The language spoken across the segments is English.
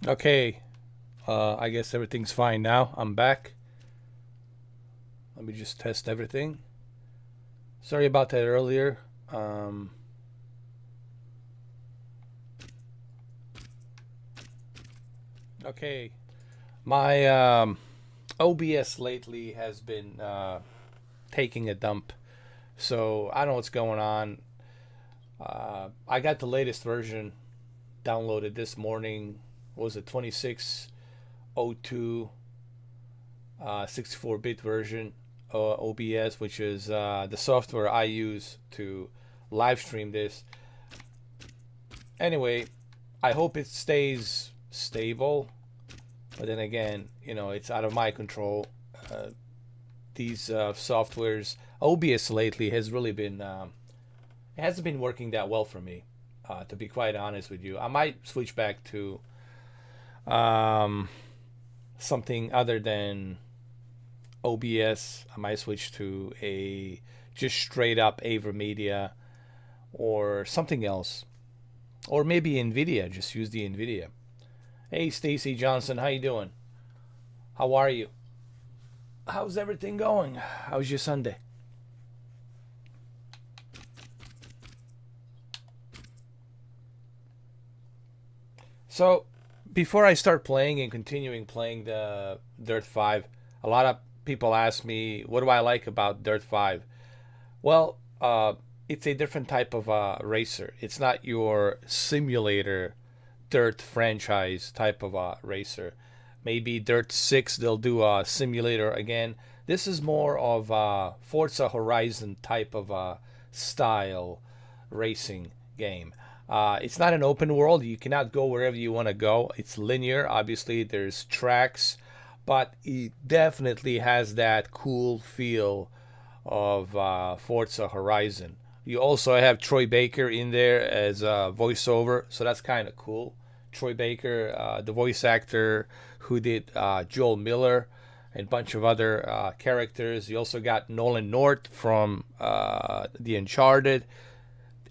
Okay, I guess everything's fine now. I'm back. Let me just test everything. Sorry about that earlier. Um, okay, my OBS lately has been taking a dump, so I don't know what's going on. I got the latest version downloaded this morning. What was it 2602 64-bit version OBS, which is the software I use to live stream this. Anyway, I hope it stays stable, but then again, it's out of my control. Uh, these softwares, OBS lately has really been, it hasn't been working that well for me, to be quite honest with you. I might switch back to um, something other than OBS. I might switch to a just straight up AverMedia or something else, or maybe Nvidia. Just use the Nvidia. Hey, Stacy Johnson, how you doing? How are you? How's everything going? How's your Sunday? So, before I start playing and continuing playing the Dirt 5, a lot of people ask me, what do I like about Dirt 5? Well, it's a different type of racer. It's not your simulator Dirt franchise type of racer. Maybe Dirt 6, they'll do a simulator again. This is more of a Forza Horizon type of style racing game. It's not an open world. You cannot go wherever you want to go. It's linear. Obviously, there's tracks, but it definitely has that cool feel of Forza Horizon. You also have Troy Baker in there as a voiceover, so that's kind of cool. Troy Baker, the voice actor who did Joel Miller and a bunch of other characters. You also got Nolan North from the Uncharted.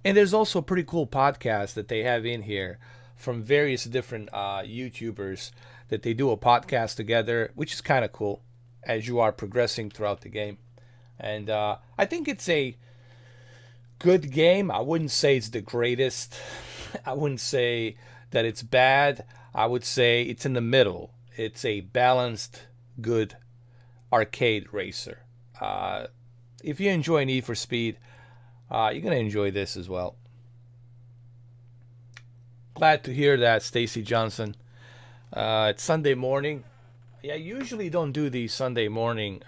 And there's also a pretty cool podcast that they have in here from various different YouTubers that they do a podcast together, which is kind of cool as you are progressing throughout the game. And I think it's a good game. I wouldn't say it's the greatest. I wouldn't say that it's bad. I would say it's in the middle. It's a balanced, good arcade racer. Uh, if you enjoy Need for Speed, you're gonna enjoy this as well. Glad to hear that, Stacy Johnson. It's Sunday morning. Yeah, I usually don't do these Sunday morning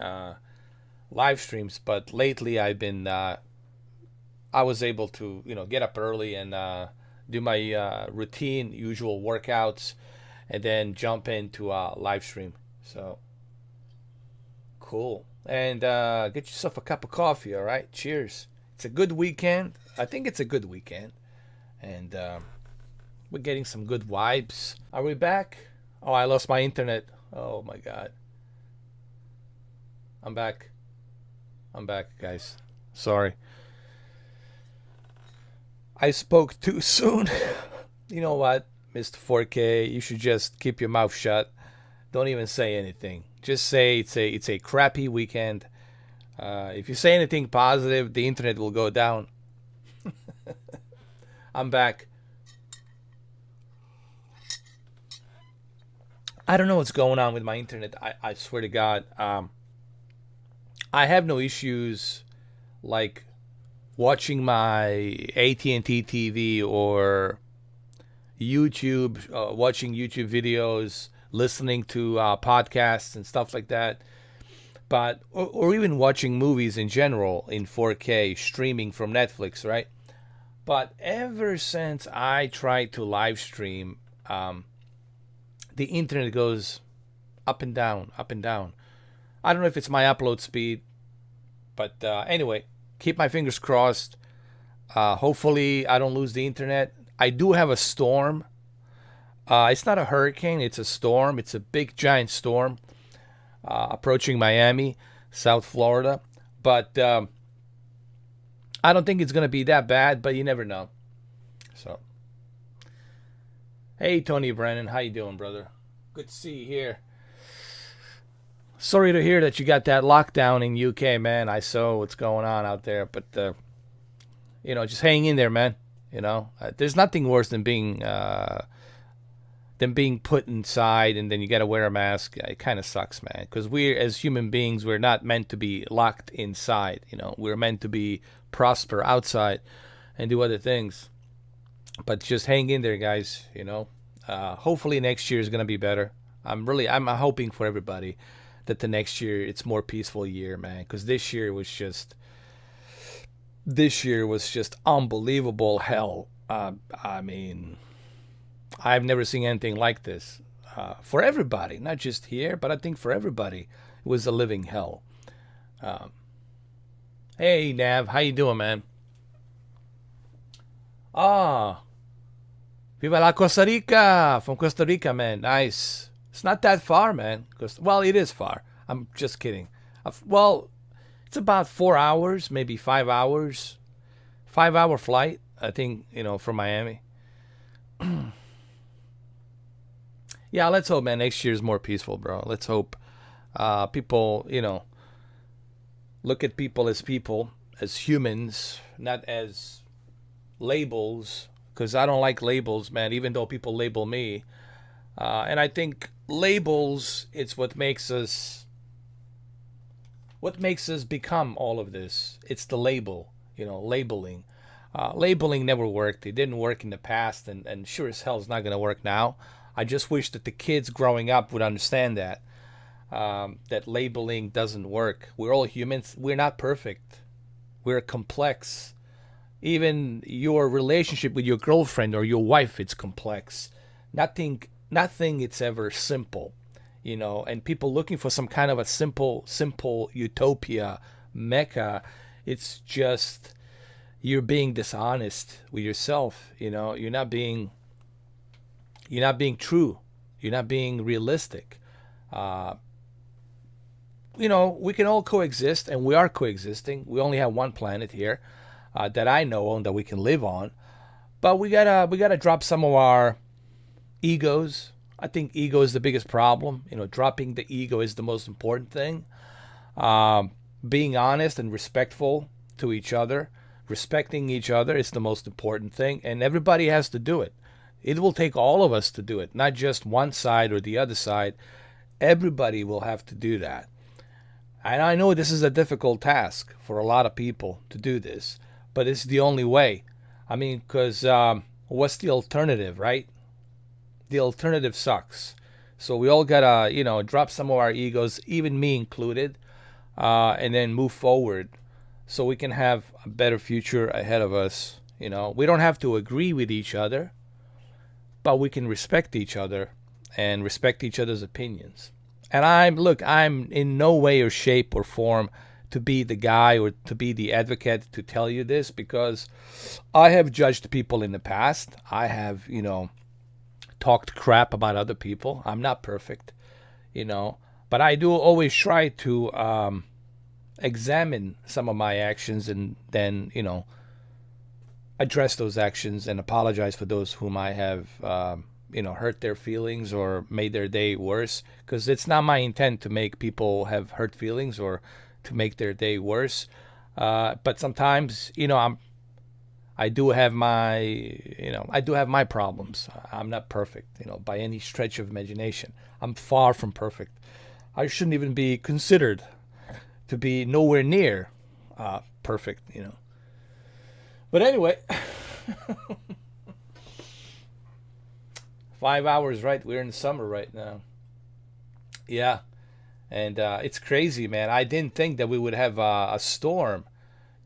live streams, but lately I was able to get up early and do my routine usual workouts, and then jump into a live stream. So cool. And get yourself a cup of coffee. All right. Cheers. It's a good weekend. I think it's a good weekend, and we're getting some good vibes. Are we back? Oh, I lost my internet. Oh my god. I'm back. I'm back, guys. Sorry. I spoke too soon. You know what, Mr. 4K? You should just keep your mouth shut. Don't even say anything. Just say it's a crappy weekend. If you say anything positive, the internet will go down. I'm back. I don't know what's going on with my internet. I swear to God. I have no issues like watching my AT&T TV or YouTube, watching YouTube videos, listening to podcasts and stuff like that. But or even watching movies in general in 4K streaming from Netflix, right? But ever since I tried to live stream, the internet goes up and down, up and down. I don't know if it's my upload speed, but anyway, keep my fingers crossed. Hopefully, I don't lose the internet. I do have a storm. It's not a hurricane, it's a storm. It's a big, giant storm approaching Miami, South Florida. But I don't think it's going to be that bad, but you never know. So, Hey, Tony Brennan, how you doing, brother? Good to see you here. Sorry to hear that you got that lockdown in UK, man. I saw what's going on out there, but just hang in there, man. There's nothing worse than being put inside and then you got to wear a mask. It kind of sucks, man. Because we, as human beings, we're not meant to be locked inside. We're meant to be prosper outside and do other things. But just hang in there, guys. Hopefully next year is gonna be better. I'm hoping for everybody that the next year it's more peaceful year, man. Because this year was just unbelievable hell. I mean, I've never seen anything like this for everybody, not just here, but I think for everybody it was a living hell. Um, hey Nav, how you doing, man? Ah, Viva la Costa Rica! From Costa Rica, man. Nice. It's not that far, man. Well, it is far. I'm just kidding. Well, it's about 4 hours, maybe 5 hours. 5 hour flight, I think, from Miami. Yeah, let's hope, man. Next year's more peaceful, bro. Let's hope people, look at people, as humans, not as labels, because I don't like labels, man, even though people label me. And I think labels, it's what makes us become all of this. It's the label, labeling. Labeling never worked. It didn't work in the past, and sure as hell is not going to work now. I just wish that the kids growing up would understand that labeling doesn't work. We're all humans. We're not perfect. We're complex. Even your relationship with your girlfriend or your wife, it's complex. Nothing it's ever simple, and people looking for some kind of a simple utopia mecca. It's just you're being dishonest with yourself. You're not being true. You're not being realistic. uh, we can all coexist, and we are coexisting. We only have one planet here that I know and that we can live on. But we gotta drop some of our egos. I think ego is the biggest problem. Dropping the ego is the most important thing. Um, Being honest and respectful to each other, respecting each other is the most important thing, and everybody has to do it. It will take all of us to do it, not just one side or the other side. Everybody will have to do that. And I know this is a difficult task for a lot of people to do this, but it's the only way. I mean, because what's the alternative, right? The alternative sucks. So we all gotta, drop some of our egos, even me included, and then move forward so we can have a better future ahead of us. We don't have to agree with each other, but we can respect each other and respect each other's opinions. And I'm in no way or shape or form to be the guy or to be the advocate to tell you this, because I have judged people in the past. I have, talked crap about other people. I'm not perfect, you know, but I do always try to examine some of my actions and then, address those actions and apologize for those whom I have, hurt their feelings or made their day worse. Because it's not my intent to make people have hurt feelings or to make their day worse. But sometimes, I do have my problems. I'm not perfect, by any stretch of imagination. I'm far from perfect. I shouldn't even be considered to be nowhere near perfect. But anyway, 5 hours, right? We're in summer right now. Yeah, and it's crazy, man. I didn't think that we would have a storm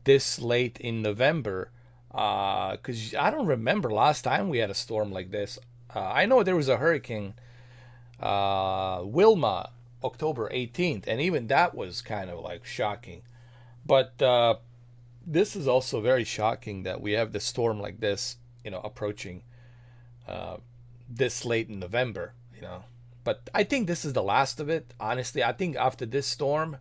this late in November, because I don't remember last time we had a storm like this. I know there was a hurricane, Wilma, October 18th, and even that was kind of like shocking. But this is also very shocking that we have the storm like this, approaching uh, this late in November. But I think this is the last of it. Honestly, I think after this storm,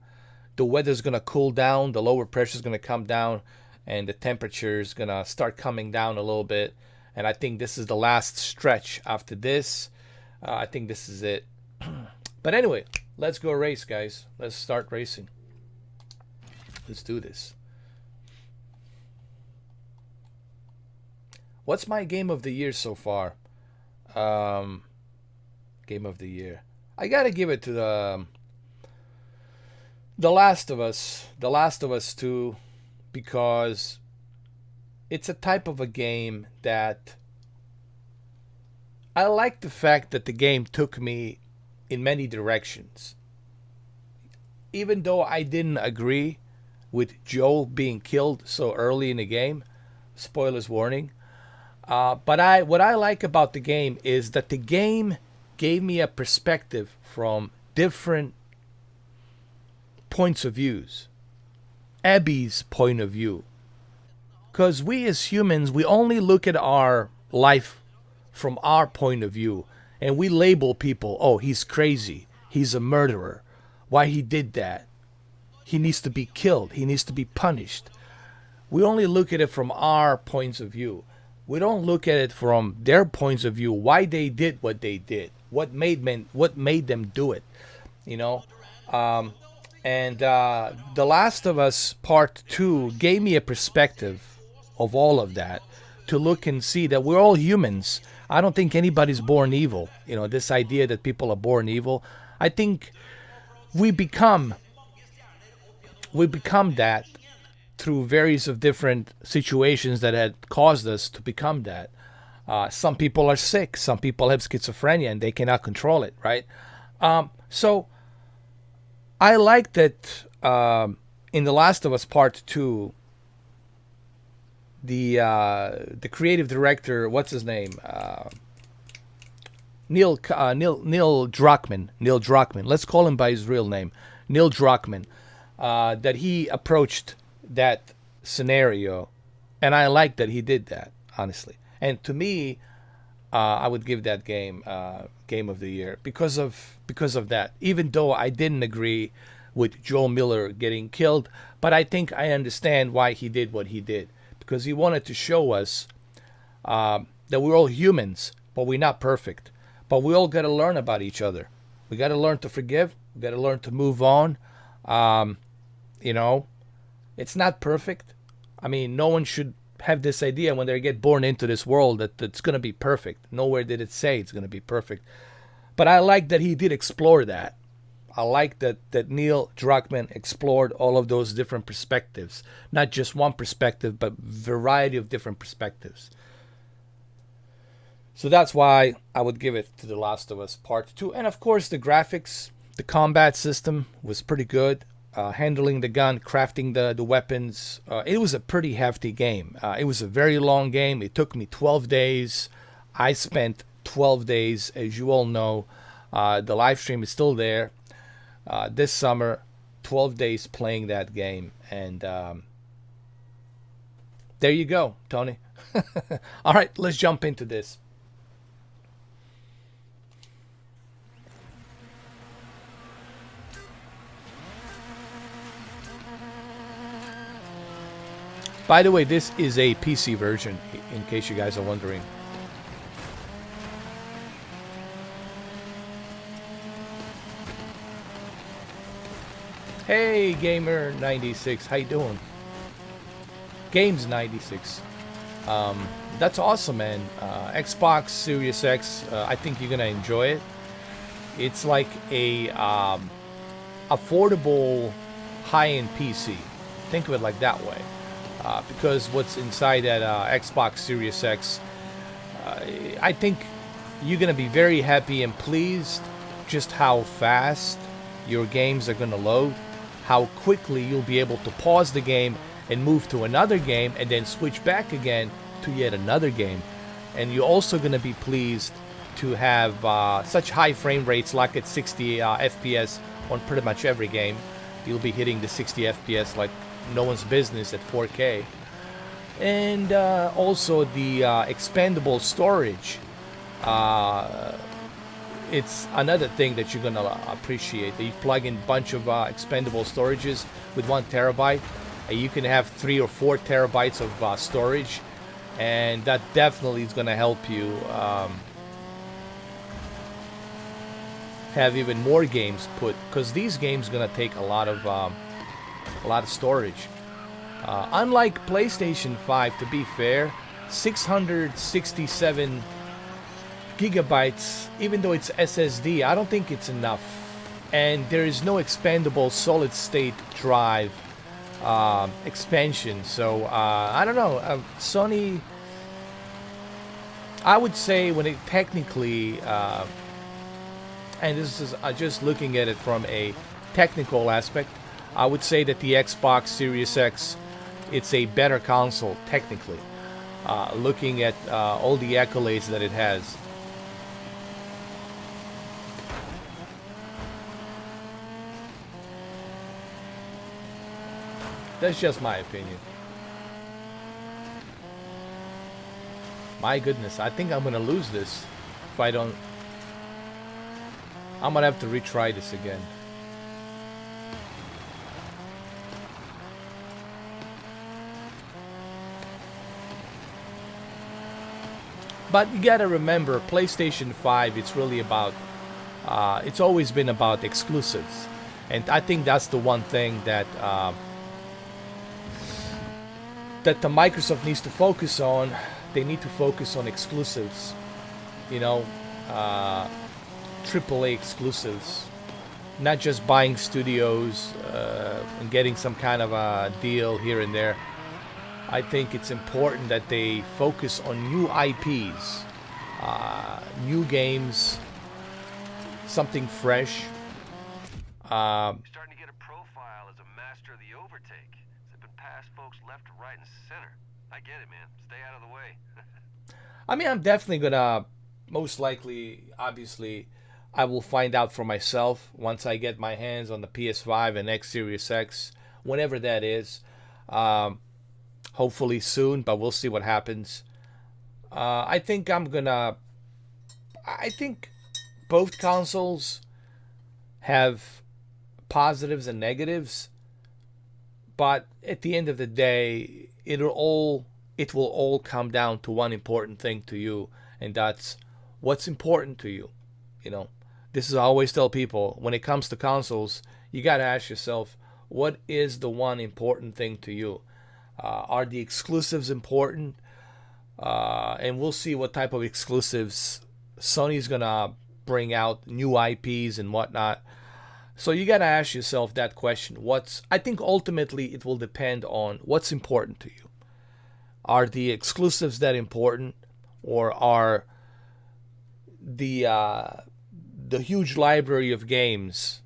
the weather's gonna cool down, the lower pressure's gonna come down, and the temperature's gonna start coming down a little bit. and I think this is the last stretch. After this, I think this is it. But anyway, let's go race, guys. Let's start racing. Let's do this. What's my game of the year so far? Game of the year. I gotta give it to the Last of Us. The Last of Us 2, because it's a type of a game that I like the fact that the game took me in many directions. Even though I didn't agree with Joel being killed so early in the game, spoilers warning. But what I like about the game is that the game gave me a perspective from different points of views. Abby's point of view. Because we as humans, we only look at our life from our point of view. And we label people, oh, he's crazy. He's a murderer. Why he did that? He needs to be killed. He needs to be punished. We only look at it from our points of view. We don't look at it from their points of view, why they did what they did, what made them do it, you know. And The Last of Us Part 2 gave me a perspective of all of that, to look and see that we're all humans. I don't think anybody's born evil. You know, this idea that people are born evil, I think we become that through various of different situations that had caused us to become that. Some people are sick. Some people have schizophrenia and they cannot control it, right? So I like that in The Last of Us Part 2, the creative director, what's his name? Neil Druckmann. Neil Druckmann. Let's call him by his real name. Neil Druckmann. That he approached that scenario, and I like that he did that, honestly. And to me, I would give that game game of the year because of that. Even though I didn't agree with Joel Miller getting killed, but I think I understand why he did what he did, because he wanted to show us that we're all humans, but we're not perfect. But we all got to learn about each other. We got to learn to forgive. We got to learn to move on. You know, it's not perfect. I mean, no one should have this idea when they get born into this world that it's going to be perfect. Nowhere did it say it's going to be perfect. But I like that he did explore that. I like that Neil Druckmann explored all of those different perspectives. Not just one perspective, but variety of different perspectives. So that's why I would give it to The Last of Us Part 2. And of course, the graphics, the combat system was pretty good. Handling the gun, crafting the weapons. It was a pretty hefty game. It was a very long game. It took me 12 days. I spent 12 days, as you all know. The live stream is still there. This summer, 12 days playing that game. And there you go, Tony. All right, let's jump into this. By the way, this is a PC version, in case you guys are wondering. Hey, Gamer96, how you doing? Games96. That's awesome, man. Xbox Series X, I think you're gonna enjoy it. It's like a affordable high-end PC. Think of it like that way. Because what's inside that Xbox Series X, I think you're going to be very happy and pleased just how fast your games are going to load, how quickly you'll be able to pause the game and move to another game and then switch back again to yet another game. And you're also going to be pleased to have such high frame rates, like at 60 FPS on pretty much every game. You'll be hitting the 60 FPS like no one's business at 4K. And also the expandable storage. It's another thing that you're gonna appreciate. You plug in a bunch of expandable storages with 1 terabyte, and you can have 3 or 4 terabytes of storage. and that definitely is going to help you have even more games put, because these games going to take a lot of storage. Unlike PlayStation 5, to be fair, 667 gigabytes, even though it's SSD, I don't think it's enough. And there is no expandable solid state drive expansion. So I don't know. Sony, I would say when it technically, and this is just looking at it from a technical aspect, I would say that the Xbox Series X, it's a better console technically. Looking at all the accolades that it has. That's just my opinion. My goodness, I think I'm gonna lose this if I don't. I'm gonna have to retry this again. But you gotta remember, PlayStation 5, it's really about, it's always been about exclusives. And I think that's the one thing that the Microsoft needs to focus on. They need to focus on exclusives, you know, AAA exclusives, not just buying studios and getting some kind of a deal here and there. I think it's important that they focus on new IPs, new games, something fresh. Starting to get a profile as a master of the overtake. Zipping past folks left, right, and center. I get it, man. Stay out of the way. I mean, I'm definitely gonna, most likely, obviously, I will find out for myself once I get my hands on the PS5 and X Series X, whenever that is. Hopefully soon, but we'll see what happens. I think I'm gonna. I think both consoles have positives and negatives, but at the end of the day, it will all come down to one important thing to you, and that's what's important to you. You know, this is I always tell people, when it comes to consoles, you got to ask yourself, what is the one important thing to you? Are the exclusives important? And we'll see what type of exclusives Sony's gonna bring out, new IPs and whatnot. So you gotta ask yourself that question. I think ultimately it will depend on what's important to you. Are the exclusives that important, or are the huge library of games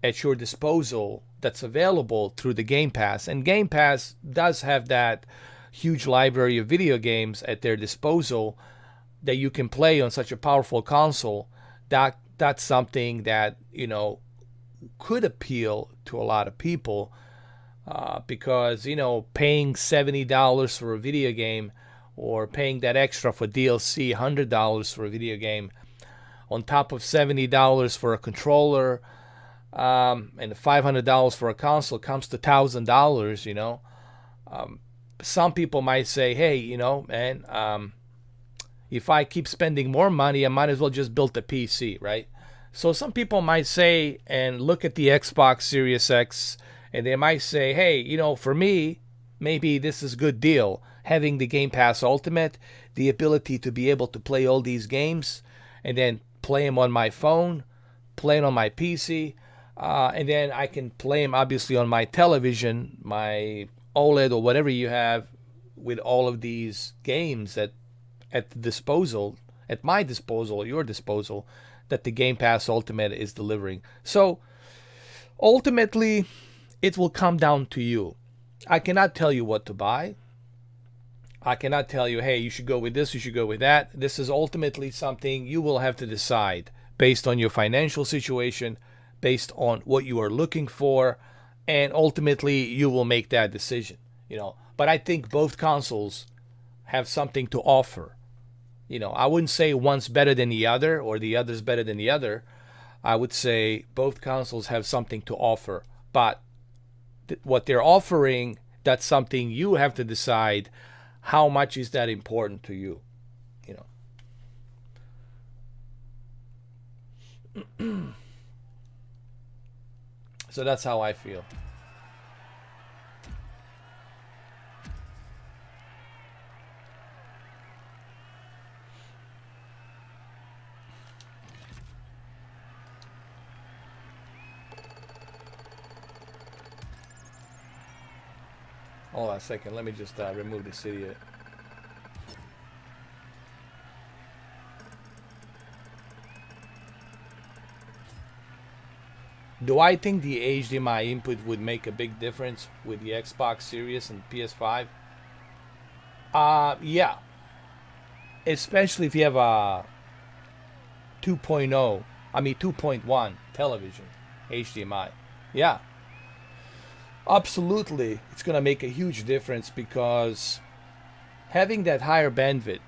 at your disposal that's available through the Game Pass? And Game Pass does have that huge library of video games at their disposal that you can play on such a powerful console. That's something that, you know, could appeal to a lot of people, because, you know, paying $70 for a video game, or paying that extra for DLC, $100 for a video game, on top of $70 for a controller, and $500 for a console, comes to $1,000. You know, some people might say, "Hey, you know, man, if I keep spending more money, I might as well just build a PC, right?" So some people might say and look at the Xbox Series X, and they might say, "Hey, you know, for me, maybe this is a good deal. Having the Game Pass Ultimate, the ability to be able to play all these games, and then play them on my phone, play it on my PC." And then I can play them obviously on my television, my OLED or whatever you have, with all of these games at the disposal, at my disposal, your disposal, that the Game Pass Ultimate is delivering. So ultimately, it will come down to you. I cannot tell you what to buy. I cannot tell you, hey, you should go with this, you should go with that. This is ultimately something you will have to decide based on your financial situation, based on what you are looking for, and ultimately you will make that decision. You know, but I think both consoles have something to offer. You know, I wouldn't say one's better than the other or the other's better than the other. I would say both consoles have something to offer, but what they're offering, that's something you have to decide how much is that important to you? You know. So that's how I feel. Hold on a second. Let me just remove this idiot. Do I think the HDMI input would make a big difference with the Xbox Series and PS5? Yeah. Especially if you have a 2.0, I mean 2.1 television, HDMI. Yeah, absolutely. It's going to make a huge difference because having that higher bandwidth,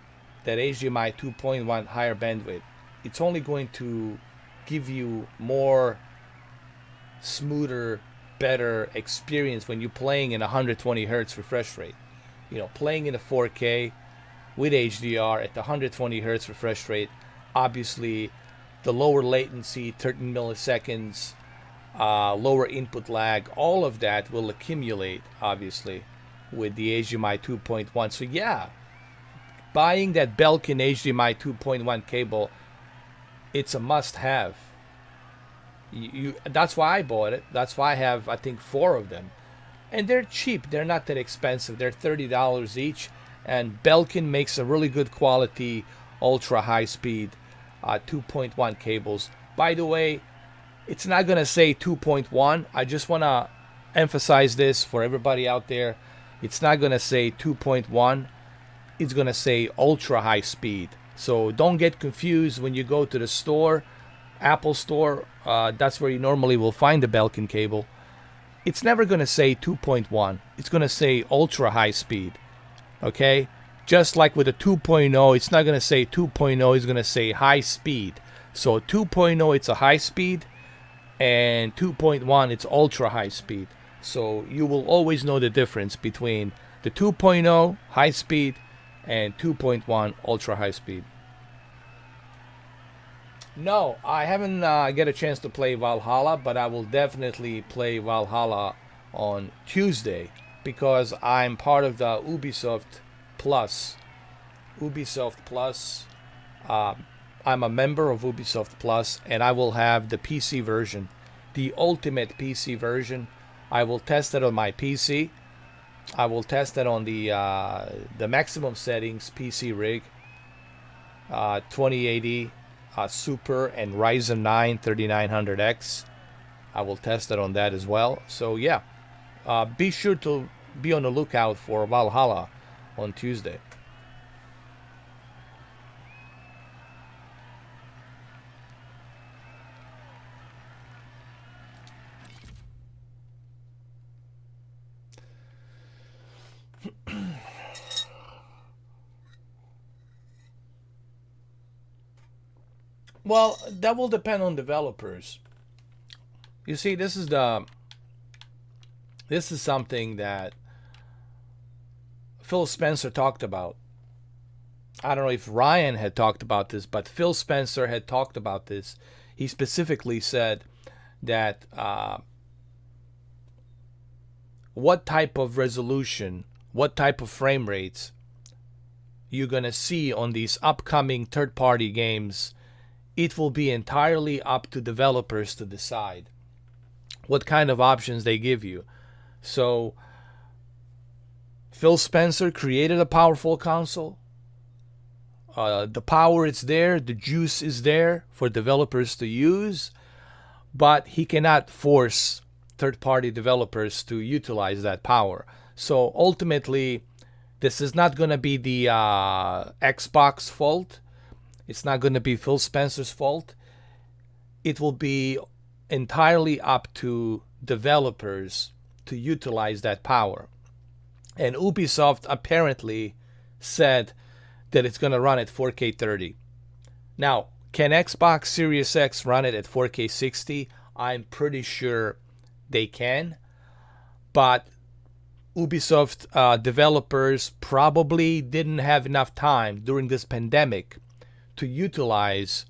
that HDMI 2.1 higher bandwidth, it's only going to give you more smoother, better experience when you're playing in 120 hertz refresh rate. Playing in a 4K with HDR at the 120 hertz refresh rate, obviously the lower latency, 13 milliseconds, lower input lag, all of that will accumulate, obviously, with the HDMI 2.1. So yeah, buying that Belkin HDMI 2.1 cable, it's a must-have. That's why I bought it. That's why I have, I think, 4 of them. And they're cheap. They're not that expensive. They're $30 each. And Belkin makes a really good quality, ultra high speed 2.1 cables. By the way, it's not going to say 2.1. I just want to emphasize this for everybody out there. It's not going to say 2.1. It's going to say ultra high speed. So don't get confused when you go to the store, Apple store. That's where you normally will find the Belkin cable. It's never going to say 2.1. It's going to say ultra high speed. Okay? Just like with a 2.0, it's not going to say 2.0, it's going to say high speed. So 2.0, it's a high speed, and 2.1, it's ultra high speed. So you will always know the difference between the 2.0 high speed and 2.1 ultra high speed. No, I haven't get a chance to play Valhalla, but I will definitely play Valhalla on Tuesday because I'm part of the Ubisoft Plus. Ubisoft Plus. I'm a member of Ubisoft Plus, and I will have the PC version, the ultimate PC version. I will test it on my PC. I will test it on the maximum settings PC rig, 2080 Super and Ryzen 9 3900X. I will test it on that as well. So yeah, be sure to be on the lookout for Valhalla on Tuesday. Well, that will depend on developers. You see, this is something that Phil Spencer talked about. I don't know if Ryan had talked about this, but Phil Spencer had talked about this. He specifically said that what type of resolution, what type of frame rates you're going to see on these upcoming third-party games, it will be entirely up to developers to decide what kind of options they give you. So Phil Spencer created a powerful console. The power is there, the juice is there for developers to use, but he cannot force third-party developers to utilize that power. So ultimately, this is not going to be the Xbox fault. It's not going to be Phil Spencer's fault. It will be entirely up to developers to utilize that power. And Ubisoft apparently said that it's going to run at 4K 30. Now, can Xbox Series X run it at 4K 60? I'm pretty sure they can. But Ubisoft developers probably didn't have enough time during this pandemic to utilize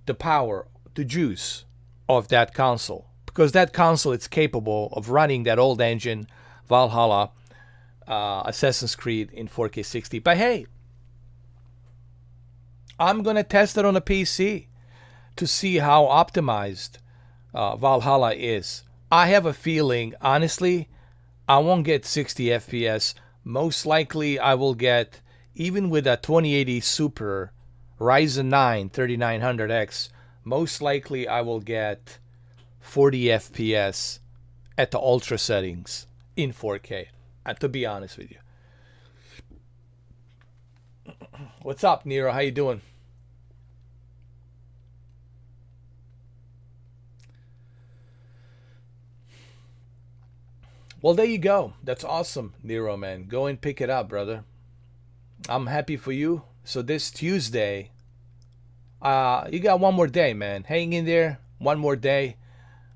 the power, the juice of that console. Because that console is capable of running that old engine, Valhalla, Assassin's Creed in 4K 60. But hey, I'm going to test it on a PC to see how optimized Valhalla is. I have a feeling, honestly, I won't get 60 FPS. Most likely, I will get, even with a 2080 Super Ryzen 9 3900X, most likely I will get 40 FPS at the ultra settings in 4K. To be honest with you. What's up, Nero? How you doing? Well, there you go. That's awesome, Nero, man. Go and pick it up, brother. I'm happy for you. So this Tuesday, you got one more day, man. Hang in there. One more day.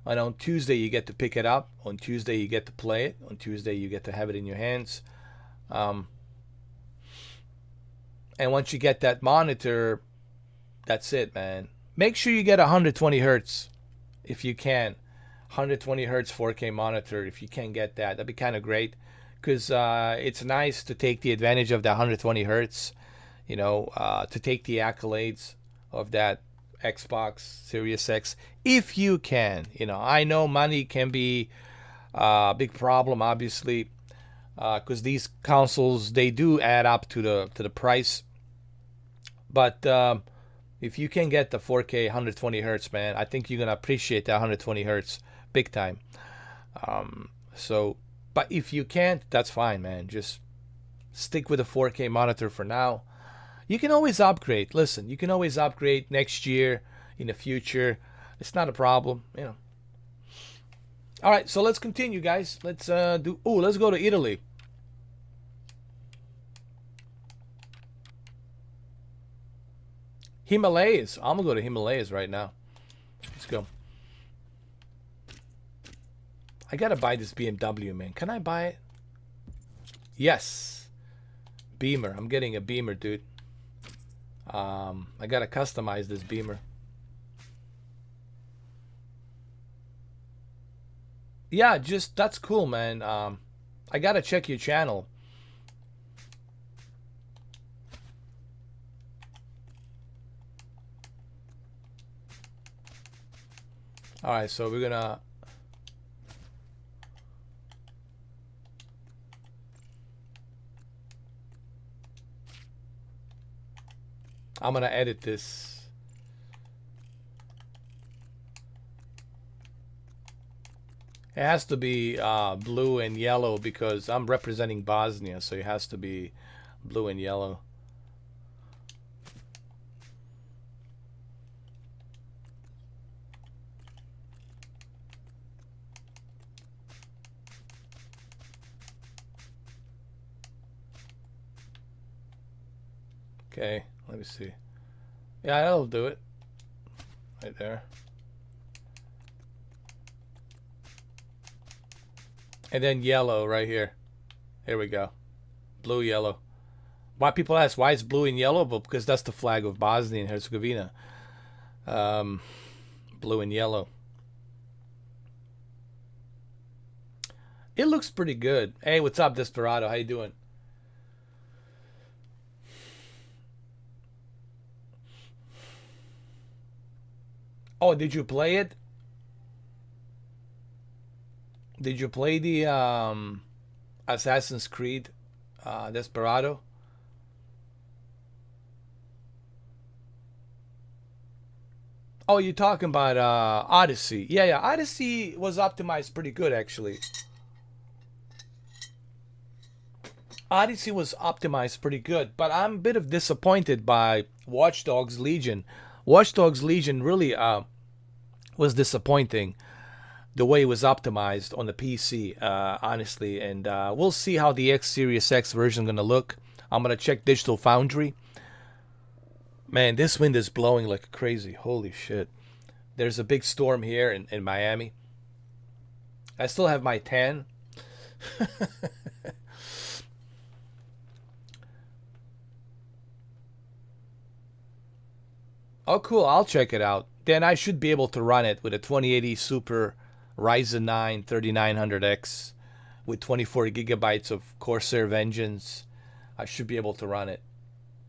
And on Tuesday, you get to pick it up. On Tuesday, you get to play it. On Tuesday, you get to have it in your hands. Um, and once you get that monitor, that's it, man. Make sure you get 120 hertz if you can. 120 hertz 4K monitor. If you can get that, that'd be kind of great, because it's nice to take the advantage of the 120 hertz. To take the accolades of that Xbox Series X if you can. I know money can be a big problem, obviously, because these consoles, they do add up to the price. But if you can get the 4K 120 hertz, man, I think you're gonna appreciate that 120 hertz big time. But if you can't, that's fine, man. Just stick with a 4K monitor for now. You can always upgrade. Listen, you can always upgrade next year, in the future. It's not a problem. All right, so let's continue, guys. Let's let's go to Italy. Himalayas. I'm gonna go to Himalayas right now. Let's go. I gotta buy this BMW, man. Can I buy it? Yes. Beamer. I'm getting a Beamer, dude. I gotta customize this Beamer. Yeah, just that's cool, man. I gotta check your channel. All right, so we're gonna. I'm gonna edit this. It has to be blue and yellow because I'm representing Bosnia, so it has to be blue and yellow. Okay, let me see. Yeah, that'll do it. Right there. And then yellow right here. Here we go. Blue, yellow. Why people ask why it's blue and yellow? But because that's the flag of Bosnia and Herzegovina. Blue and yellow. It looks pretty good. Hey, what's up, Desperado? How you doing? Oh, did you play it? Did you play the Assassin's Creed Desperado? Oh, you're talking about Odyssey. Yeah, yeah. Odyssey was optimized pretty good, actually. Odyssey was optimized pretty good, but I'm a bit of disappointed by Watch Dogs Legion. Watch Dogs Legion really was disappointing the way it was optimized on the PC, honestly. And we'll see how the X Series X version is gonna look. I'm gonna check Digital Foundry. Man, this wind is blowing like crazy. Holy shit! There's a big storm here in Miami. I still have my tan. Oh, cool. I'll check it out. Then I should be able to run it with a 2080 Super Ryzen 9 3900X with 24 gigabytes of Corsair Vengeance. I should be able to run it,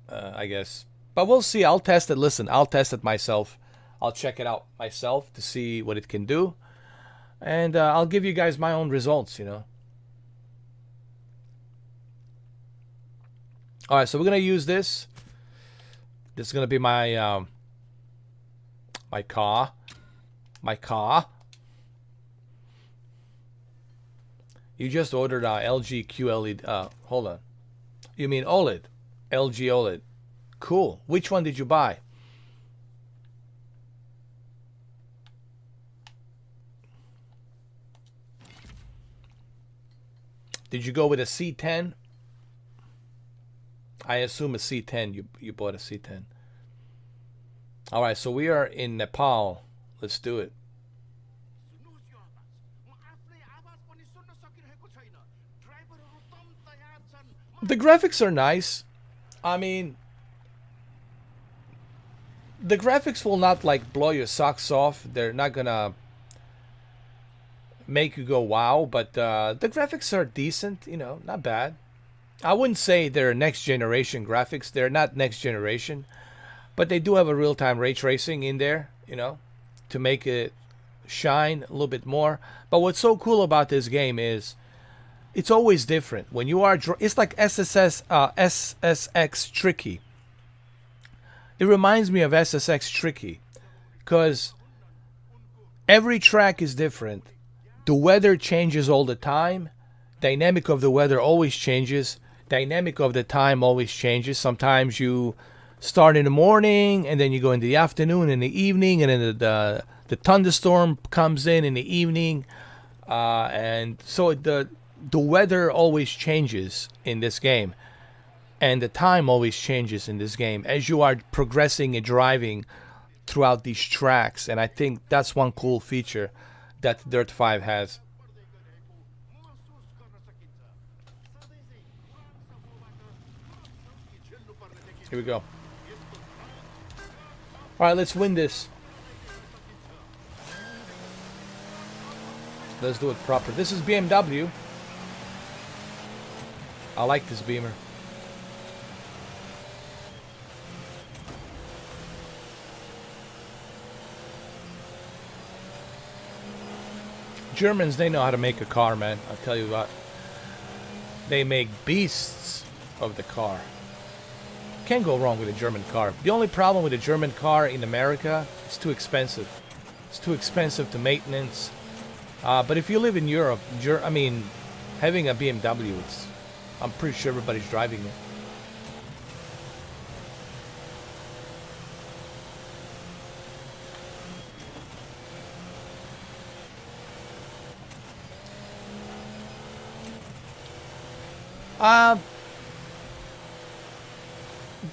I guess. But we'll see. I'll test it. Listen, I'll test it myself. I'll check it out myself to see what it can do. And I'll give you guys my own results, you know. All right, so we're going to use this. This is going to be my my car. My car. You just ordered LG QLED. Hold on. You mean OLED? LG OLED. Cool. Which one did you buy? Did you go with a C10? I assume a C10. You bought a C10. All right, so we are in Nepal. Let's do it. The graphics are nice. I mean, the graphics will not like blow your socks off. They're not gonna make you go wow, but the graphics are decent. You know, not bad. I wouldn't say they're next generation graphics. They're not next generation, but they do have a real time ray tracing in there. You know, to make it shine a little bit more. But what's so cool about this game is it's always different. When you are, it's like SSX Tricky. It reminds me of SSX Tricky because every track is different. The weather changes all the time. Dynamic of the weather always changes. Dynamic of the time always changes. Sometimes you start in the morning and then you go in the afternoon and the evening, and then the thunderstorm comes in the evening, and so the weather always changes in this game, and the time always changes in this game as you are progressing and driving throughout these tracks. And I think that's one cool feature that Dirt 5 has. Here we go. All right, let's win this. Let's do it proper. This is BMW. I like this Beamer. Germans, they know how to make a car, man. I'll tell you what. They make beasts of the car. Can't go wrong with a German car. The only problem with a German car in America, it's too expensive. It's too expensive to maintenance. But if you live in Europe, I mean, having a BMW, I'm pretty sure everybody's driving it.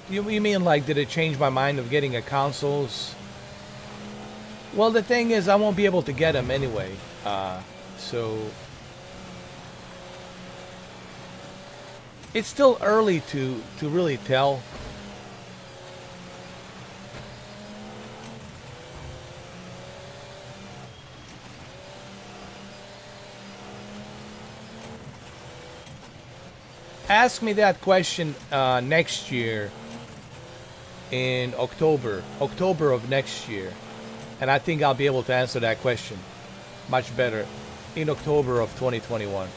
You mean like, did it change my mind of getting a consoles? Well, the thing is, I won't be able to get them anyway. So it's still early to really tell. Ask me that question next year in October of next year, and I think I'll be able to answer that question much better in October of 2021.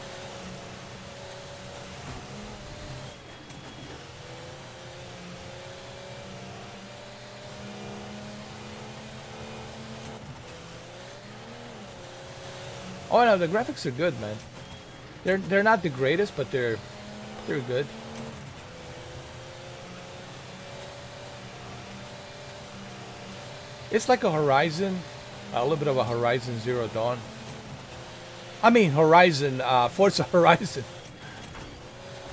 Oh no, the graphics are good, man. They're not the greatest, but they're good. It's like a Horizon, a little bit of a Horizon Zero Dawn. I mean Horizon, Forza Horizon.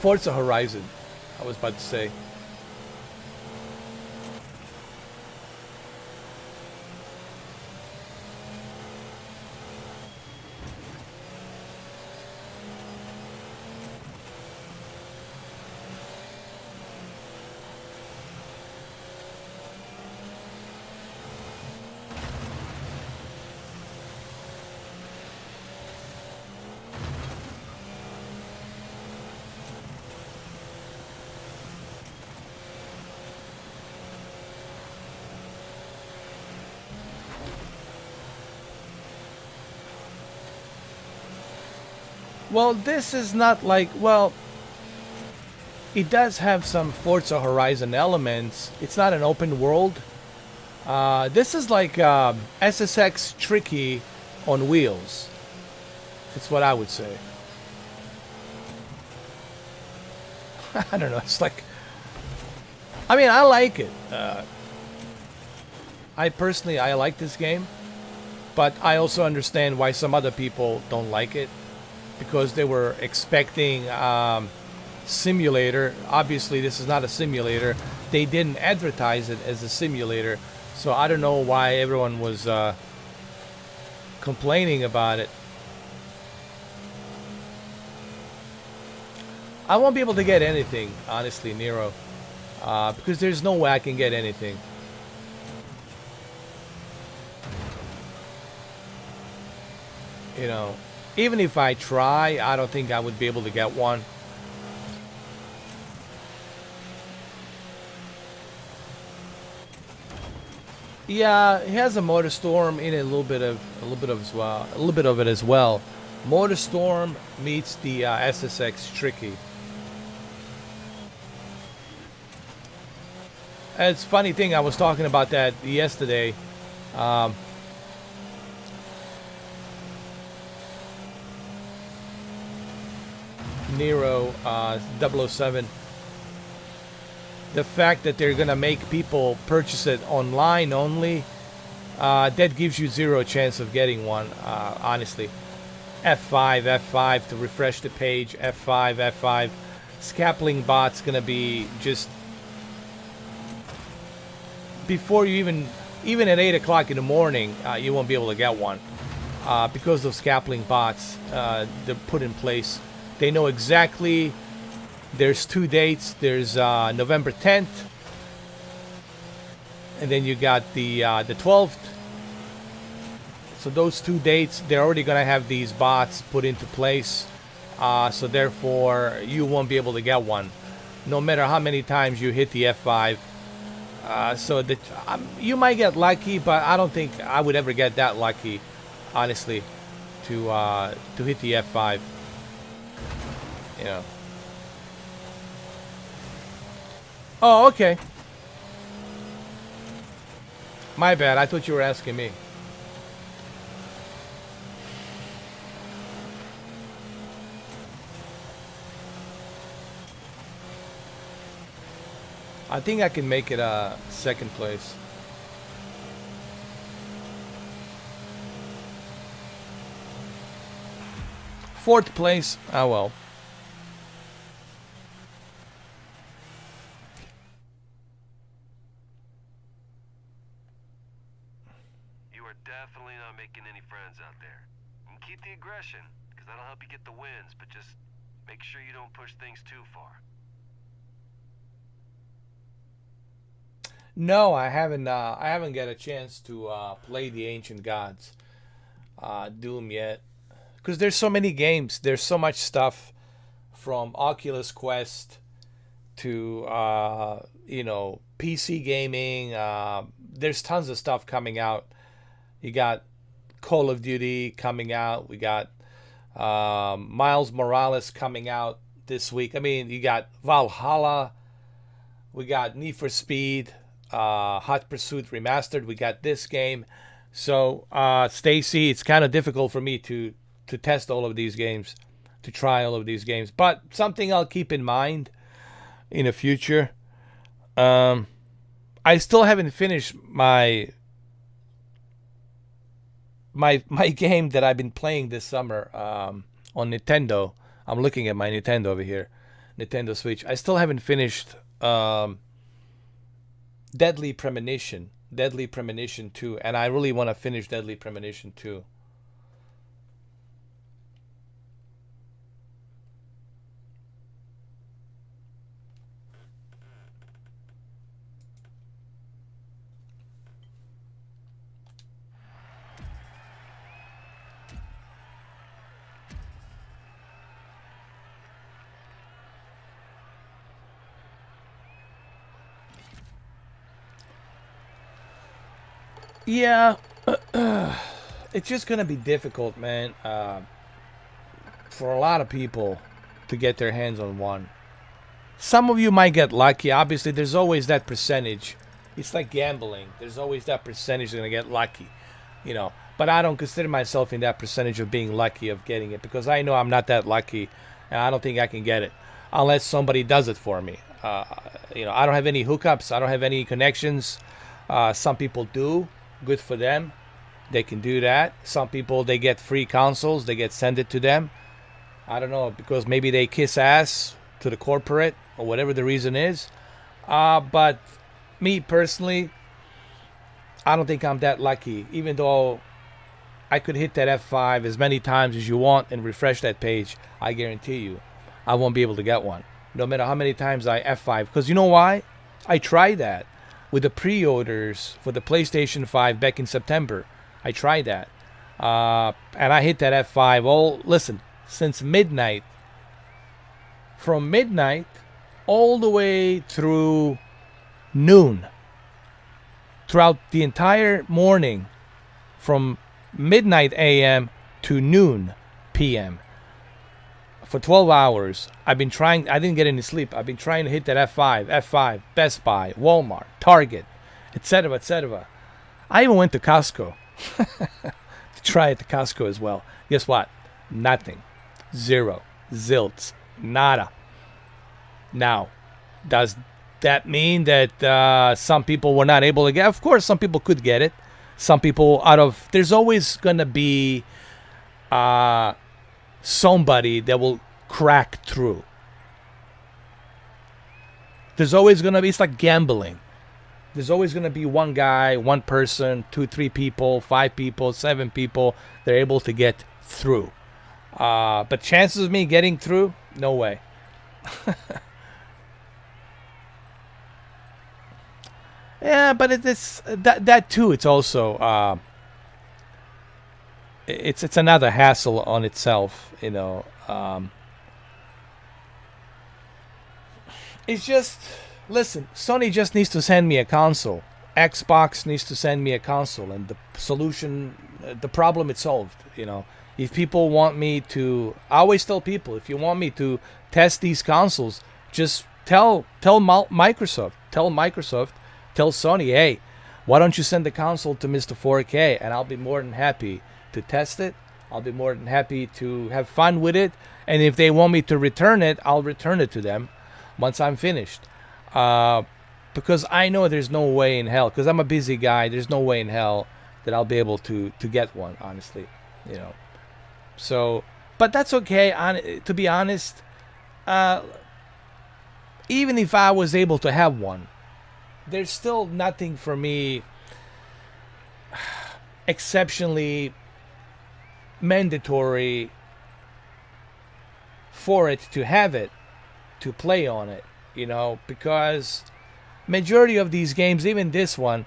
Forza Horizon, I was about to say. Well, this is not like, well, it does have some Forza Horizon elements. It's not an open world. This is like SSX Tricky on wheels. That's what I would say. I don't know. It's like, I mean, I like it. I personally, I like this game, but I also understand why some other people don't like it because they were expecting simulator. Obviously, this is not a simulator. They didn't advertise it as a simulator, so I don't know why everyone was complaining about it. I won't be able to get anything, honestly, Nero, because there's no way I can get anything. You know, even if I try, I don't think I would be able to get one. Yeah, it has a Motor Storm in it, a little bit of as well, a little bit of it as well. Motor Storm meets the SSX Tricky. It's a funny thing. I was talking about that yesterday. Um, Nero 007. The fact that they're gonna make people purchase it online only, that gives you zero chance of getting one. Honestly, F5, F5 to refresh the page. F5, F5. Scapling bot's gonna be just before you even at 8 o'clock in the morning, you won't be able to get one because of scapling bots they're put in place. They know exactly. There's two dates. There's November 10th, and then you got the 12th. So those two dates, they're already gonna have these bots put into place. So therefore, you won't be able to get one, no matter how many times you hit the F5. So that you might get lucky, but I don't think I would ever get that lucky, honestly, to hit the F5. You know. Oh, okay. My bad. I thought you were asking me. I think I can make it second place. Fourth place. Oh well. You are definitely not making any friends out there. And keep the aggression, because that'll help you get the wins, but just make sure you don't push things too far. No, I haven't. I haven't got a chance to play the Ancient Gods Doom yet, because there's so many games. There's so much stuff from Oculus Quest to PC gaming. There's tons of stuff coming out. You got Call of Duty coming out. We got Miles Morales coming out this week. I mean, you got Valhalla. We got Need for Speed, Hot Pursuit Remastered. We got this game. So, Stacy, it's kind of difficult for me to test all of these games, to try all of these games. But something I'll keep in mind in the future. Um, I still haven't finished my game that I've been playing this summer on Nintendo. I'm looking at my Nintendo over here, Nintendo Switch. I still haven't finished Deadly Premonition 2, and I really want to finish Deadly Premonition 2. Yeah, it's just gonna be difficult, man. for a lot of people to get their hands on one. Some of you might get lucky. Obviously, there's always that percentage. It's like gambling. There's always that percentage that's going to get lucky, you know. But I don't consider myself in that percentage of being lucky of getting it, because I know I'm not that lucky, and I don't think I can get it unless somebody does it for me. You know, I don't have any hookups. I don't have any connections. Some people do. Good for them. They can do that. Some people, they get free consoles. They get sent it to them. I don't know, because maybe they kiss ass to the corporate or whatever the reason is. But me personally, I don't think I'm that lucky. Even though I could hit that F5 as many times as you want and refresh that page, I guarantee you I won't be able to get one. No matter how many times I F5. Because you know why? I tried that with the pre-orders for the PlayStation 5 back in September. I tried that. And I hit that F5 listen, since midnight. From midnight all the way through noon. Throughout the entire morning. From midnight AM to noon PM. For 12 hours, I've been trying. I didn't get any sleep. I've been trying to hit that F5, Best Buy, Walmart, Target, etc., etc. I even went to Costco to try at the Costco as well. Guess what? Nothing. Zero. Zilts. Nada. Now, does that mean that some people were not able to get? Of course, some people could get it. Some people there's always going to be somebody that will crack through. There's always going to be, it's like gambling. There's always going to be one guy, one person, 2, 3 people, 5 people, 7 people. They're able to get through. But chances of me getting through, no way. Yeah, but it's that too. It's also it's another hassle on itself, you know. It's just, listen, Sony just needs to send me a console. Xbox needs to send me a console, and the solution, the problem is solved. You know, if people want me to, I always tell people, if you want me to test these consoles, just tell Microsoft, tell Sony, hey, why don't you send the console to Mr. 4K, and I'll be more than happy to test it. I'll be more than happy to have fun with it, and if they want me to return it, I'll return it to them once I'm finished. Because I know there's no way in hell, because I'm a busy guy, there's no way in hell that I'll be able to get one, honestly, you know. So, but that's okay. To be honest, even if I was able to have one, there's still nothing for me exceptionally mandatory for it to have it, to play on it, you know, because majority of these games, even this one,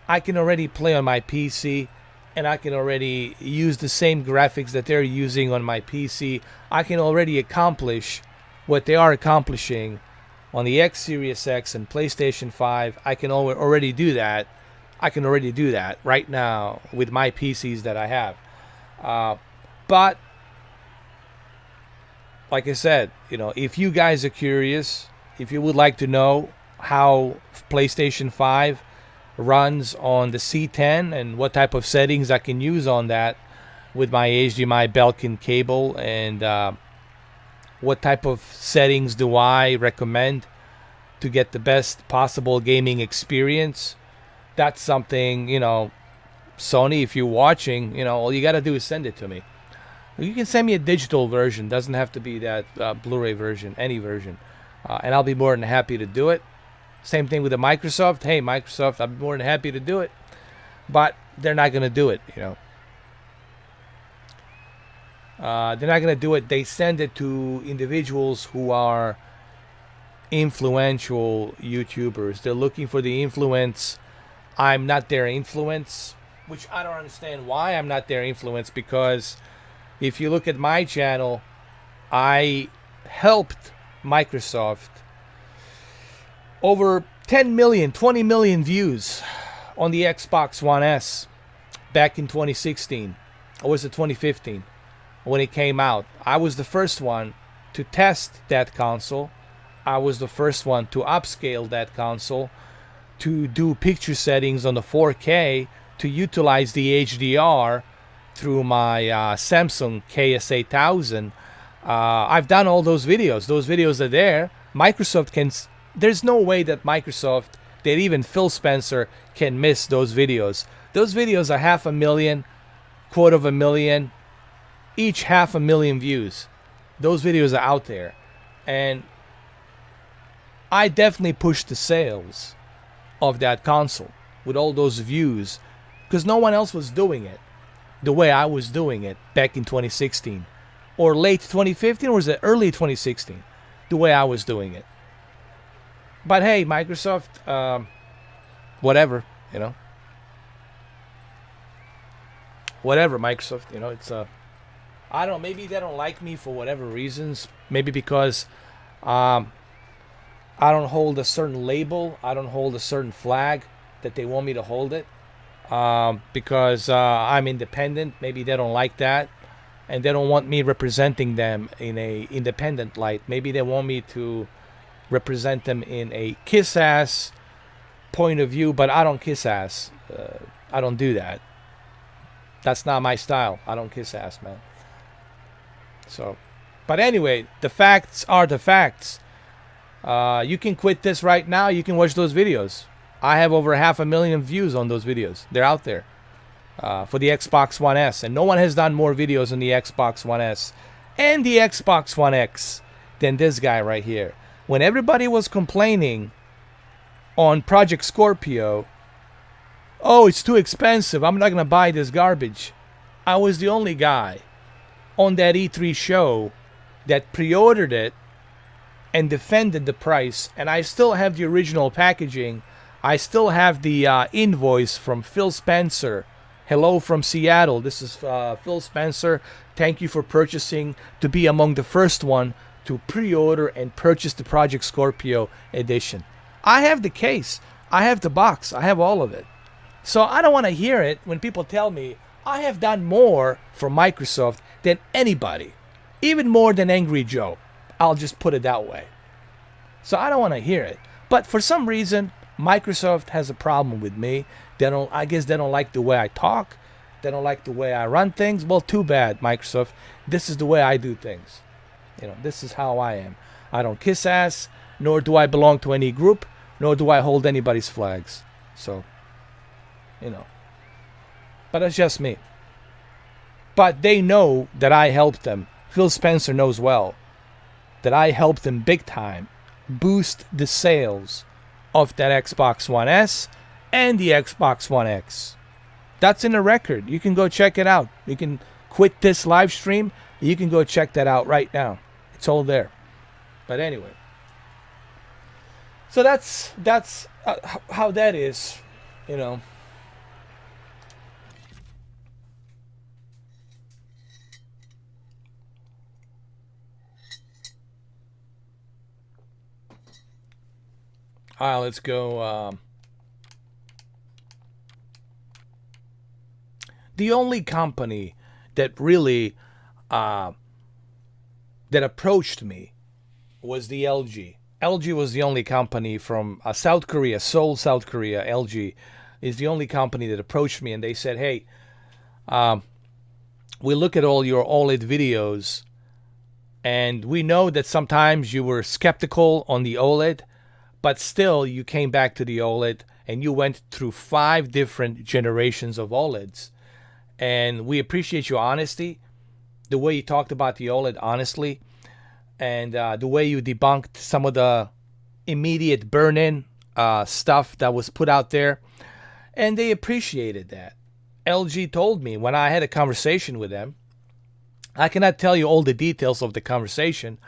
I can already play on my PC, and I can already use the same graphics that they're using on my PC. I can already accomplish what they are accomplishing on the X Series X and PlayStation 5. I can already do that. I can already do that right now with my PCs that I have. But like I said, you know, if you guys are curious, if you would like to know how PlayStation 5 runs on the C10 and what type of settings I can use on that with my HDMI Belkin cable, and what type of settings do I recommend to get the best possible gaming experience, that's something, you know, Sony, if you're watching, you know, all you got to do is send it to me. You can send me a digital version. Doesn't have to be that Blu-ray version, any version. And I'll be more than happy to do it. Same thing with the Microsoft. Hey, Microsoft, I'll be more than happy to do it. But they're not going to do it, you know. They're not going to do it. They send it to individuals who are influential YouTubers. They're looking for the influence. I'm not their influence, which I don't understand why I'm not their influence, because if you look at my channel, I helped Microsoft over 10 million, 20 million views on the Xbox One S back in 2016. Or was it 2015? when it came out. I was the first one to test that console. I was the first one to upscale that console, to do picture settings on the 4K, to utilize the HDR through my Samsung KS8000. I've done all those videos. Those videos are there. Microsoft can. There's no way that Microsoft, that even Phil Spencer, can miss those videos. Those videos are 500,000, 250,000, each 500,000 views. Those videos are out there, and I definitely pushed the sales of that console with all those views, because no one else was doing it the way I was doing it back in 2016, or late 2015, or was it early 2016, the way I was doing it. But hey, Microsoft, whatever, you know, whatever, Microsoft, you know, it's I don't know, maybe they don't like me for whatever reasons. Maybe because I don't hold a certain label, I don't hold a certain flag that they want me to hold it. Because I'm independent. Maybe they don't like that, and they don't want me representing them in a independent light. Maybe they want me to represent them in a kiss ass point of view, but I don't kiss ass. I don't do that. That's not my style. I don't kiss ass, man. So, but anyway, the facts are the facts. You can quit this right now. You can watch those videos. I have over 500,000 views on those videos. They're out there for the Xbox One S. And no one has done more videos on the Xbox One S and the Xbox One X than this guy right here. When everybody was complaining on Project Scorpio, oh, it's too expensive, I'm not going to buy this garbage, I was the only guy on that E3 show that pre-ordered it and defended the price. And I still have the original packaging. I still have the invoice from Phil Spencer. Hello from Seattle. This is Phil Spencer. Thank you for purchasing, to be among the first one to pre-order and purchase the Project Scorpio edition. I have the case. I have the box. I have all of it. So I don't want to hear it when people tell me I have done more for Microsoft than anybody. Even more than Angry Joe. I'll just put it that way. So I don't want to hear it. But for some reason, Microsoft has a problem with me. I guess they don't like the way I talk. They don't like the way I run things. Well, too bad, Microsoft. This is the way I do things. You know, this is how I am. I don't kiss ass, nor do I belong to any group, nor do I hold anybody's flags. So, you know. But that's just me. But they know that I helped them. Phil Spencer knows well that I helped them big time boost the sales of that Xbox One S and the Xbox One X. That's in the record. You can go check it out. You can quit this live stream. You can go check that out right now. It's all there. But anyway. So that's how that is, you know. All right, let's go. The only company that really that approached me was the LG. LG was the only company from South Korea, Seoul, South Korea. LG is the only company that approached me, and they said, "Hey, we look at all your OLED videos, and we know that sometimes you were skeptical on the OLED, but still you came back to the OLED, and you went through 5 different generations of OLEDs. And we appreciate your honesty, the way you talked about the OLED honestly, and the way you debunked some of the immediate burn-in stuff that was put out there." And they appreciated that. LG told me when I had a conversation with them, I cannot tell you all the details of the conversation,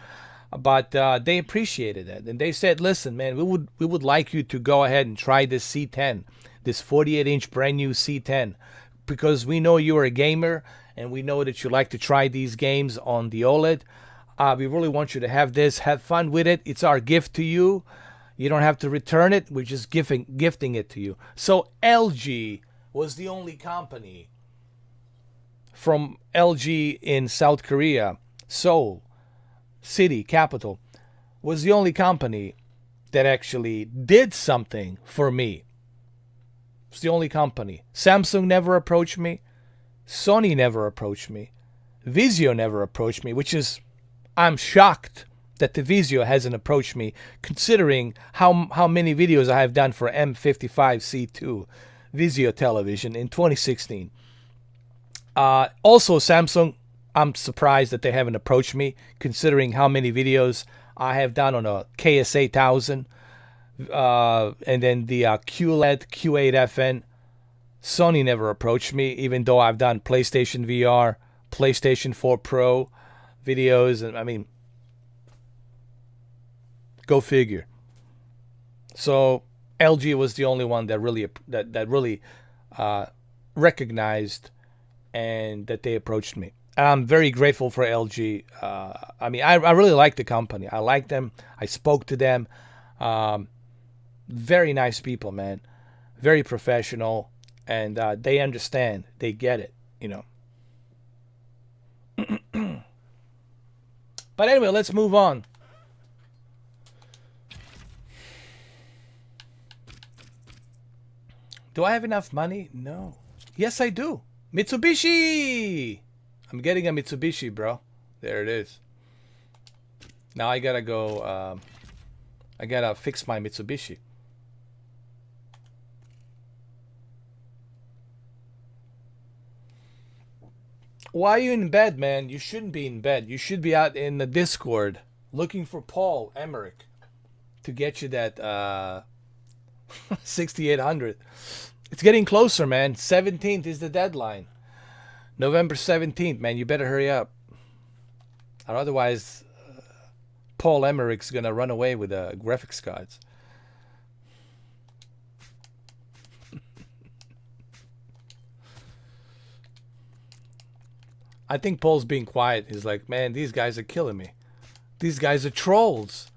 but they appreciated it. And they said, "Listen, man, we would like you to go ahead and try this C10, this 48-inch brand new C10, because we know you're a gamer, and we know that you like to try these games on the OLED. We really want you to have this. Have fun with it. It's our gift to you. You don't have to return it. We're just gifting it to you." So LG was the only company from LG in South Korea, Seoul, city, capital, was the only company that actually did something for me. It's the only company. Samsung never approached me. Sony never approached me. Vizio never approached me, which is, I'm shocked that the Vizio hasn't approached me, considering how many videos I have done for M55C2 Vizio television in 2016. Also, Samsung, I'm surprised that they haven't approached me, considering how many videos I have done on a KS8000, and then the QLED Q8FN. Sony never approached me, even though I've done PlayStation VR, PlayStation 4 Pro videos, and I mean, go figure. So LG was the only one that really recognized and that they approached me. And I'm very grateful for LG. I mean, I really like the company. I like them. I spoke to them. Very nice people, man. Very professional. And they understand. They get it, you know. But anyway, let's move on. Do I have enough money? No. Yes, I do. Mitsubishi! I'm getting a Mitsubishi, bro. There it is. Now I gotta go, I gotta fix my Mitsubishi. Why are you in bed, man? You shouldn't be in bed. You should be out in the Discord looking for Paul Emmerich to get you that 6800. It's getting closer, man. 17th is the deadline. November 17th, man. You better hurry up. Or otherwise, Paul Emmerich's going to run away with the graphics cards. I think Paul's being quiet. He's like, man, these guys are killing me. These guys are trolls.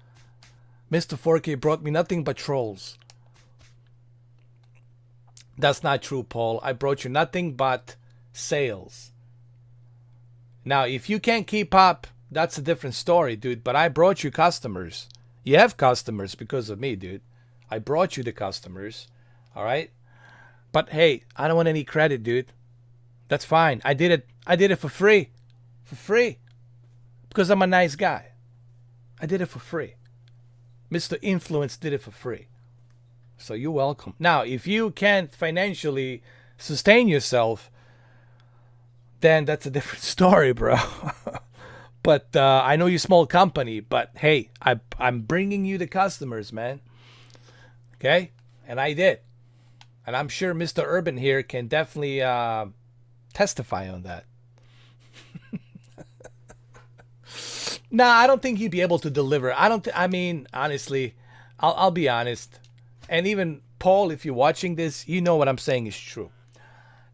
Mr. 4K brought me nothing but trolls. That's not true, Paul. I brought you nothing but sales. Now, if you can't keep up, that's a different story, dude. But I brought you customers. You have customers because of me, dude. I brought you the customers. All right? But hey, I don't want any credit, dude. That's fine. I did it for free. For free. Because I'm a nice guy. I did it for free. Mr. Influence did it for free. So you're welcome. Now, if you can't financially sustain yourself, then that's a different story, bro. But I know you're a small company, but hey, I'm bringing you the customers, man. Okay? And I did. And I'm sure Mr. Urban here can definitely testify on that. Nah, I don't think he'd be able to deliver. I mean, honestly, I'll be honest. And even Paul, if you're watching this, you know what I'm saying is true.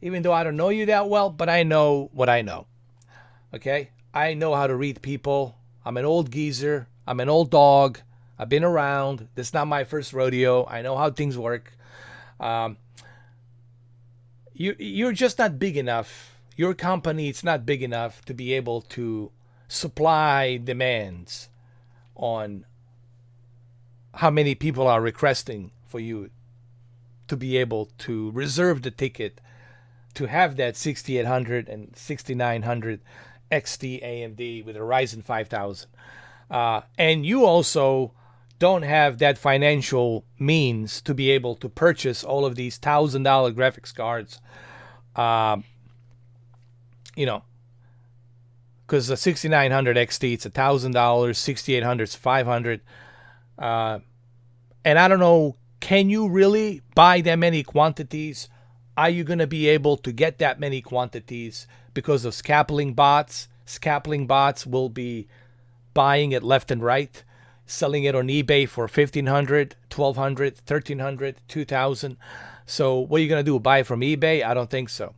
Even though I don't know you that well, but I know what I know. Okay? I know how to read people. I'm an old geezer. I'm an old dog. I've been around. This is not my first rodeo. I know how things work. You're just not big enough. Your company is not big enough to be able to supply demands on how many people are requesting for you to be able to reserve the ticket to have that 6800 and 6900 XT AMD with a Ryzen 5000. And you also don't have that financial means to be able to purchase all of these $1,000 graphics cards. You know, because the 6900 XT, it's $1,000, 6800 is 500. And I don't know, can you really buy that many quantities? Are you going to be able to get that many quantities because of scalping bots? Scalping bots will be buying it left and right, selling it on eBay for $1,500, $1,200, $1,300, $2,000. So what are you going to do? Buy it from eBay? I don't think so.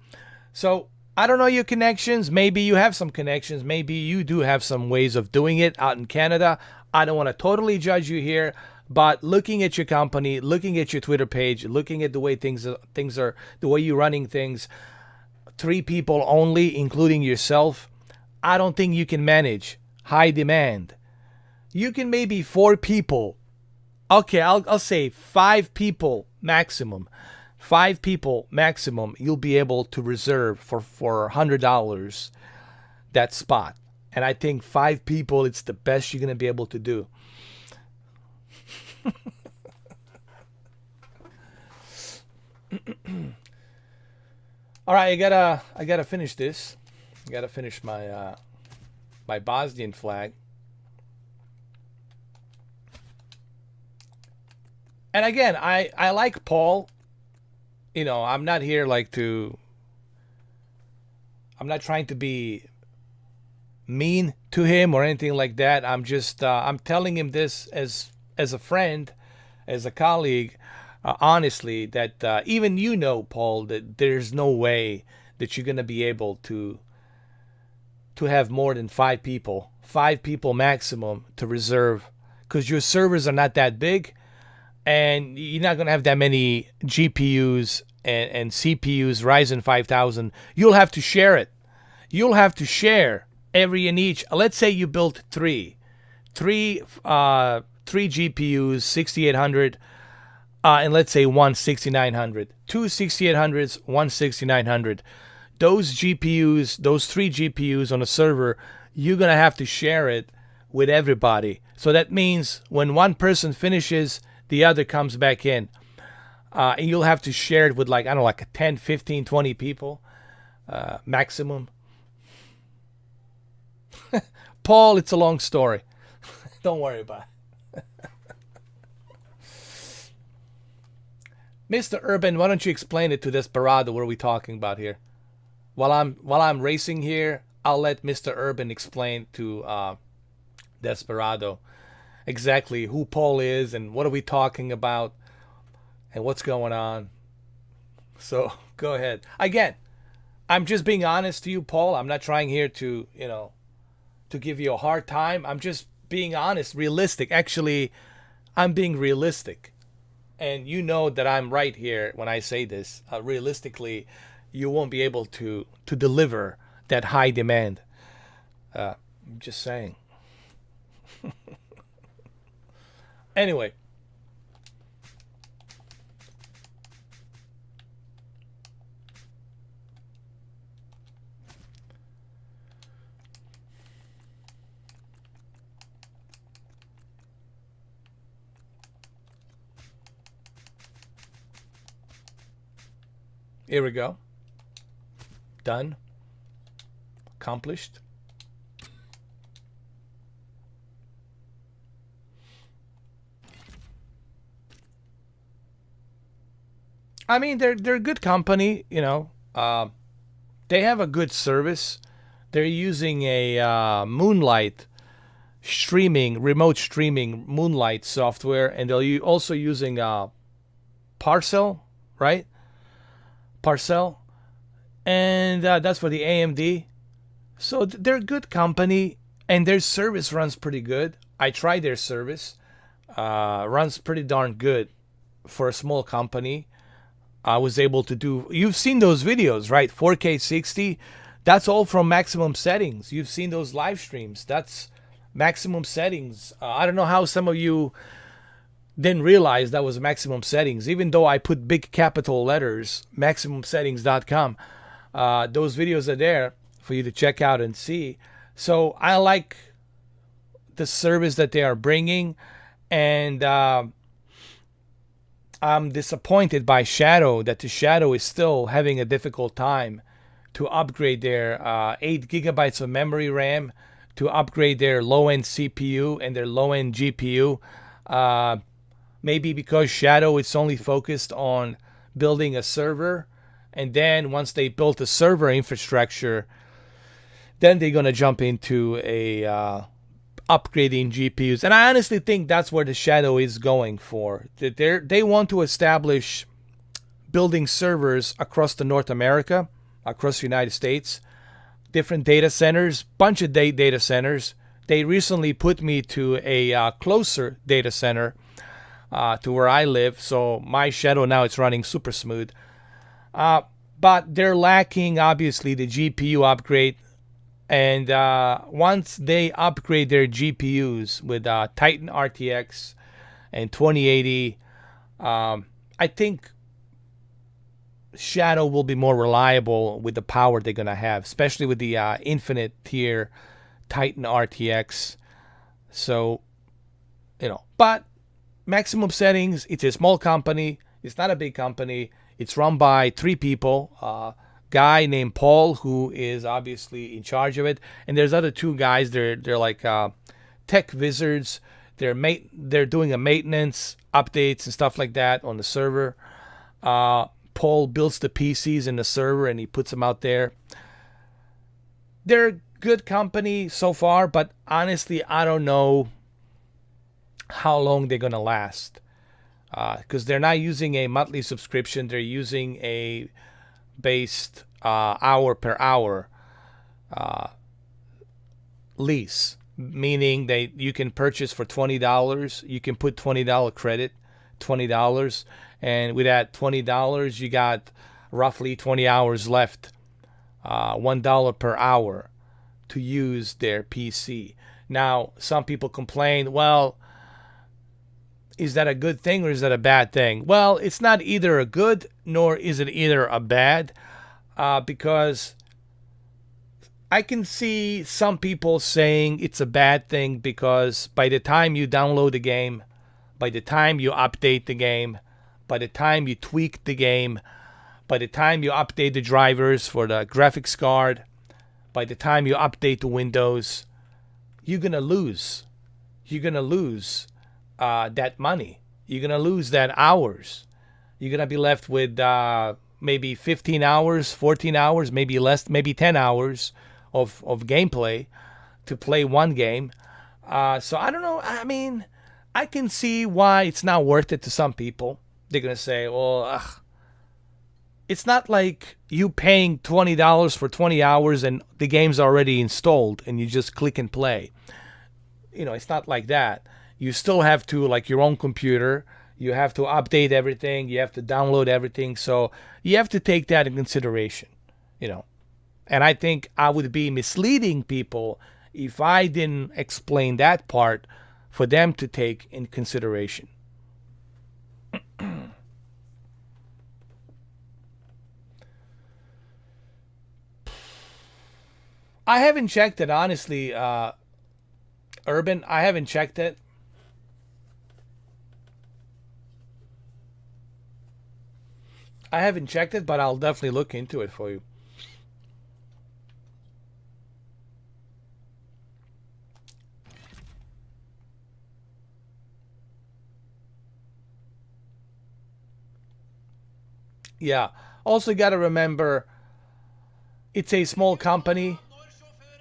So I don't know your connections. Maybe you have some connections. Maybe you do have some ways of doing it out in Canada. I don't want to totally judge you here. But looking at your company, looking at your Twitter page, looking at the way things are, the way you're running things, 3 people only, including yourself, I don't think you can manage high demand. You can maybe 4 people. Okay, I'll say 5 people maximum. 5 people maximum you'll be able to reserve for $100 that spot. And I think 5 people it's the best you're going to be able to do. All right, I gotta finish this. I gotta finish my my Bosnian flag. And again, I like Paul. You know, I'm not here like to. I'm not trying to be mean to him or anything like that. I'm just I'm telling him this as a friend, as a colleague, honestly, that even you know, Paul, that there's no way that you're gonna be able to have more than 5 people maximum to reserve, because your servers are not that big, and you're not gonna have that many GPUs and CPUs, Ryzen 5000. You'll have to share it. You'll have to share every and each. Let's say you built three GPUs, 6800. And let's say one 6900, two 6800s, one 6900. Those GPUs, those 3 GPUs on a server, you're going to have to share it with everybody. So that means when one person finishes, the other comes back in. And you'll have to share it with, like, I don't know, like 10, 15, 20 people maximum. Paul, it's a long story. Don't worry about it. Mr. Urban, why don't you explain it to Desperado? What are we talking about here? While I'm racing here, I'll let Mr. Urban explain to Desperado exactly who Paul is and what are we talking about and what's going on. So go ahead. Again, I'm just being honest to you, Paul. I'm not trying here to, to give you a hard time. I'm just being honest, realistic. Actually, I'm being realistic. And you know that I'm right here when I say this. Realistically, you won't be able to deliver that high demand. I'm just saying. Anyway. Here we go. Done. Accomplished. I mean, they're a good company, they have a good service. They're using a Moonlight remote streaming Moonlight software, and they're also using Parcel, right? Parcel, and that's for the AMD. So they're a good company, and their service runs pretty good. I tried their service, runs pretty darn good for a small company. I was able to do. You've seen those videos, right? 4K 60. That's all from maximum settings. You've seen those live streams. That's maximum settings. I don't know how some of you didn't realize that was maximum settings, even though I put big capital letters, maximumsettings.com. Those videos are there for you to check out and see. So I like the service that they are bringing, and I'm disappointed by Shadow, that the Shadow is still having a difficult time to upgrade their 8 gigabytes of memory RAM, to upgrade their low-end CPU and their low-end GPU. Maybe because Shadow is only focused on building a server, and then once they built a server infrastructure, then they're going to jump into a upgrading GPUs. And I honestly think that's where the Shadow is going for. They want to establish building servers across the North America, across the United States, different data centers, bunch of data centers. They recently put me to a closer data center to where I live, so my Shadow now it's running super smooth. but they're lacking obviously the GPU upgrade. And once they upgrade their GPUs with Titan RTX and 2080, I think Shadow will be more reliable with the power they're gonna have, especially with the infinite tier Titan RTX. So, but maximum settings. It's a small company. It's not a big company. It's run by 3 people. Guy named Paul, who is obviously in charge of it, and there's other 2 guys. They're like tech wizards. They're doing a maintenance updates and stuff like that on the server. Paul builds the PCs in the server and he puts them out there. They're a good company so far, but honestly, I don't know how long they're gonna last, because they're not using a monthly subscription. They're using a based hour per hour lease, meaning that you can purchase for $20. You can put $20 credit, $20, and with that $20, you got roughly 20 hours left, $1 per hour to use their PC. Now, some people complain, well, is that a good thing or is that a bad thing? Well, it's not either a good nor is it either a bad, because I can see some people saying it's a bad thing because by the time you download the game, by the time you update the game, by the time you tweak the game, by the time you update the drivers for the graphics card, by the time you update the Windows, you're going to lose. You're going to lose that money. You're going to lose that hours. You're going to be left with maybe 15 hours, 14 hours, maybe less, maybe 10 hours of gameplay to play one game. So I don't know. I mean, I can see why it's not worth it to some people. They're going to say, well, it's not like you paying $20 for 20 hours and the game's already installed and you just click and play. It's not like that. You still have to, like your own computer, you have to update everything, you have to download everything. So you have to take that in consideration, And I think I would be misleading people if I didn't explain that part for them to take in consideration. I haven't checked it, honestly, Urban. I haven't checked it. I haven't checked it, but I'll definitely look into it for you. Yeah. Also, got to remember, it's a small company.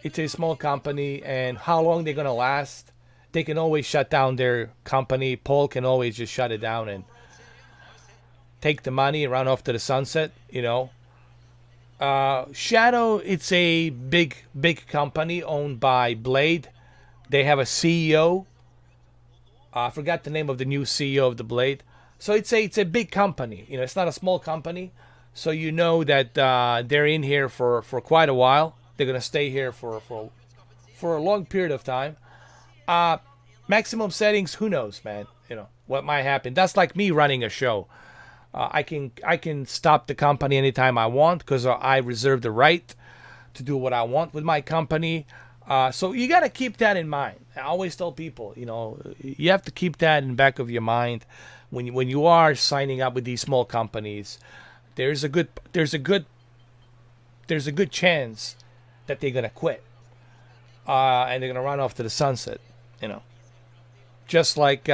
It's a small company, and how long they're gonna last? They can always shut down their company. Paul can always just shut it down and take the money and run off to the sunset. Shadow, it's a big company owned by Blade. They have a CEO. I forgot the name of the new CEO of the Blade. So it's a big company. It's not a small company. So you know that they're in here for quite a while. They're gonna stay here for a long period of time. Maximum settings, who knows, man? What might happen. That's like me running a show. I can stop the company anytime I want because I reserve the right to do what I want with my company. So you got to keep that in mind. I always tell people, you have to keep that in the back of your mind when you are signing up with these small companies. There's a good chance that they're gonna quit, and they're gonna run off to the sunset. Just like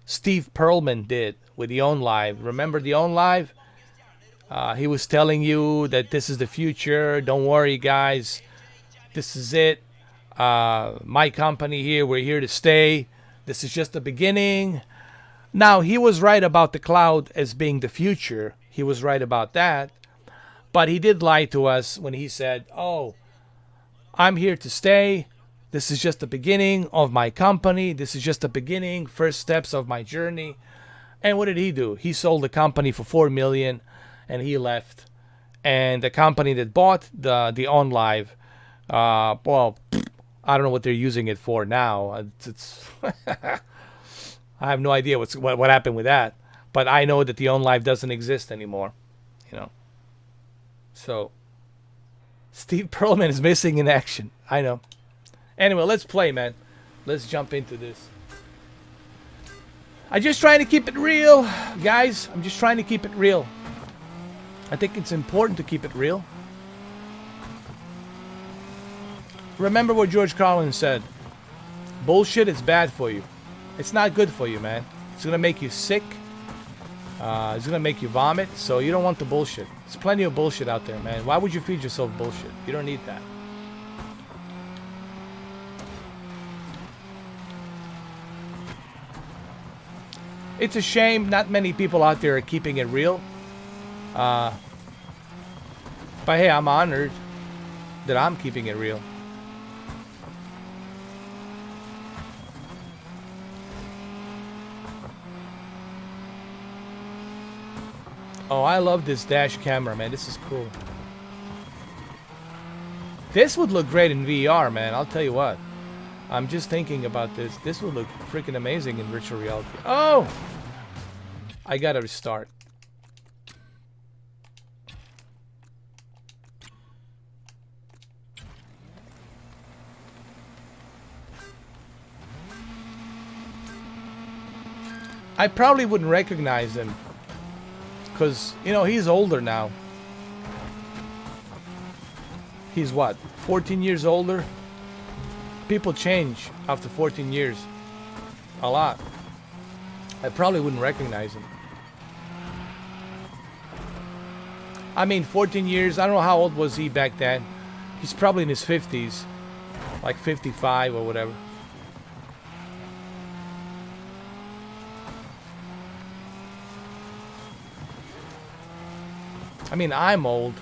Steve Perlman did with the Own Live. Remember the Own Live? He was telling you that this is the future. Don't worry, guys. This is it. My company here, we're here to stay. This is just the beginning. Now, he was right about the cloud as being the future. He was right about that. But he did lie to us when he said, oh, I'm here to stay. This is just the beginning of my company. This is just the beginning, first steps of my journey. And what did he do? He sold the company for $4 million. and he left. And the company that bought the OnLive, well, I don't know what they're using it for now. It's I have no idea what happened with that. But I know that the OnLive doesn't exist anymore. You know. So Steve Perlman is missing in action. I know. Anyway, let's play, man. Let's jump into this. I'm just trying to keep it real, guys. I'm just trying to keep it real. I think it's important to keep it real. Remember what George Carlin said. Bullshit is bad for you. It's not good for you, man. It's going to make you sick. It's going to make you vomit. So you don't want the bullshit. There's plenty of bullshit out there, man. Why would you feed yourself bullshit? You don't need that. It's a shame not many people out there are keeping it real. But hey, I'm honored that I'm keeping it real. Oh, I love this dash camera, man. This is cool. This would look great in VR, man. I'll tell you what. I'm just thinking about this. This would look freaking amazing in virtual reality. Oh! I gotta restart. I probably wouldn't recognize him. Because, you know, he's older now. He's what? 14 years older? People change after 14 years. A lot. I probably wouldn't recognize him. I mean, 14 years. I don't know how old was he back then. He's probably in his 50s. Like 55 or whatever. I mean, I'm old.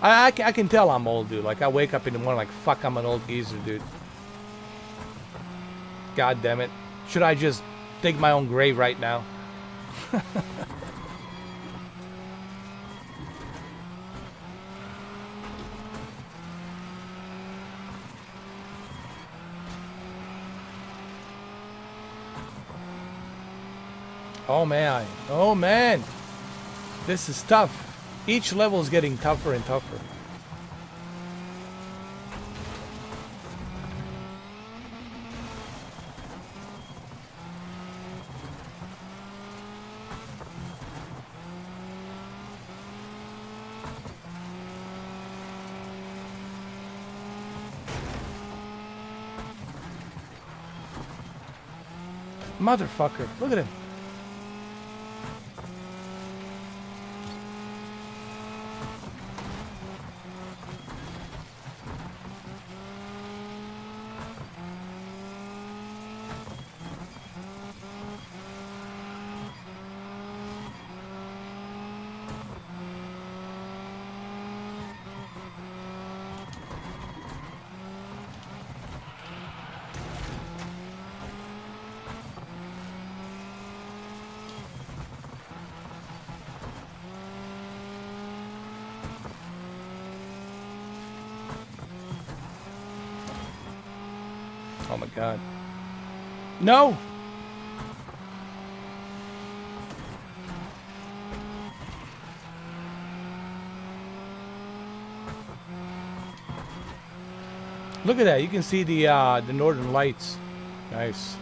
I can tell I'm old, dude. Like, I wake up in the morning like, fuck, I'm an old geezer, dude. God damn it. Should I just dig my own grave right now? Oh, man. Oh, man. This is tough. Each level is getting tougher and tougher. Motherfucker. Look at him. Oh my god. No! Look at that. You can see the northern lights. Nice.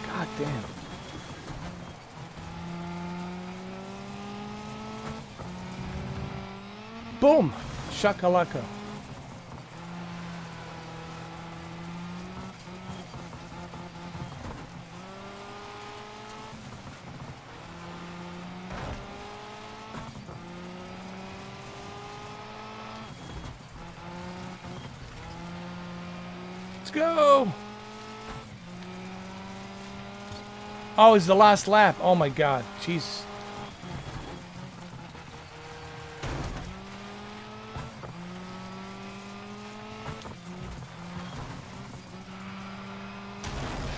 God damn. Boom! Shakalaka. Let's go! Oh, it's the last lap. Oh my god. Jeez.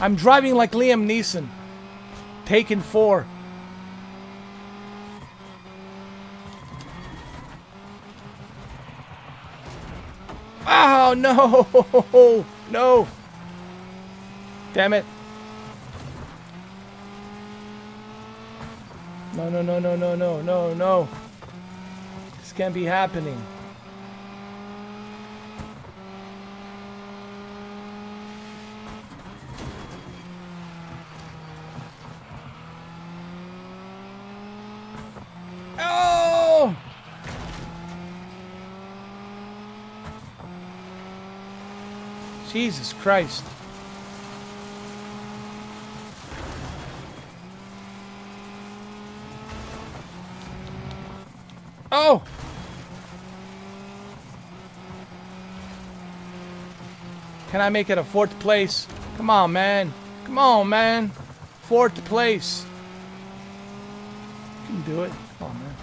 I'm driving like Liam Neeson. Taken 4. Oh, no. No. Damn it. No, no, no, no, no, no, no, no. This can't be happening. Oh! Jesus Christ. Oh! Can I make it a 4th place? Come on, man. Come on, man. 4th place. You can do it. Come on, man.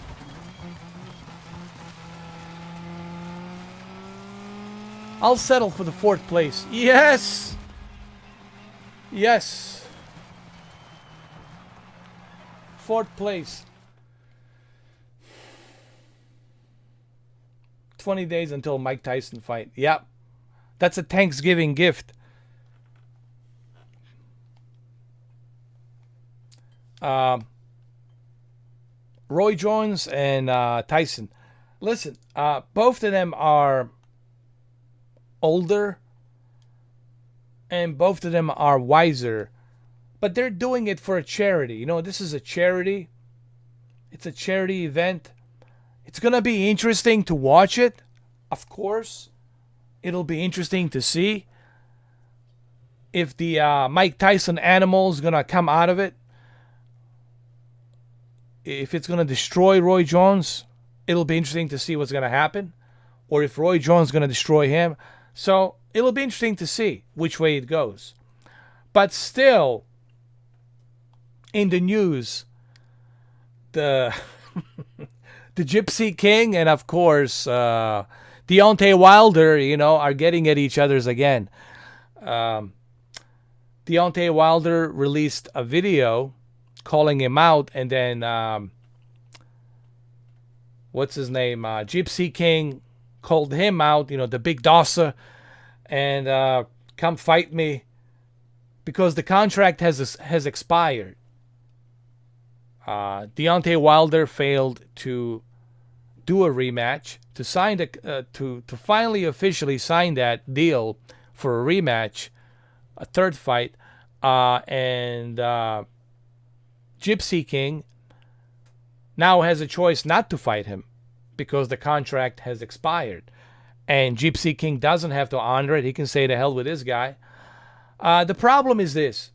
I'll settle for the 4th place. Yes! Yes. 4th place. 20 days until Mike Tyson fight. Yep. That's a Thanksgiving gift. Roy Jones and Tyson. Listen, both of them are older and both of them are wiser, but they're doing it for a charity. You know, this is a charity. It's a charity event. It's going to be interesting to watch it. Of course, it'll be interesting to see if the Mike Tyson animal is going to come out of it. If it's going to destroy Roy Jones, it'll be interesting to see what's going to happen. Or if Roy Jones is going to destroy him. So it'll be interesting to see which way it goes. But still, in the news, the the Gypsy King and, of course, Deontay Wilder, you know, are getting at each other's again. Deontay Wilder released a video calling him out, and then what's his name? Gypsy King called him out, you know, the big dosser, and come fight me because the contract has expired. Deontay Wilder failed to do a rematch, to sign to finally officially sign that deal for a rematch, a 3rd fight, and Gypsy King now has a choice not to fight him because the contract has expired. And Gypsy King doesn't have to honor it. He can say to hell with this guy. The problem is this.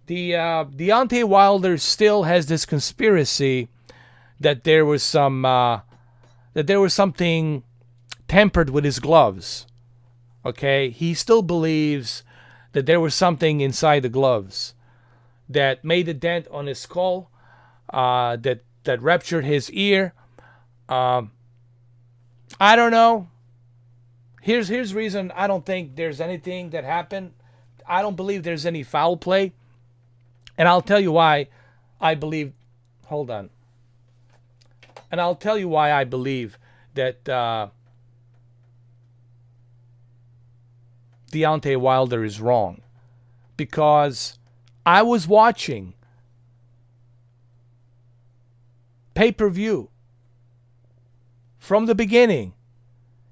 Deontay Wilder still has this conspiracy that there was something tempered with his gloves. Okay? He still believes that there was something inside the gloves that made a dent on his skull, that ruptured his ear. I don't know. Here's reason I don't think there's anything that happened. I don't believe there's any foul play. And I'll tell you why I believe... Hold on. And I'll tell you why I believe that Deontay Wilder is wrong. Because I was watching pay-per-view from the beginning.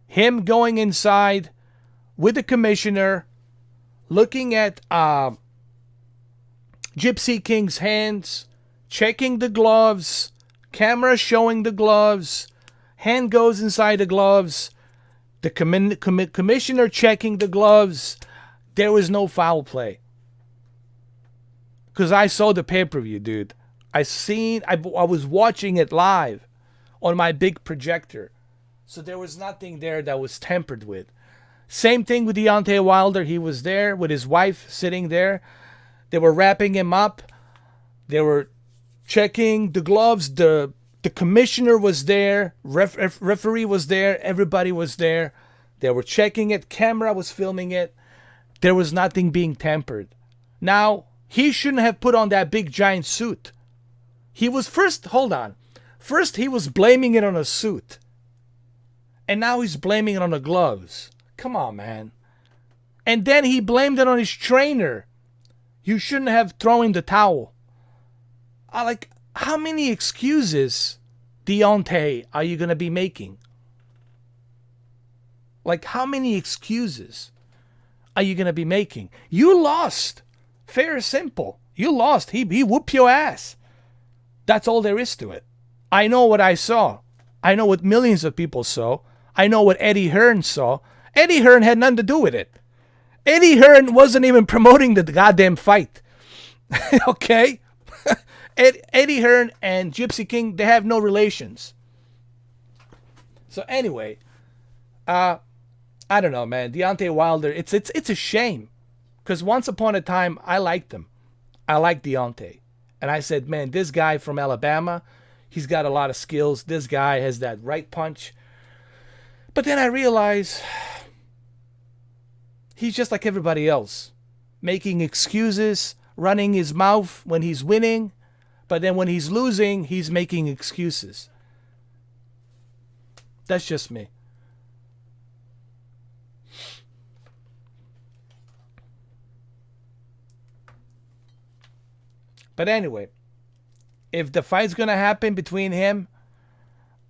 Him going inside with the commissioner, looking at Gypsy King's hands, checking the gloves, camera showing the gloves, hand goes inside the gloves, the commissioner checking the gloves. There was no foul play. Because I saw the pay-per-view, dude. I was watching it live on my big projector. So there was nothing there that was tempered with. Same thing with Deontay Wilder. He was there with his wife sitting there. They were wrapping him up. They were checking the gloves. The commissioner was there. Referee was there. Everybody was there. They were checking it. Camera was filming it. There was nothing being tempered. Now, He shouldn't have put on that big giant suit. He was first, hold on. First, he was blaming it on a suit. And now he's blaming it on the gloves. Come on, man. And then he blamed it on his trainer. You shouldn't have thrown in the towel. Like, how many excuses, Deontay, are you going to be making? Like, how many excuses are you going to be making? You lost. Fair and simple. You lost. He whooped your ass. That's all there is to it. I know what I saw. I know what millions of people saw. I know what Eddie Hearn saw. Eddie Hearn had nothing to do with it. Eddie Hearn wasn't even promoting the goddamn fight. Okay? Eddie Hearn and Gypsy King, they have no relations. So anyway, I don't know, man. Deontay Wilder, it's a shame. Because once upon a time, I liked him. I liked Deontay. And I said, man, this guy from Alabama, he's got a lot of skills. This guy has that right punch. But then I realized he's just like everybody else. Making excuses, running his mouth when he's winning. But then when he's losing, he's making excuses. That's just me. But anyway, if the fight's going to happen between him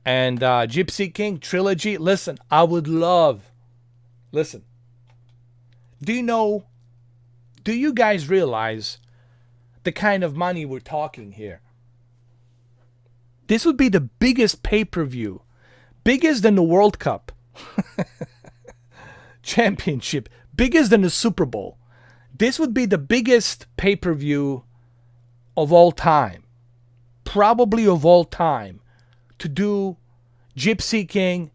and Gypsy King trilogy, listen, I would love, listen, do you guys realize the kind of money we're talking here? This would be the biggest pay-per-view, biggest than the World Cup championship, biggest than the Super Bowl. This would be the biggest pay-per-view of all time, probably of all time, to do Gypsy King,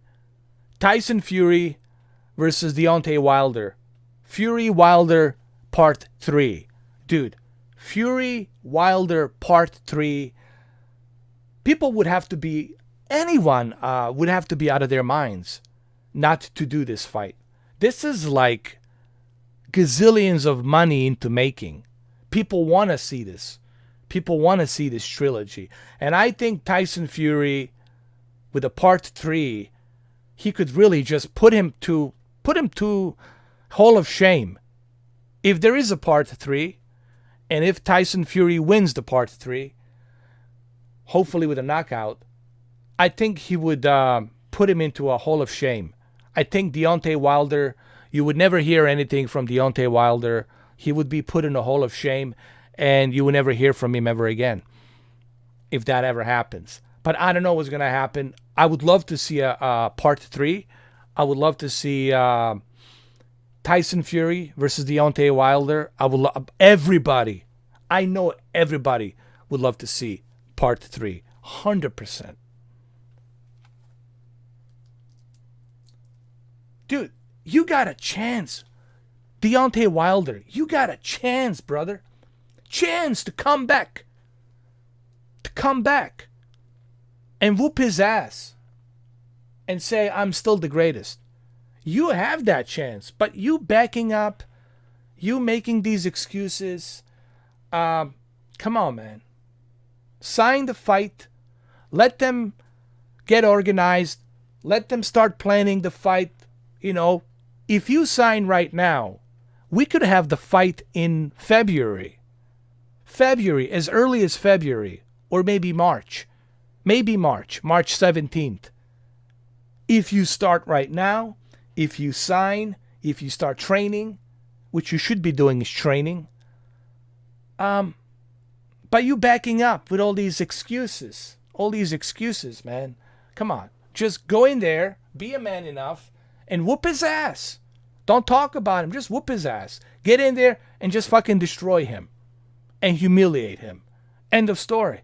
Tyson Fury versus Deontay Wilder. Fury Wilder Part 3. Dude, Fury Wilder Part 3. People would have to be, anyone would have to be out of their minds not to do this fight. This is like gazillions of money into making. People want to see this. People want to see this trilogy. And I think Tyson Fury, with a Part 3, he could really just put him to Hall of Shame. If there is a Part 3, and if Tyson Fury wins the Part 3, hopefully with a knockout, I think he would put him into a Hall of Shame. I think Deontay Wilder, you would never hear anything from Deontay Wilder. He would be put in a Hall of Shame, and you will never hear from him ever again, if that ever happens. But I don't know what's going to happen. I would love to see a Part 3. I would love to see Tyson Fury versus Deontay Wilder. I would love everybody. I know everybody would love to see Part 3. 100%. Dude, you got a chance. Deontay Wilder, you got a chance, brother. Chance to come back. To come back. And whoop his ass. And say, I'm still the greatest. You have that chance. But you backing up. You making these excuses. Come on, man. Sign the fight. Let them get organized. Let them start planning the fight. You know, if you sign right now, we could have the fight in February. February, as early as February, or maybe March. Maybe March 17th. If you start right now, if you sign, if you start training, which you should be doing is training, but you backing up with all these excuses, man. Come on, just go in there, be a man enough, and whoop his ass. Don't talk about him, just whoop his ass. Get in there and just fucking destroy him. And humiliate him. End of story.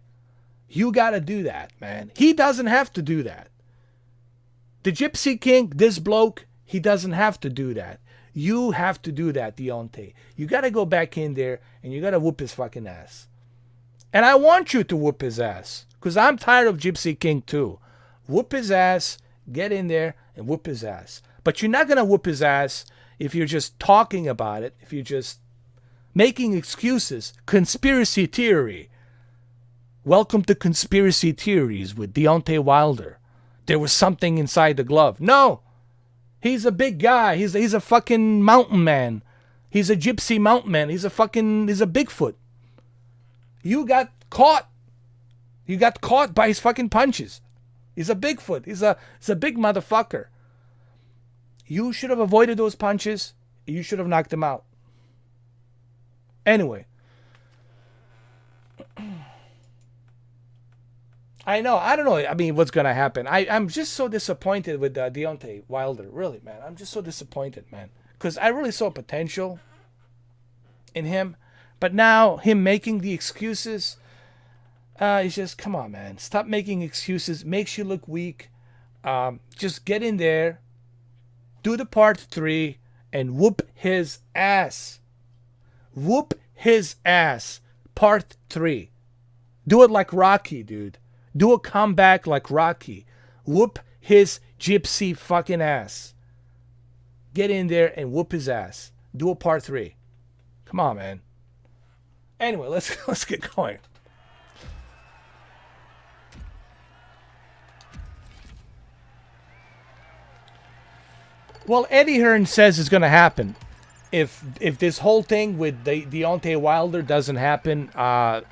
You gotta do that, man. He doesn't have to do that. The Gypsy King, this bloke, he doesn't have to do that. You have to do that, Deontay. You gotta go back in there and you gotta whoop his fucking ass. And I want you to whoop his ass. Because I'm tired of Gypsy King too. Whoop his ass, get in there and whoop his ass. But you're not gonna whoop his ass if you're just talking about it, if you're just Making excuses. Conspiracy theory. Welcome to Conspiracy Theories with Deontay Wilder. There was something inside the glove. No! He's a big guy. He's a fucking mountain man. He's a gypsy mountain man. He's a Bigfoot. You got caught. You got caught by his fucking punches. He's a Bigfoot. He's a big motherfucker. You should have avoided those punches. You should have knocked him out. Anyway. I know. I don't know. I mean, what's going to happen? I'm just so disappointed with Deontay Wilder. Really, man. I'm just so disappointed, man. Because I really saw potential in him. But now, him making the excuses, it's just, come on, man. Stop making excuses. Makes you look weak. Just get in there. Do the part 3 and whoop his ass. Whoop his ass. Part 3. Do it like Rocky, dude. Do a comeback like Rocky. Whoop his gypsy fucking ass. Get in there and whoop his ass. Do a part 3. Come on, man. Anyway, let's get going. Well, Eddie Hearn says it's going to happen. If this whole thing with Deontay Wilder doesn't happen,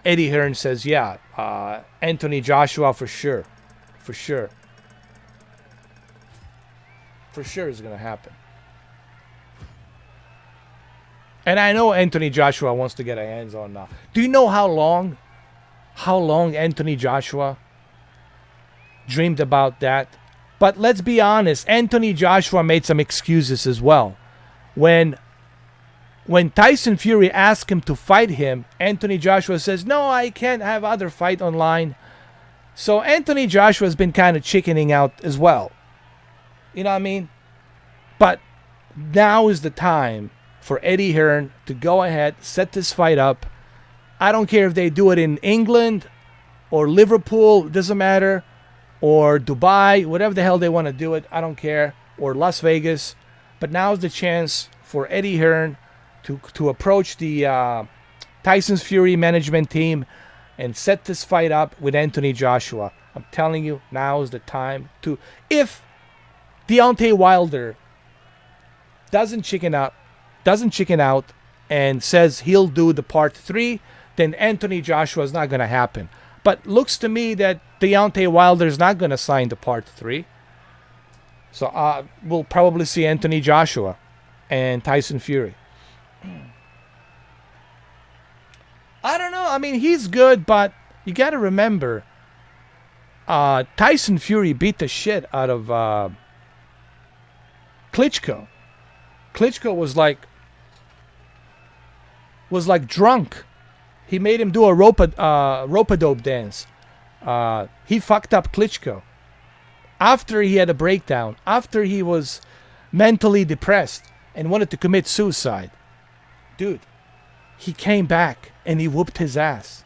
Eddie Hearn says, yeah, Anthony Joshua for sure. For sure. For sure is going to happen. And I know Anthony Joshua wants to get a hands on now. Do you know how long Anthony Joshua dreamed about that? But let's be honest, Anthony Joshua made some excuses as well. When Tyson Fury asked him to fight him, Anthony Joshua says, no, I can't have other fight online. So Anthony Joshua has been kind of chickening out as well. You know what I mean? But now is the time for Eddie Hearn to go ahead, set this fight up. I don't care if they do it in England or Liverpool, it doesn't matter. Or Dubai, whatever the hell they want to do it, I don't care. Or Las Vegas. But now is the chance for Eddie Hearn to approach the Tyson Fury management team and set this fight up with Anthony Joshua. I'm telling you, now is the time to... If Deontay Wilder doesn't chicken out and says he'll do the part 3, then Anthony Joshua is not going to happen. But looks to me that Deontay Wilder is not going to sign the part 3. So we'll probably see Anthony Joshua and Tyson Fury. I don't know. I mean, he's good, but you got to remember, Tyson Fury beat the shit out of Klitschko. Klitschko was like drunk. He made him do a rope-a-dope dance. He fucked up Klitschko. After he had a breakdown, after he was mentally depressed and wanted to commit suicide, dude, he came back and he whooped his ass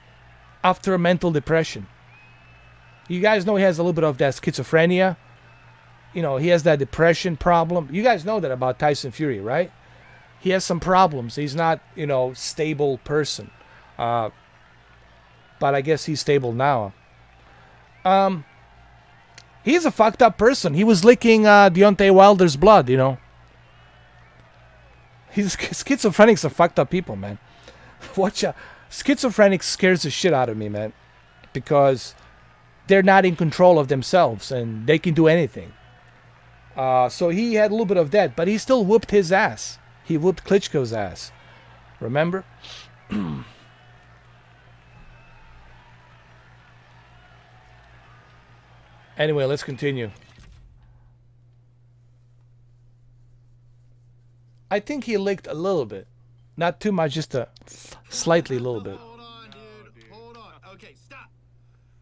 after a mental depression. You guys know he has a little bit of that schizophrenia. You know, he has that depression problem. You guys know that about Tyson Fury, right? He has some problems. He's not, stable person. But I guess he's stable now. He's a fucked up person. He was licking Deontay Wilder's blood, Schizophrenics are fucked up people, man. Schizophrenics scares the shit out of me, man. Because they're not in control of themselves and they can do anything. So he had a little bit of that, but he still whooped his ass. He whooped Klitschko's ass. Remember? Anyway, let's continue. I think he licked a little bit. Not too much, just a slightly little bit. Hold on, dude. Hold on. Okay, stop.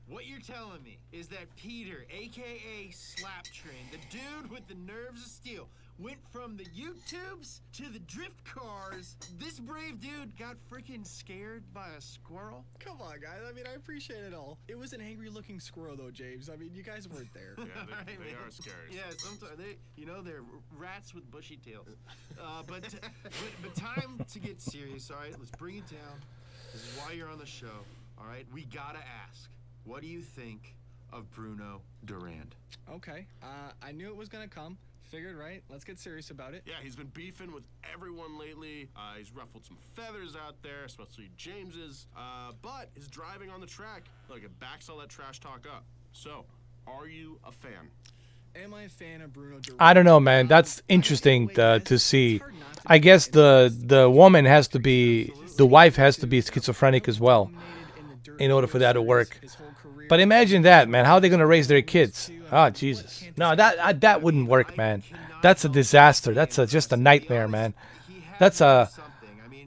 What you're telling me is that Peter, aka Slaptrain, the dude with the nerves of steel, went from the YouTubes to the drift cars. This brave dude got freaking scared by a squirrel? Come on, guys. I mean, I appreciate it all. It was an angry-looking squirrel, though, James. I mean, you guys weren't there. Yeah, they are scary. Yeah, sometimes they're rats with bushy tails. But time to get serious. All right, let's bring it down. This is why you're on the show. All right, we gotta ask. What do you think of Bruno Durand? Okay. I knew it was gonna come. Figured, right? Let's get serious about it. Yeah, he's been beefing with everyone lately. He's ruffled some feathers out there, especially James's. But his driving on the track, look, it backs all that trash talk up. So, are you a fan? Am I a fan of Bruno Durand? I don't know, man. That's interesting to see. I guess the woman has to be, the wife has to be schizophrenic as well in order for that to work. But imagine that, man. How are they going to raise their kids? Oh, Jesus. No, that wouldn't work, man. That's a disaster. That's just a nightmare, man. That's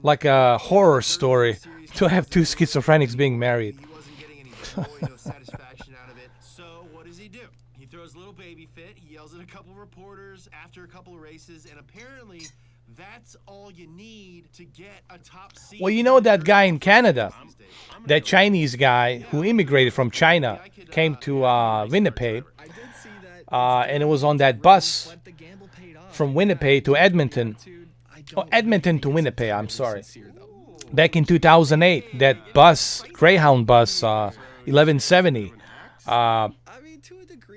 like a horror story to have two schizophrenics being married. He wasn't getting any joy, no satisfaction out of it. So what does he do? He throws a little baby fit. He yells at a couple reporters after a couple of races, and apparently that's all you need to get a top seat. Well, you know that guy in Canada, that Chinese guy who immigrated from China, came to Winnipeg, and it was on that bus from Winnipeg to Edmonton. Oh, Edmonton to Winnipeg, I'm sorry. Back in 2008, that bus, Greyhound bus, 1170,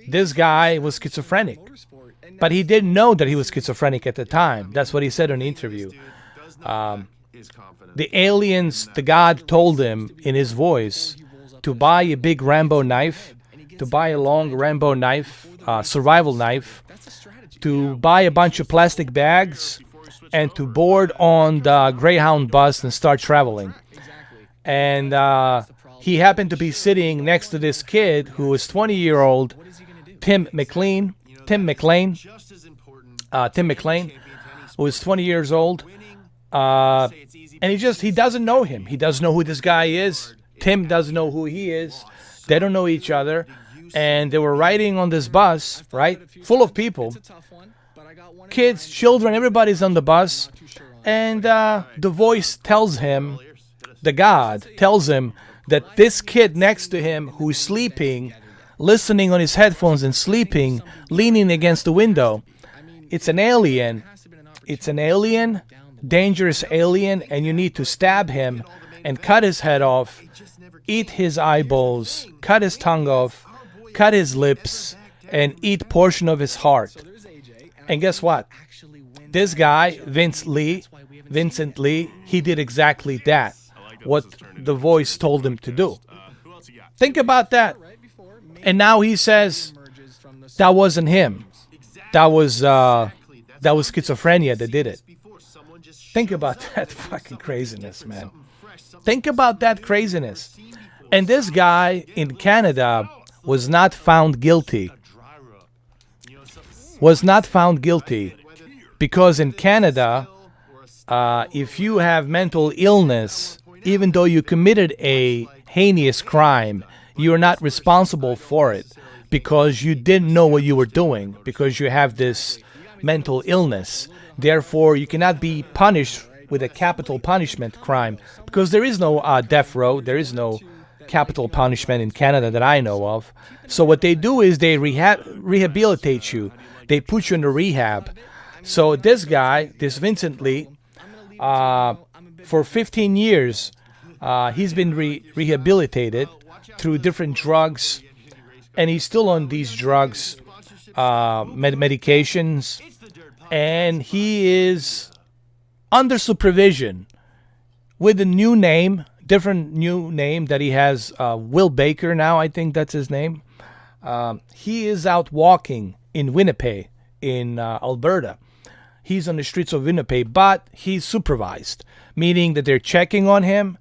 this guy was schizophrenic. But he didn't know that he was schizophrenic at the time. That's what he said in the interview. The aliens, the God told him in his voice to buy a big Rambo knife, to buy a long Rambo knife, survival knife, to buy a bunch of plastic bags, and to board on the Greyhound bus and start traveling. And he happened to be sitting next to this kid who was 20-year-old Tim McLean, who is 20 years old, and he doesn't know him. He doesn't know who this guy is. Tim doesn't know who he is. They don't know each other, and they were riding on this bus, right, full of people, kids, children, everybody's on the bus, and the voice tells him, the God tells him that this kid next to him who's sleeping, listening on his headphones and sleeping, leaning against the window, it's an alien. It's an alien, dangerous alien, and you need to stab him and cut his head off, eat his eyeballs, cut his tongue off, cut his lips, and eat portion of his heart. And guess what? This guy, Vincent Lee, he did exactly that, what the voice told him to do. Think about that. And now he says that wasn't him. That was schizophrenia that did it. Think about that fucking craziness, man. Think about that craziness. And this guy in Canada was not found guilty. Was not found guilty because in Canada, if you have mental illness, even though you committed a heinous crime, you are not responsible for it because you didn't know what you were doing, because you have this mental illness. Therefore, you cannot be punished with a capital punishment crime because there is no death row. There is no capital punishment in Canada that I know of. So what they do is they rehabilitate you. They put you in a rehab. So this guy, this Vincent Lee, for 15 years, he's been rehabilitated through different drugs, and he's still on these drugs, medications, and he is under supervision with a new name, different new name that he has, Will Baker now, I think that's his name. He is out walking in Winnipeg, in Alberta. He's on the streets of Winnipeg, but he's supervised, meaning that they're checking on him.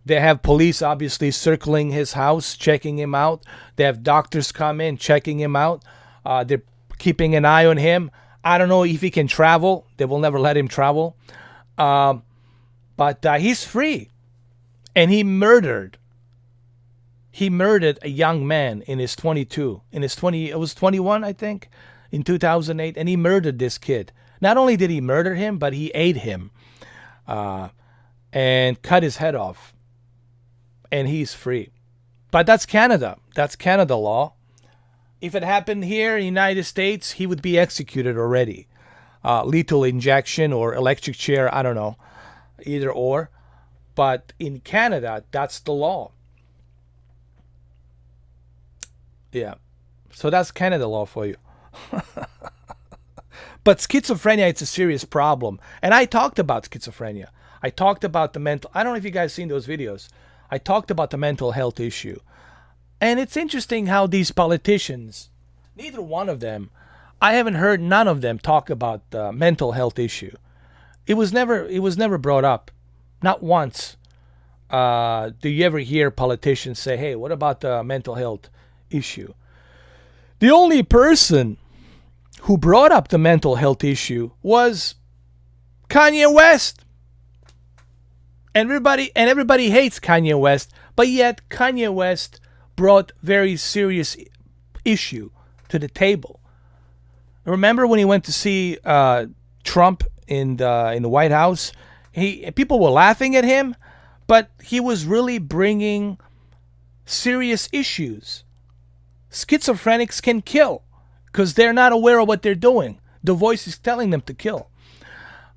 They have police obviously circling his house, checking him out. They have doctors come in, checking him out. They're keeping an eye on him. I don't know if he can travel. They will never let him travel. But he's free. And he murdered he murdered a young man in his 21, I think, in 2008, and he murdered this kid. Not only did he murder him, but he ate him and cut his head off, and he's free. But that's Canada. That's Canada law. If it happened here in the United States, he would be executed already. Lethal injection or electric chair, I don't know, either or. But in Canada, that's the law. Yeah. So that's Canada law for you. But schizophrenia, it's a serious problem. And I talked about schizophrenia. I talked about the mental... I don't know if you guys seen those videos. I talked about the mental health issue. And it's interesting how these politicians, neither one of them, I haven't heard none of them talk about the mental health issue. It was never brought up. Not once. Do you ever hear politicians say, hey, what about the mental health issue? The only person who brought up the mental health issue was Kanye West. And everybody hates Kanye West, but yet Kanye West brought very serious issue to the table. Remember when he went to see Trump in the White House? People were laughing at him, but he was really bringing serious issues. Schizophrenics can kill because they're not aware of what they're doing. The voice is telling them to kill.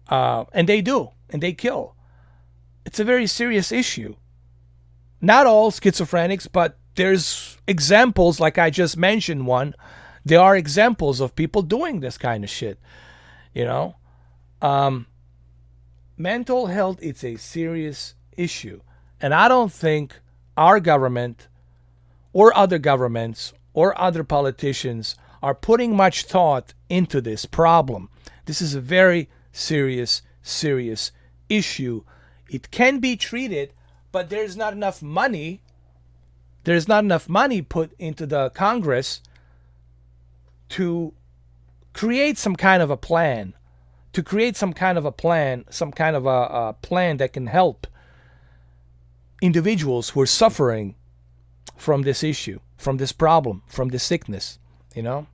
And they do, and they kill. It's a very serious issue. Not all schizophrenics, but there's examples, like I just mentioned one. There are examples of people doing this kind of shit. You know? Mental health is a serious issue. And I don't think our government or other governments or other politicians are putting much thought into this problem. This is a very serious issue. It can be treated, but there's not enough money. There's not enough money put into the Congress to create some kind of a plan. Some kind of a plan that can help individuals who are suffering from this issue, from this problem, from this sickness, you know?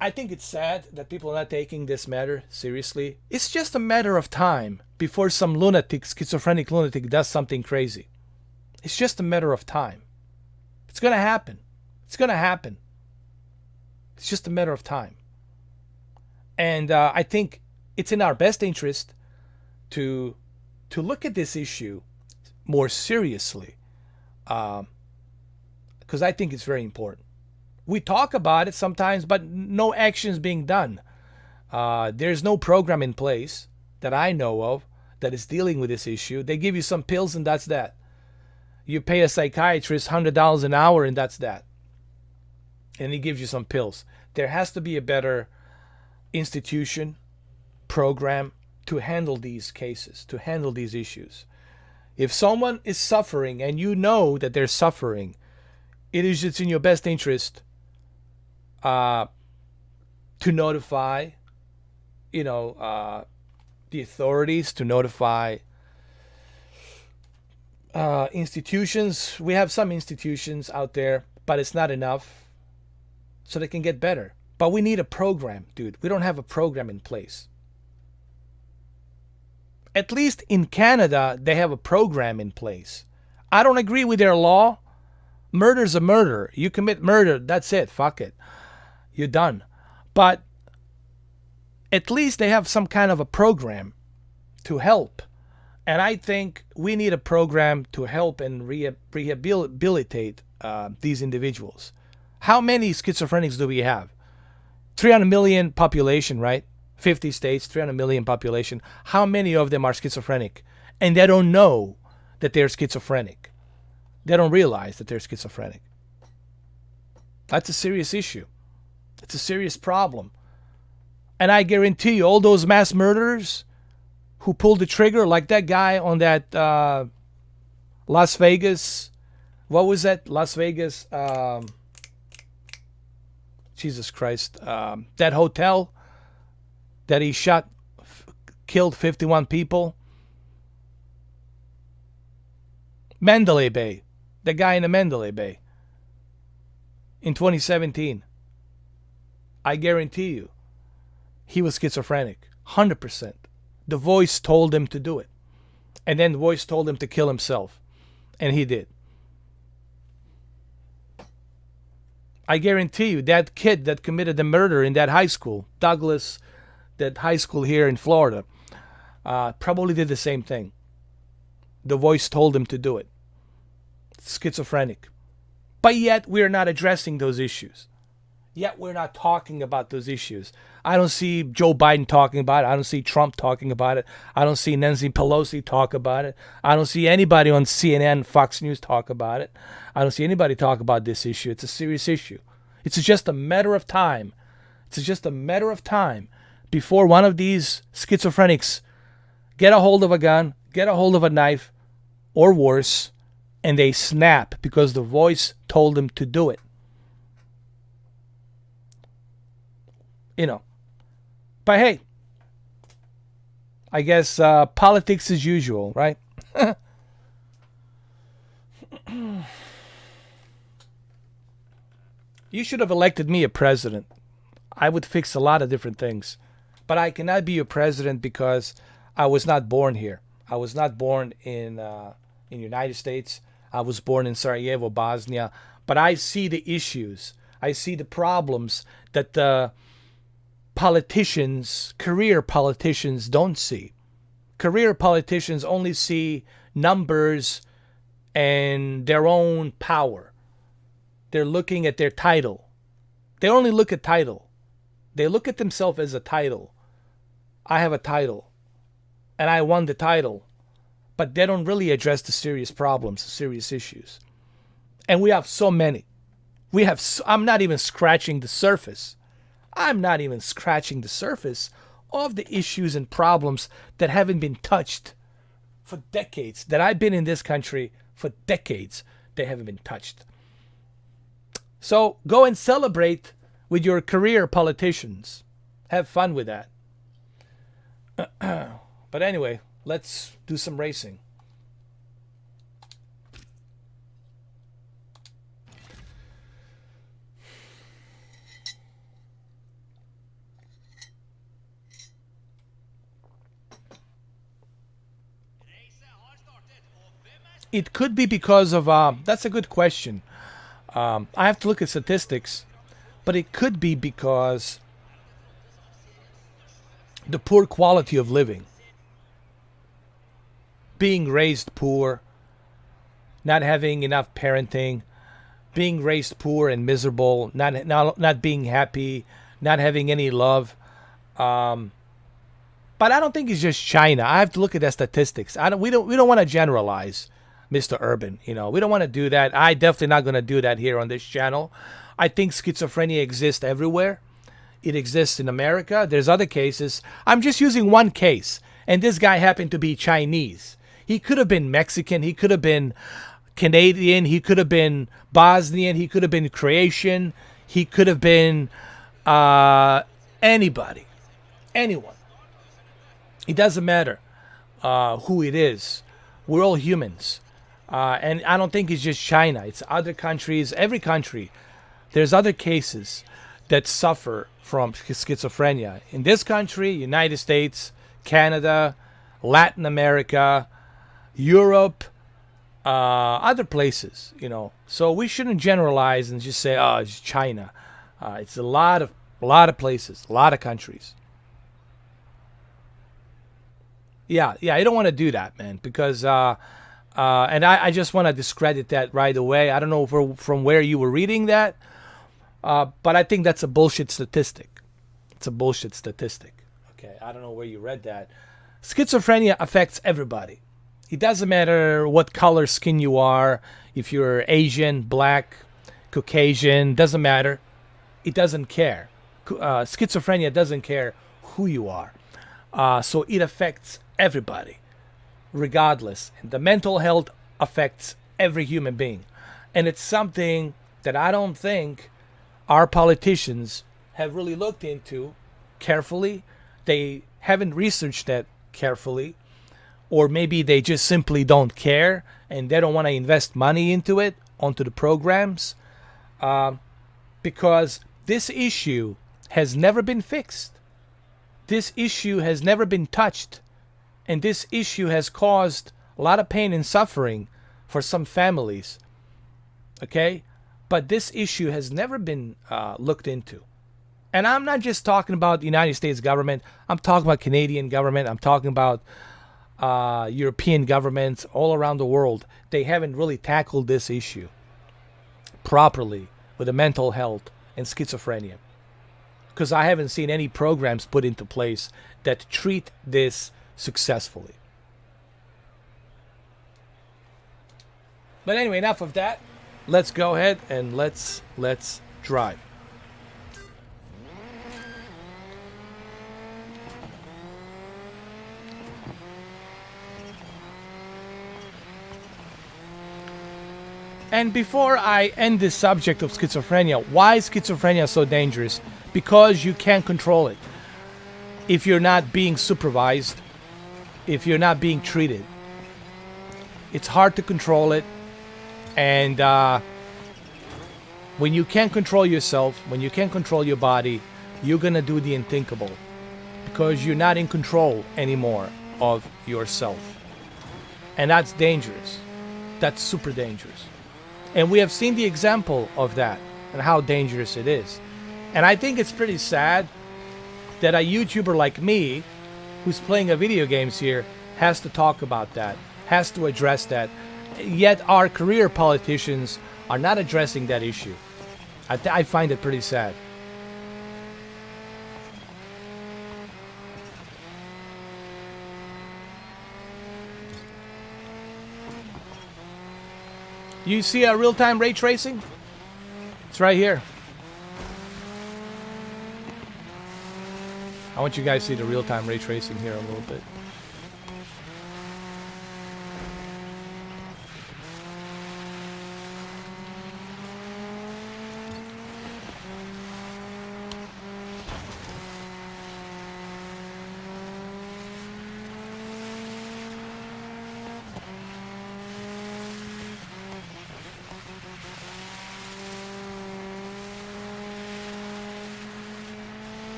I think it's sad that people are not taking this matter seriously. It's just a matter of time before some schizophrenic lunatic does something crazy. It's just a matter of time. It's going to happen. It's going to happen. It's just a matter of time. And I think it's in our best interest to look at this issue more seriously, because I think it's very important. We talk about it sometimes, but no action is being done. There's no program in place that I know of that is dealing with this issue. They give you some pills and that's that. You pay a psychiatrist $100 an hour and that's that. And he gives you some pills. There has to be a better institution, program to handle these cases, to handle these issues. If someone is suffering and you know that they're suffering, it's in your best interest to notify, the authorities, to notify institutions. We have some institutions out there, but it's not enough, so they can get better. But we need a program, dude. We don't have a program in place. At least in Canada, they have a program in place. I don't agree with their law. Murder's a murder. You commit murder, that's it. Fuck it. You're done. But at least they have some kind of a program to help. And I think we need a program to help and rehabilitate these individuals. How many schizophrenics do we have? 300 million population, right? 50 states, 300 million population. How many of them are schizophrenic? And they don't know that they're schizophrenic. They don't realize that they're schizophrenic. That's a serious issue. It's a serious problem. And I guarantee you, all those mass murderers who pulled the trigger, like that guy on that Las Vegas, what was that? Las Vegas, Jesus Christ, that hotel that he shot, killed 51 people. Mandalay Bay. The guy in the Mandalay Bay. In 2017. I guarantee you. He was schizophrenic. 100%. The voice told him to do it. And then the voice told him to kill himself. And he did. I guarantee you, that kid that committed the murder in that high school, Douglas, that high school here in Florida, probably did the same thing. The voice told him to do it. Schizophrenic. But yet, we're not addressing those issues. Yet, we're not talking about those issues. I don't see Joe Biden talking about it. I don't see Trump talking about it. I don't see Nancy Pelosi talk about it. I don't see anybody on CNN, Fox News talk about it. I don't see anybody talk about this issue. It's a serious issue. It's just a matter of time. It's just a matter of time before one of these schizophrenics get a hold of a gun, get a hold of a knife, or worse, and they snap because the voice told them to do it. You know. But hey, I guess politics as usual, right? You should have elected me a president. I would fix a lot of different things. But I cannot be a president because I was not born here. I was not born in United States. I was born in Sarajevo, Bosnia. But I see the issues. I see the problems that the politicians, career politicians, don't see. Career politicians only see numbers and their own power. They're looking at their title. They only look at title. They look at themselves as a title. I have a title. And I won the title. But they don't really address the serious problems, the serious issues. And we have so many. I'm not even scratching the surface. I'm not even scratching the surface of the issues and problems that haven't been touched for decades. That I've been in this country for decades. They haven't been touched. So go and celebrate with your career politicians. Have fun with that. But anyway, let's do some racing. It could be because of, that's a good question. I have to look at statistics, but it could be because the poor quality of living. Being raised poor, not having enough parenting, being raised poor and miserable, not being happy, not having any love. But I don't think it's just China. I have to look at the statistics. We don't want to generalize, Mr. Urban. We don't want to do that. I definitely not going to do that here on this channel. I think schizophrenia exists everywhere. It exists in America. There's other cases. I'm just using one case, and this guy happened to be Chinese. He could have been Mexican. He could have been Canadian. He could have been Bosnian. He could have been Croatian. He could have been anybody, anyone. It doesn't matter who it is. We're all humans. And I don't think it's just China. It's other countries, every country. There's other cases that suffer from schizophrenia. In this country, United States, Canada, Latin America, Europe, other places, So we shouldn't generalize and just say, oh, it's China. It's a lot of places, a lot of countries. Yeah, I don't want to do that, man, because and I just want to discredit that right away. I don't know from where you were reading that, but I think that's a bullshit statistic. It's a bullshit statistic. Okay, I don't know where you read that. Schizophrenia affects everybody. It doesn't matter what color skin you are, if you're Asian, black, Caucasian, doesn't matter. It doesn't care. Schizophrenia doesn't care who you are. So it affects everybody, regardless. And the mental health affects every human being. And it's something that I don't think our politicians have really looked into carefully. They haven't researched that carefully. or maybe they just simply don't care and they don't want to invest money into it, onto the programs, because this issue has never been fixed. This issue has never been touched, and this issue has caused a lot of pain and suffering for some families. Okay? But this issue has never been looked into. And I'm not just talking about the United States government. I'm talking about Canadian government. I'm talking about European governments all around the world. They haven't really tackled this issue properly with the mental health and schizophrenia. Because I haven't seen any programs put into place that treat this successfully. But anyway, enough of that. Let's go ahead and let's drive. And before I end this subject of schizophrenia, why is schizophrenia so dangerous? Because you can't control it. If you're not being supervised, if you're not being treated, it's hard to control it. And when you can't control yourself, when you can't control your body, you're going to do the unthinkable. Because you're not in control anymore of yourself. And that's dangerous. That's super dangerous. And we have seen the example of that and how dangerous it is. And I think it's pretty sad that a YouTuber like me, who's playing a video games here, has to talk about that, has to address that. Yet our career politicians are not addressing that issue. I find it pretty sad. You see a real-time ray tracing? It's right here. I want you guys to see the real-time ray tracing here a little bit.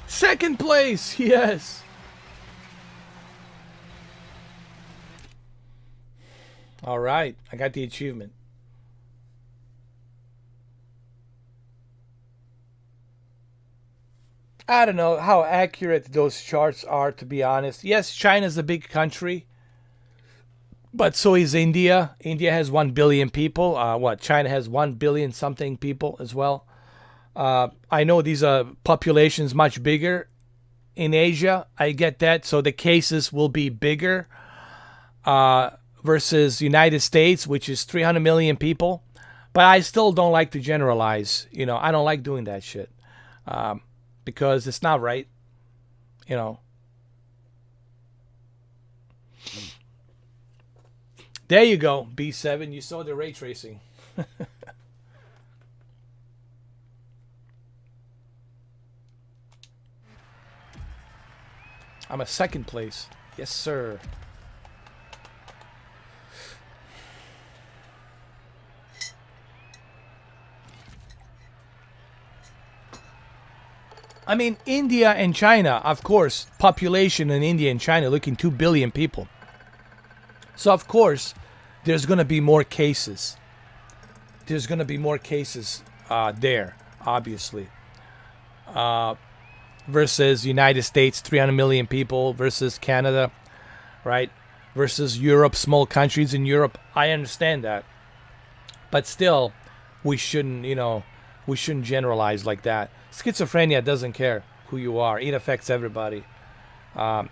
Second place, yes. All right, I got the achievement. I don't know how accurate those charts are, to be honest. Yes, China's a big country, but so is India. India has 1 billion people. China has 1 billion something people as well. I know these are populations much bigger in Asia. I get that. So the cases will be bigger versus United States, which is 300 million people. But I still don't like to generalize. You know, I don't like doing that shit because it's not right. You know. There you go, B7. You saw the ray tracing. I'm a second place. Yes, sir. I mean, India and China, of course, population in India and China looking 2 billion people. So, of course, there's going to be more cases. There's going to be more cases there, obviously. Versus United States, 300 million people, versus Canada, right? Versus Europe, small countries in Europe. I understand that. But still, we shouldn't generalize like that. Schizophrenia doesn't care who you are. It affects everybody. In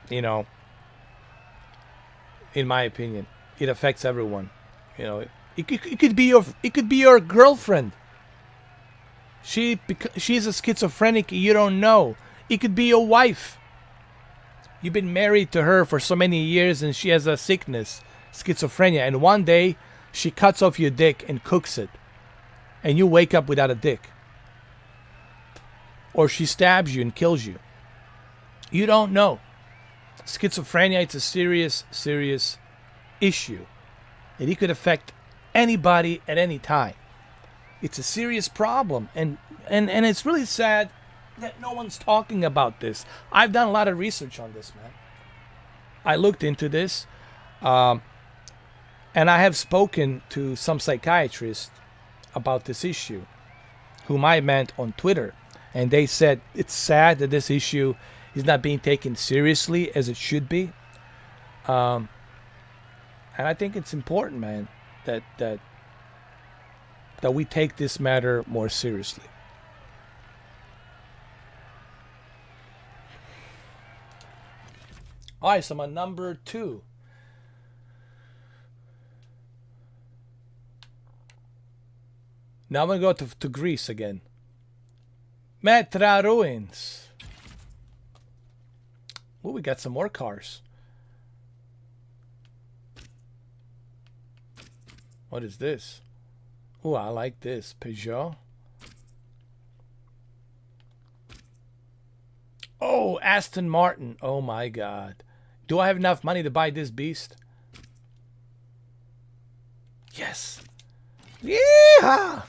my opinion, it affects everyone. You know, it could be your girlfriend. She's a schizophrenic. You don't know. It could be your wife. You've been married to her for so many years and she has a sickness, schizophrenia, and one day she cuts off your dick and cooks it. And you wake up without a dick. Or she stabs you and kills you. You don't know. Schizophrenia, it's a serious, serious issue. And it could affect anybody at any time. It's a serious problem. And it's really sad that no one's talking about this. I've done a lot of research on this, man. I looked into this. And I have spoken to some psychiatrists about this issue, whom I met on Twitter. And they said it's sad that this issue is not being taken seriously as it should be. And I think it's important, man, that we take this matter more seriously. All right, so my number 2. Now I'm going to go to Greece again. Metra Ruins. Oh, we got some more cars. What is this? Oh, I like this. Peugeot. Oh, Aston Martin. Oh my God. Do I have enough money to buy this beast? Yes. Yeehaw!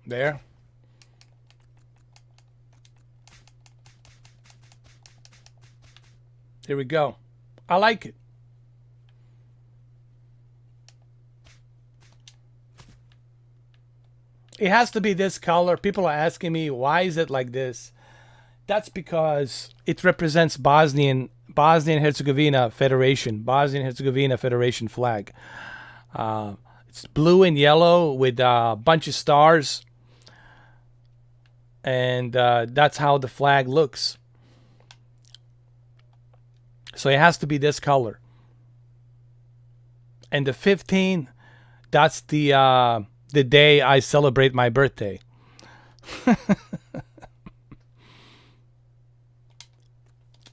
There. Here we go. I like it. It has to be this color. People are asking me, why is it like this? That's because it represents Bosnian Herzegovina Federation flag. It's blue and yellow with a bunch of stars. And that's how the flag looks. So it has to be this color. And the 15, that's the day I celebrate my birthday.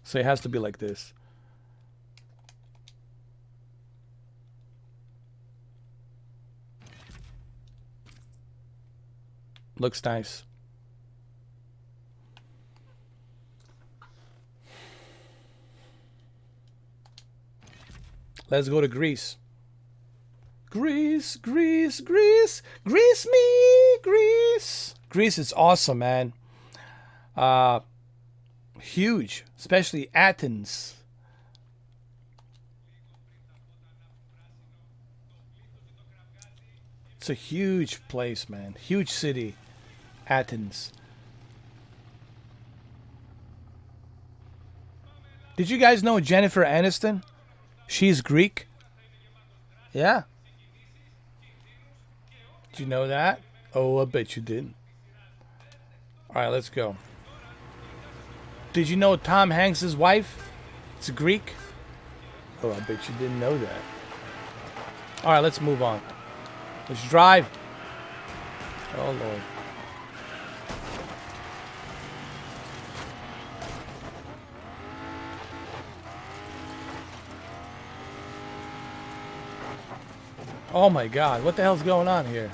So it has to be like this. Looks nice. Let's go to Greece. Greece, Greece, Greece, Greece me, Greece. Greece is awesome, man. Huge, especially Athens. It's a huge place, man. Huge city, Athens. Did you guys know Jennifer Aniston? She's Greek. Yeah. Did you know that? Oh, I bet you didn't. All right, let's go. Did you know Tom Hanks' wife is Greek? Oh, I bet you didn't know that. All right, let's move on. Let's drive. Oh, Lord. Oh my God, what the hell's going on here?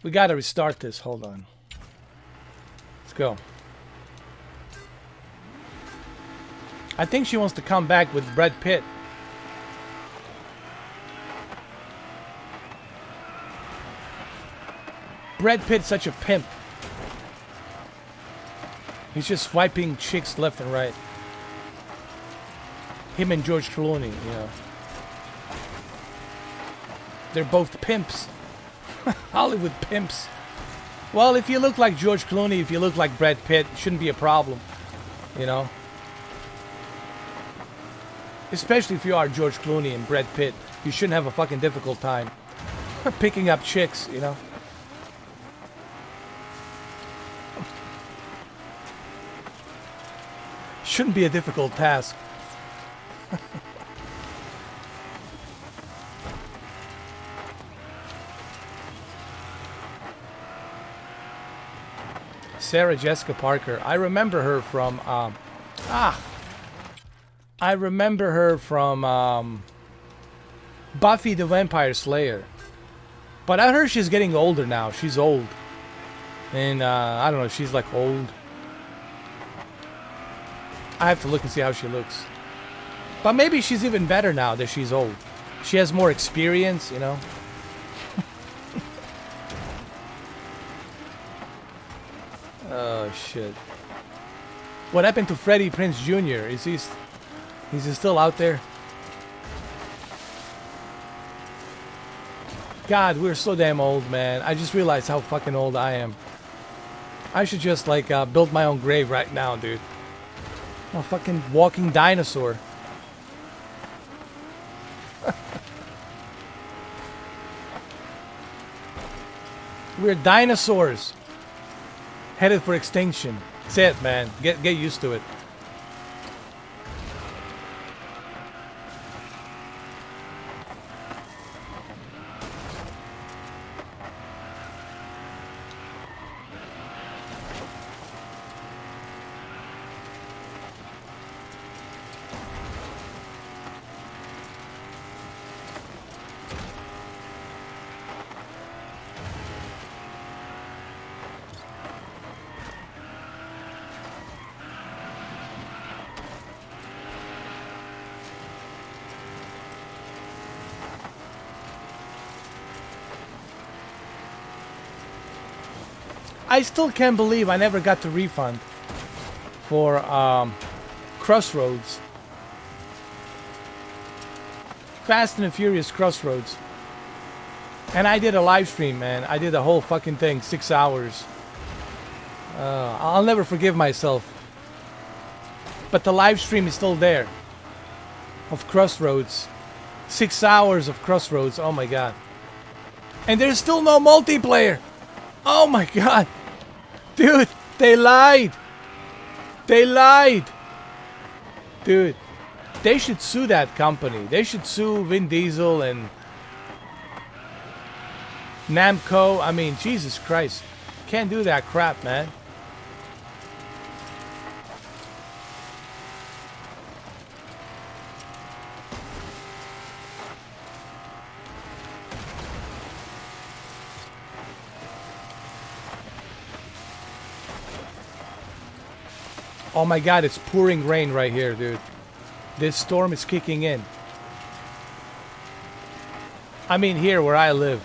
We gotta restart this, hold on. Let's go. I think she wants to come back with Brad Pitt. Brad Pitt's such a pimp. He's just swiping chicks left and right. Him and George Clooney, you know. They're both pimps. Hollywood pimps. Well, if you look like George Clooney, if you look like Brad Pitt, it shouldn't be a problem. You know? Especially if you are George Clooney and Brad Pitt. You shouldn't have a fucking difficult time. Picking up chicks, you know. Shouldn't be a difficult task. Sarah Jessica Parker. I remember her from I remember her from Buffy the Vampire Slayer. But I heard she's getting older now. She's old. And I don't know, she's like old. I have to look and see how she looks. But maybe she's even better now that she's old. She has more experience, you know. Oh shit. What happened to Freddie Prinze Jr.? Is he still out there? God, we're so damn old, man. I just realized how fucking old I am. I should just like build my own grave right now, dude. I'm a fucking walking dinosaur. We're dinosaurs. Headed for extinction. That's it, man. Get used to it. I still can't believe I never got the refund for Crossroads. Fast and the Furious Crossroads. And I did a live stream, man. I did the whole fucking thing, 6 hours. I'll never forgive myself. But the live stream is still there. Of Crossroads. 6 hours of Crossroads, oh my god. And there's still no multiplayer. Oh my god. Dude, they lied. They lied. Dude, they should sue that company. They should sue Vin Diesel and Namco. I mean, Jesus Christ. Can't do that crap, man. Oh my god, it's pouring rain right here, dude. This storm is kicking in. I mean here where I live.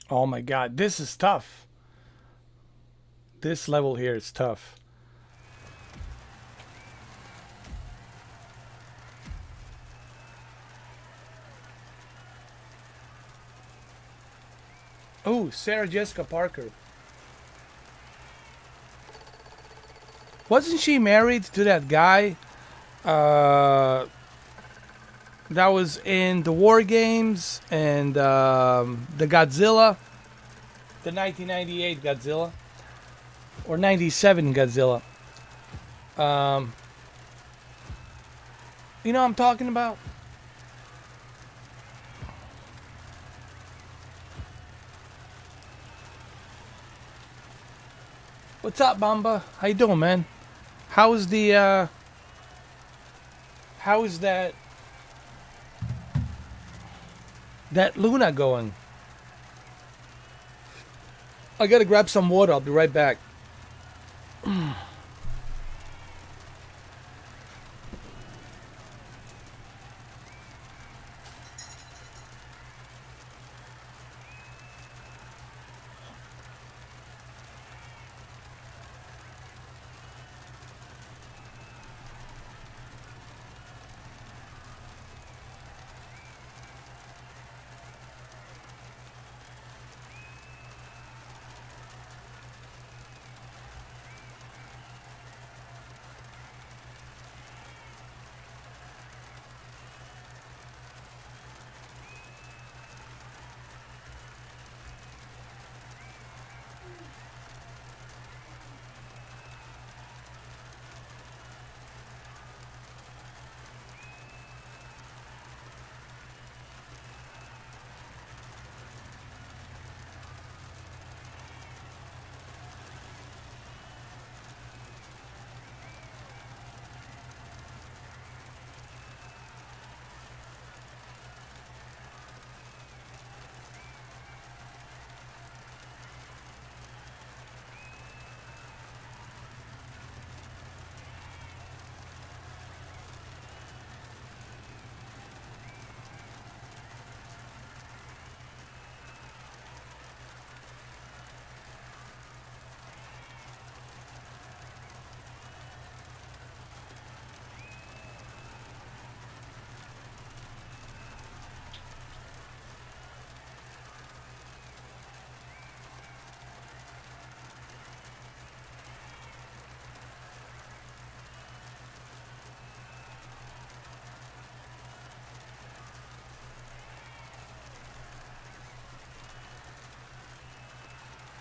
Oh my god, this is tough. This level here is tough. Oh, Sarah Jessica Parker. Wasn't she married to that guy that was in the War Games and the Godzilla, the 1998 Godzilla, or 97 Godzilla? You know what I'm talking about? What's up, Mamba? How you doing, man? How's the how's that Luna going? I gotta grab some water. I'll be right back.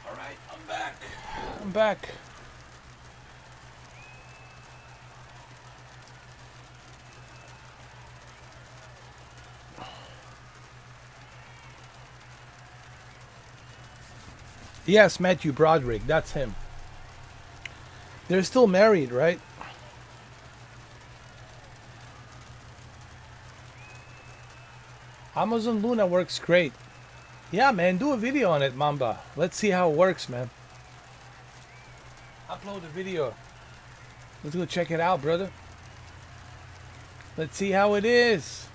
All right, I'm back. I'm back. Yes, Matthew Broderick. That's him. They're still married, right? Amazon Luna works great. Yeah, man, do a video on it, Mamba. Let's see how it works, man. Upload a video. Let's go check it out, brother. Let's see how it is.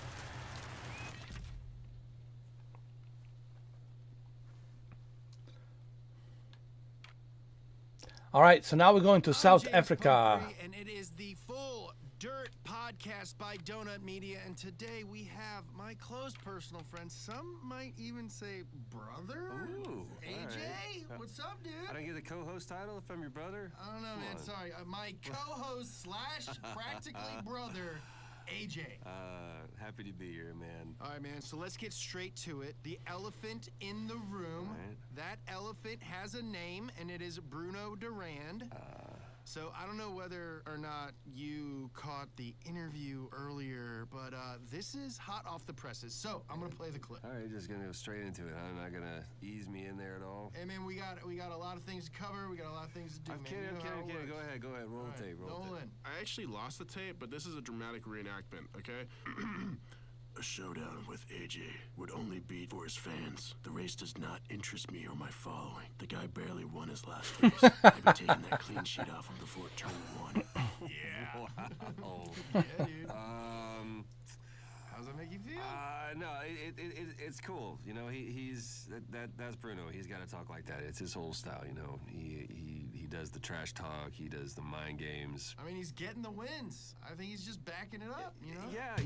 All right, so now we're going to South James Africa. Pumphrey, and it is the Full Dirt podcast by Donut Media. And today we have my close personal friend. Some might even say brother. Ooh, AJ, all right. what's up, dude? I don't get the co-host title if I'm your brother. I don't know, Come man. on. Sorry, my co-host slash practically brother, AJ. Happy to be here, man. All right, man. So let's get straight to it. The elephant in the room. All right. That elephant has a name, and it is Bruno Durand. So I don't know whether or not you caught the interview earlier, but this is hot off the presses. So I'm gonna play the clip. All right, you're just gonna go straight into it. I'm not gonna ease me in there at all. Hey man, we got a lot of things to cover. We got a lot of things to do, I'm man. kidding, You I'm know how it kidding. works. Go ahead. Roll All the right, tape. Roll the tape. Nolan. I actually lost the tape, but this is a dramatic reenactment, okay? A showdown with AJ would only be for his fans. The race does not interest me or my following. The guy barely won his last race. I've been taking that clean sheet off him before turn one. Yeah. Wow. Yeah, dude. How does that make you feel? No, it's cool. You know, he's that's Bruno. He's got to talk like that. It's his whole style. You know, he does the trash talk. He does the mind games. I mean, he's getting the wins. I think he's just backing it up, you know? Yeah,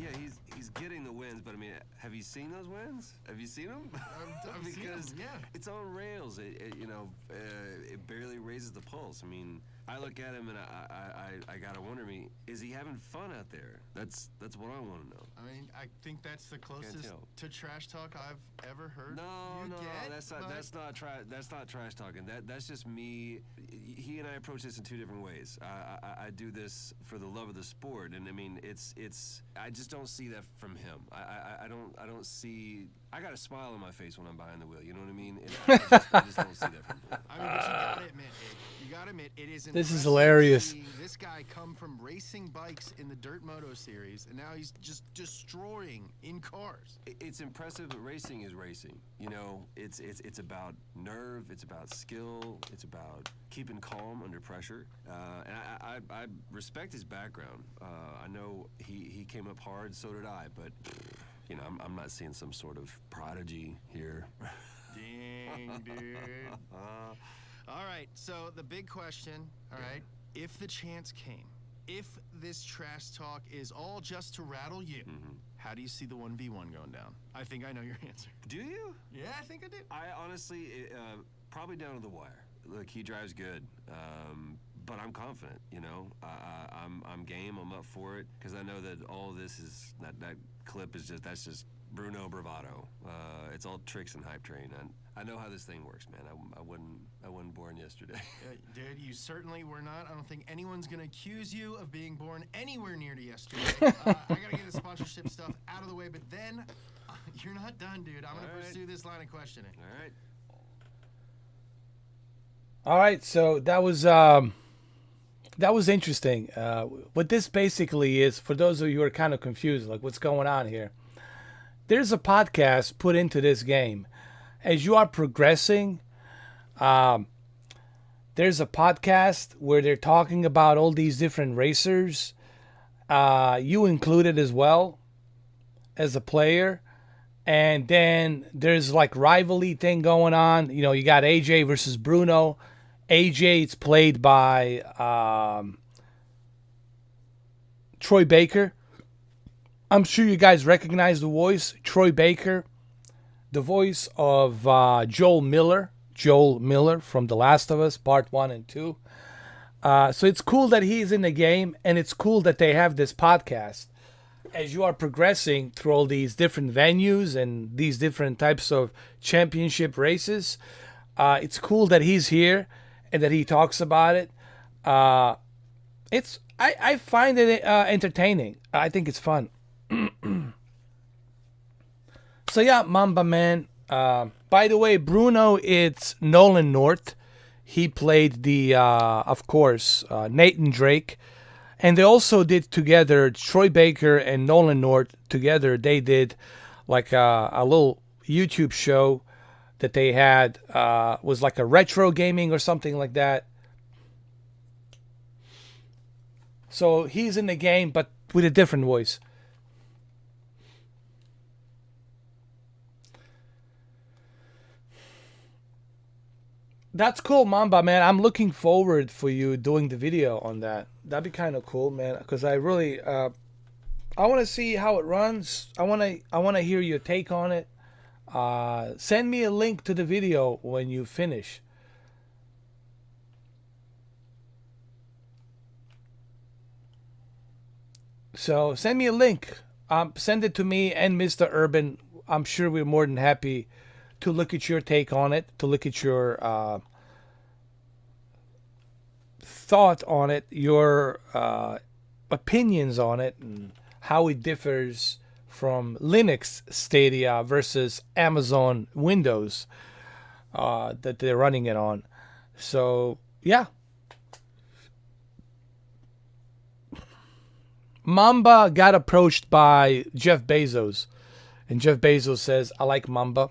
he's getting the wins. But I mean, have you seen those wins? Have you seen them? I've seen Because them, yeah. it's on rails. It barely raises the pulse. I mean, I look at him and I gotta wonder, is he having fun out there? That's what I want to know. I mean, I think that's the closest tell. to trash talk I've ever heard. No, you get, that's but- not trash talking. That's just me. He and I approach this in two different ways. I do this for the love of the sport, and I mean, it's. I just don't see that from him. I don't see. I got a smile on my face when I'm behind the wheel. You know what I mean? I just don't see that from him. I mean, but you gotta admit, Abe, It is This is impressive hilarious. seeing this guy come from racing bikes in the Dirt Moto series, and now he's just destroying in cars. It's impressive, but racing is racing. You know, it's about nerve, it's about skill, it's about keeping calm under pressure. And I respect his background. I know he came up hard, so did I, but you know, I'm not seeing some sort of prodigy here. Dang, dude. All right, so the big question, all right, if the chance came, if this trash talk is all just to rattle you, how do you see the 1v1 going down? I think I know your answer. Do you? Yeah, I think I do. I honestly, probably down to the wire. Look, he drives good, but I'm confident. You know, I'm game. I'm up for it because I know that all this is that clip is that's just Bruno bravado. It's all tricks and hype train. And I know how this thing works, man. I wasn't born yesterday. Dude, you certainly were not. I don't think anyone's gonna accuse you of being born anywhere near to yesterday. I gotta get the sponsorship stuff out of the way, but then you're not done, dude. I'm gonna pursue this line of questioning. All right. All right, so that was interesting. What this basically is, for those of you who are kind of confused, like what's going on here, there's a podcast put into this game. As you are progressing, there's a podcast where they're talking about all these different racers. You included as well as a player. And then there's like rivalry thing going on. You know, you got AJ versus Bruno. AJ, it's played by Troy Baker. I'm sure you guys recognize the voice. Troy Baker, the voice of Joel Miller. Joel Miller from The Last of Us, Part 1 and 2. So it's cool that he's in the game, and it's cool that they have this podcast. As you are progressing through all these different venues and these different types of championship races, it's cool that he's here and that he talks about it. I find it entertaining. I think it's fun. So yeah, Mamba Man. By the way, Bruno, it's Nolan North. He played the, of course, Nathan Drake. And they also did together, Troy Baker and Nolan North together, they did like a little YouTube show that they had, was like a retro gaming or something like that. So he's in the game, but with a different voice. That's cool, Mamba, man. I'm looking forward for you doing the video on that. That'd be kind of cool, man. Because I really, I want to see how it runs. I want to hear your take on it. Send me a link to the video when you finish. So send me a link. Send it to me and Mr. Urban. I'm sure we're more than happy to look at your take on it, to look at your thought on it, your opinions on it, and how it differs from Linux Stadia versus Amazon Windows that they're running it on. So, yeah. Mamba got approached by Jeff Bezos, and Jeff Bezos says, I like Mamba,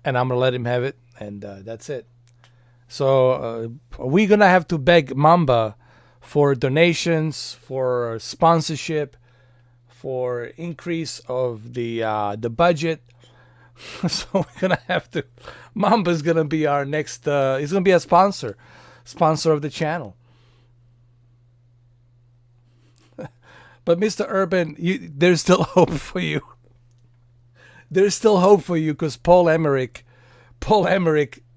and I'm going to let him have it, and that's it. So we're going to have to beg Mamba for donations, for sponsorship, for increase of the budget. So we're going to have to, Mamba's going to be our next, he's going to be a sponsor of the channel. But Mr. Urban, there's still hope for you. There's still hope for you because Paul Emmerich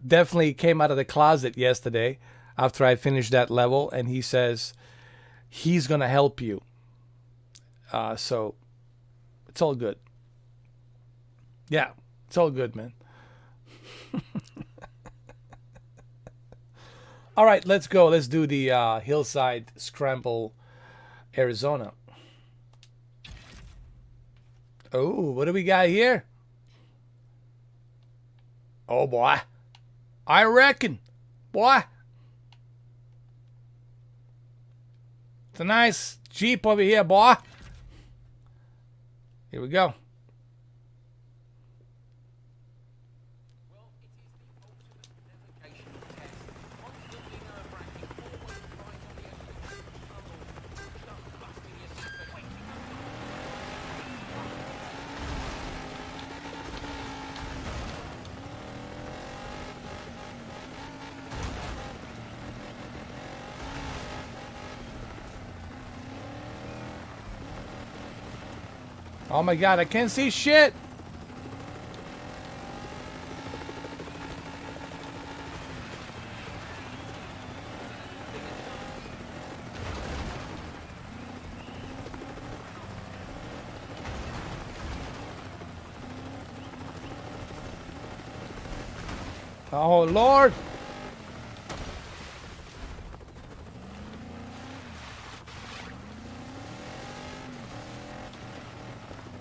definitely came out of the closet yesterday after I finished that level, and he says he's going to help you. So it's all good. Yeah, it's all good, man. All right, let's go. Let's do the Hillside Scramble, Arizona. Oh, what do we got here? Oh, boy. I reckon. Boy. It's a nice Jeep over here, boy. Here we go. Oh my god, I can't see shit! Oh Lord!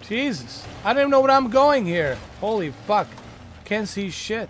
Jesus, I don't even know where I'm going here. Holy fuck. Can't see shit.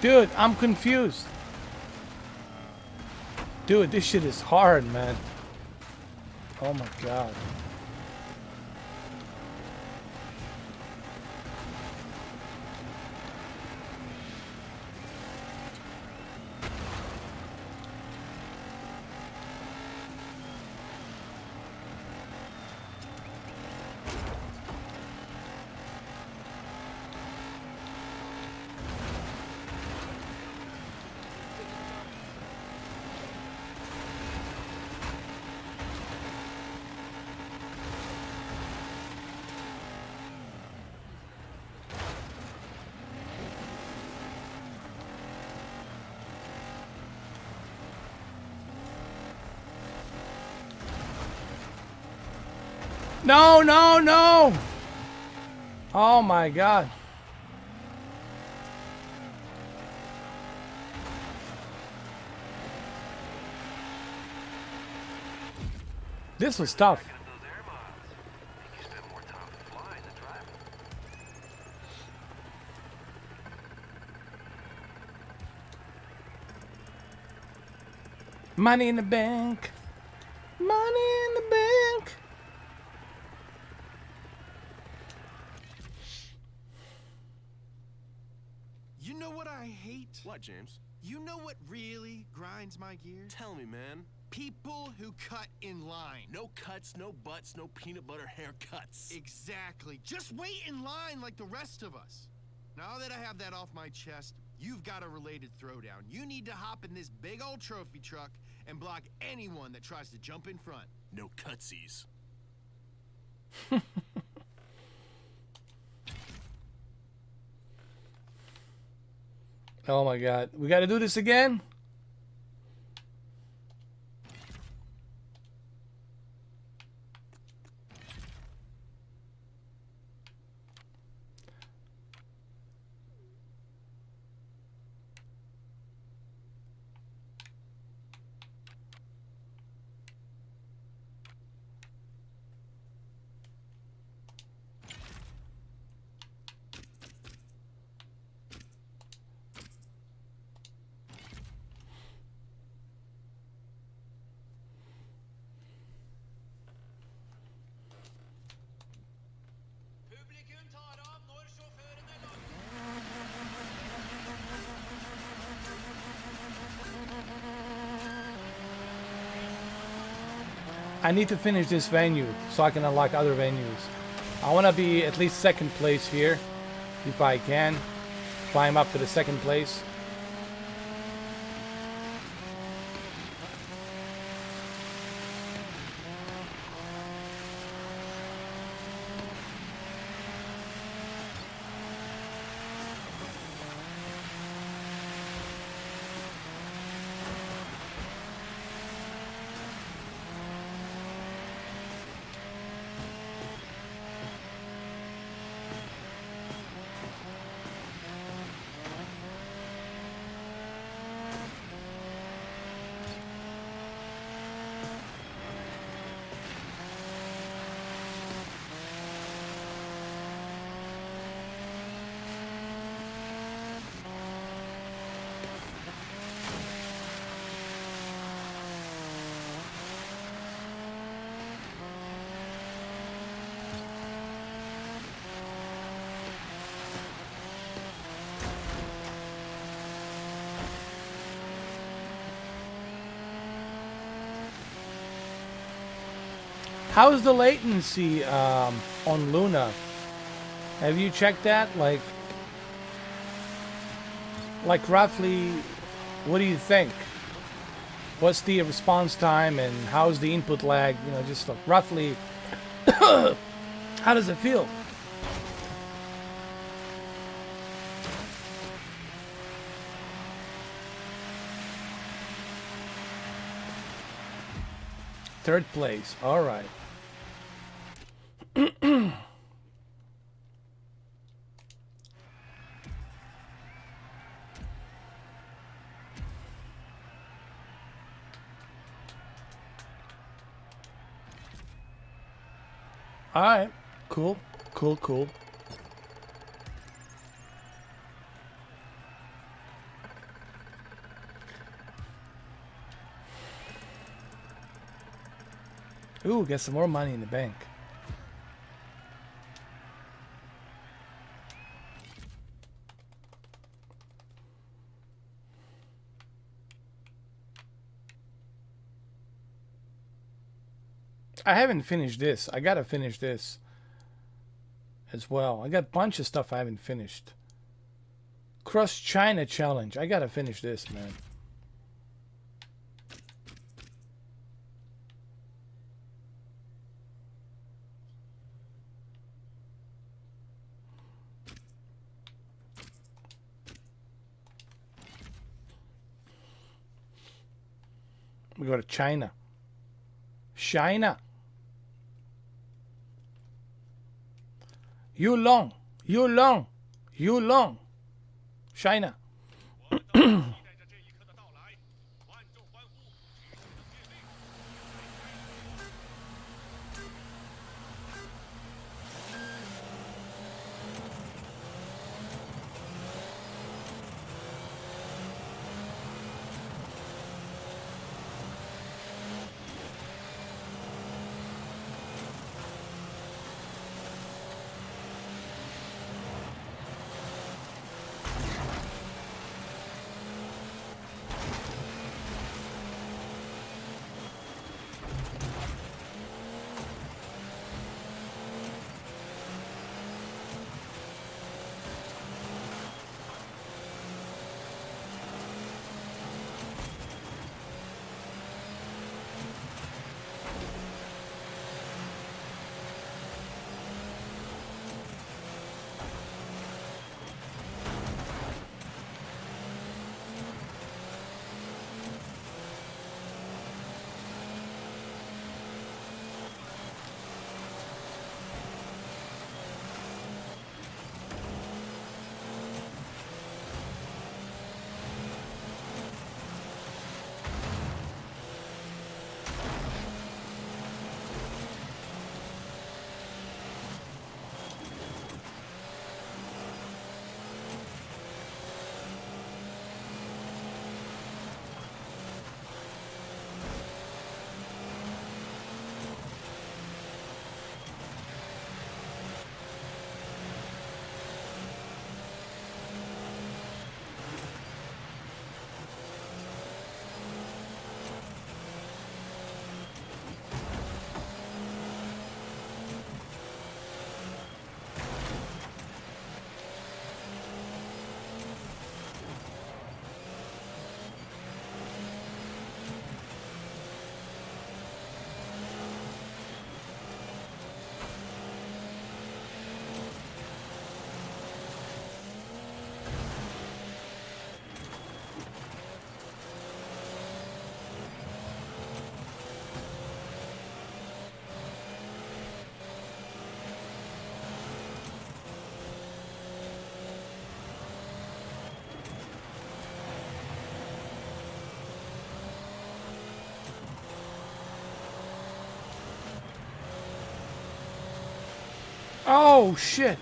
Dude, I'm confused. Dude, this shit is hard, man. Oh my god. No, no, no! Oh my god. This was tough. Money in the bank. Money in the bank. You know what I hate? What, James? You know what really grinds my gears? Tell me, man. People who cut in line. No cuts, no butts, no peanut butter haircuts. Exactly. Just wait in line like the rest of us. Now that I have that off my chest, you've got a related throwdown. You need to hop in this big old trophy truck and block anyone that tries to jump in front. No cutsies. Oh my god. We gotta do this again? I need to finish this venue so I can unlock other venues. I want to be at least second place here, if I can. Climb up to the second place. How's the latency on Luna? Have you checked that? Like roughly, what do you think? What's the response time and how's the input lag? You know, just like roughly, how does it feel? Third place. All right. All right. Cool. Cool. Cool. Ooh, get some more money in the bank. I haven't finished this. I gotta finish this as well. I got a bunch of stuff I haven't finished. Cross China Challenge. I gotta finish this, man. We go to China. China. Yulong. Yulong. Yulong. China. Oh, shit.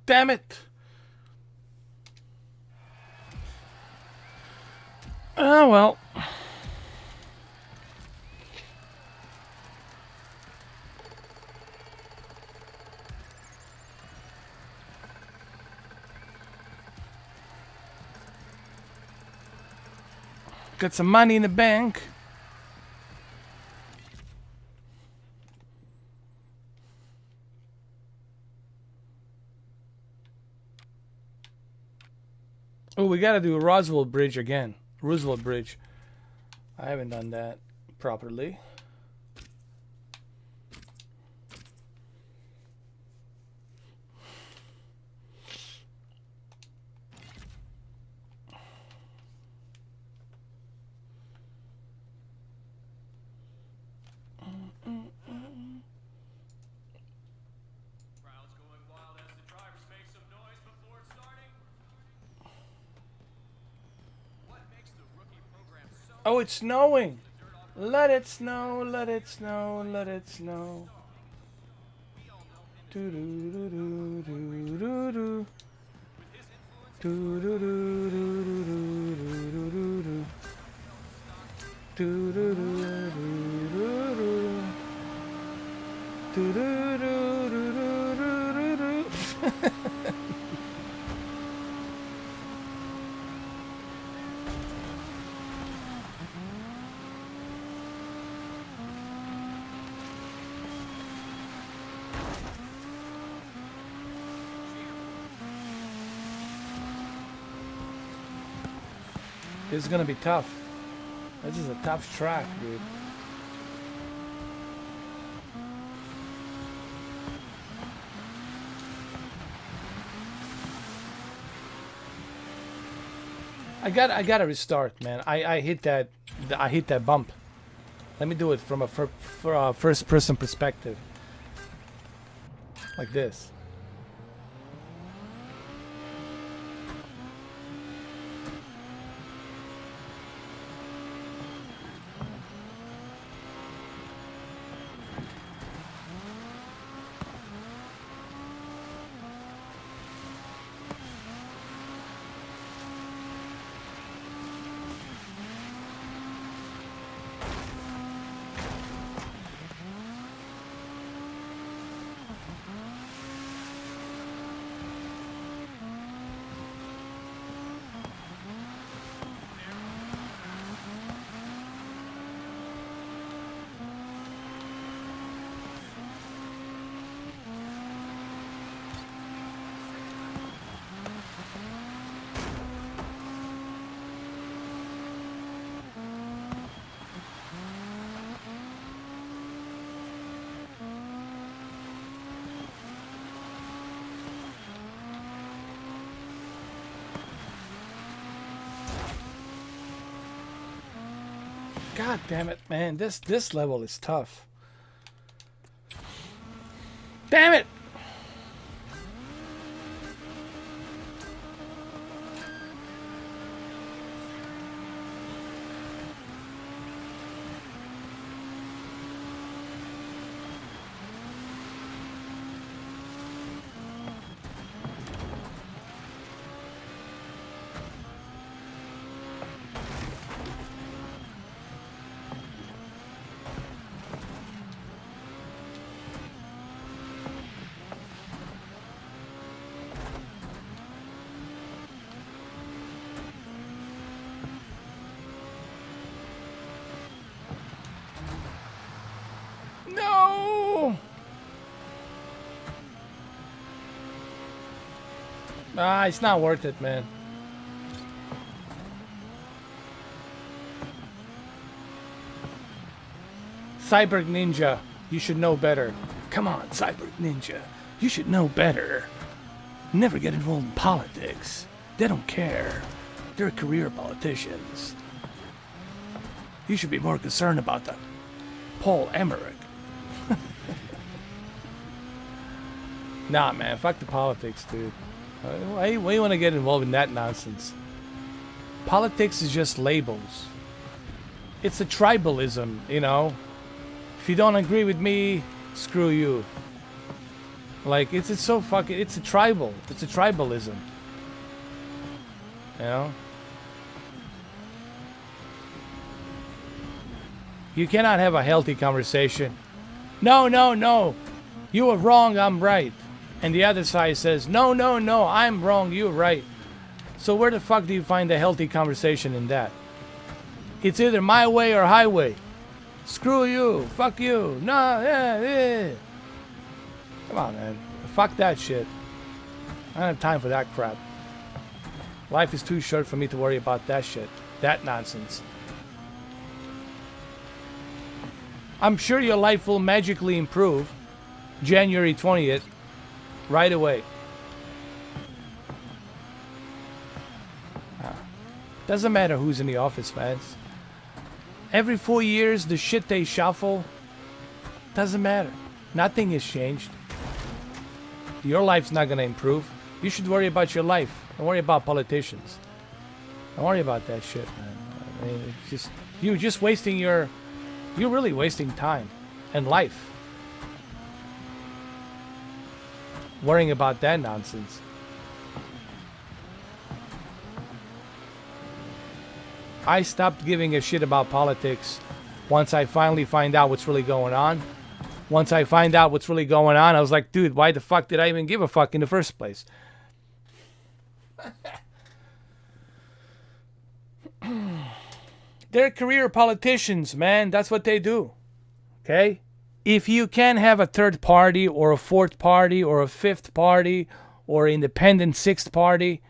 Damn it! Oh well. Got some money in the bank. Oh, we gotta do Roosevelt Bridge again. Roosevelt Bridge. I haven't done that properly. Oh, it's snowing. Let it snow, let it snow, let it snow. Do do do do do do do. Do do do do do do do do. Do do do do do do. Do do do do do do do. This is gonna be tough. This is a tough track, dude. I gotta restart, man. I hit that bump. Let me do it from a first person perspective, like this. God damn it, man. This level is tough. Damn it! No! Ah, it's not worth it, man. Cyber Ninja, you should know better. Come on, Cyber Ninja, you should know better. Never get involved in politics. They don't care. They're career politicians. You should be more concerned about the Paul Emmerich. Nah, man, fuck the politics, dude. Why you want to get involved in that nonsense? Politics is just labels. It's a tribalism, you know? If you don't agree with me, screw you. Like it's so fucking. It's a tribal. It's a tribalism. You know. You cannot have a healthy conversation. No, no, no. You are wrong. I'm right. And the other side says, no, no, no. I'm wrong. You're right. So where the fuck do you find a healthy conversation in that? It's either my way or highway. Screw you. Fuck you. No, yeah. Come on, man. Fuck that shit. I don't have time for that crap. Life is too short for me to worry about that shit. That nonsense. I'm sure your life will magically improve January 20th, right away. Doesn't matter who's in the office, man. Every 4 years, the shit they shuffle, doesn't matter. Nothing has changed. Your life's not going to improve. You should worry about your life. Don't worry about politicians. Don't worry about that shit, man. I mean, it's just, you're just wasting your... You're really wasting time and life worrying about that nonsense. I stopped giving a shit about politics once I finally find out what's really going on. Once I find out what's really going on, I was like, dude, why the fuck did I even give a fuck in the first place? They're career politicians, man. That's what they do. Okay? If you can have a third party or a fourth party or a fifth party or independent sixth party,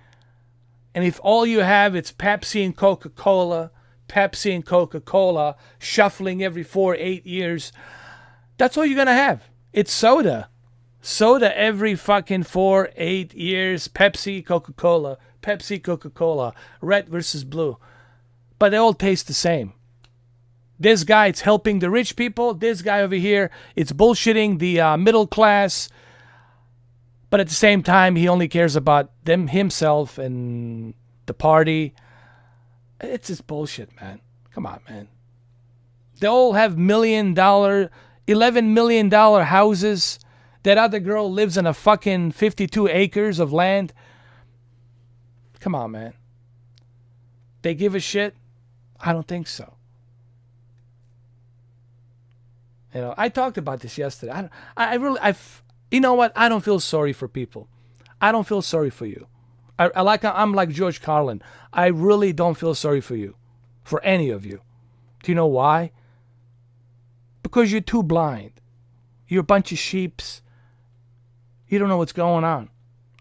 and if all you have is Pepsi and Coca-Cola shuffling every 4-8 years, that's all you're going to have. It's soda. Soda every fucking 4-8 years. Pepsi, Coca-Cola. Red versus blue. But they all taste the same. This guy, it's helping the rich people. This guy over here, it's bullshitting the middle class. But at the same time, he only cares about himself and the party. It's just bullshit, man. Come on, man. They all have $11 million houses. That other girl lives in a fucking 52 acres of land. Come on, man. They give a shit? I don't think so. You know, I talked about this yesterday. You know what? I don't feel sorry for people. I don't feel sorry for you. I'm like George Carlin. I really don't feel sorry for you. For any of you. Do you know why? Because you're too blind. You're a bunch of sheeps. You don't know what's going on.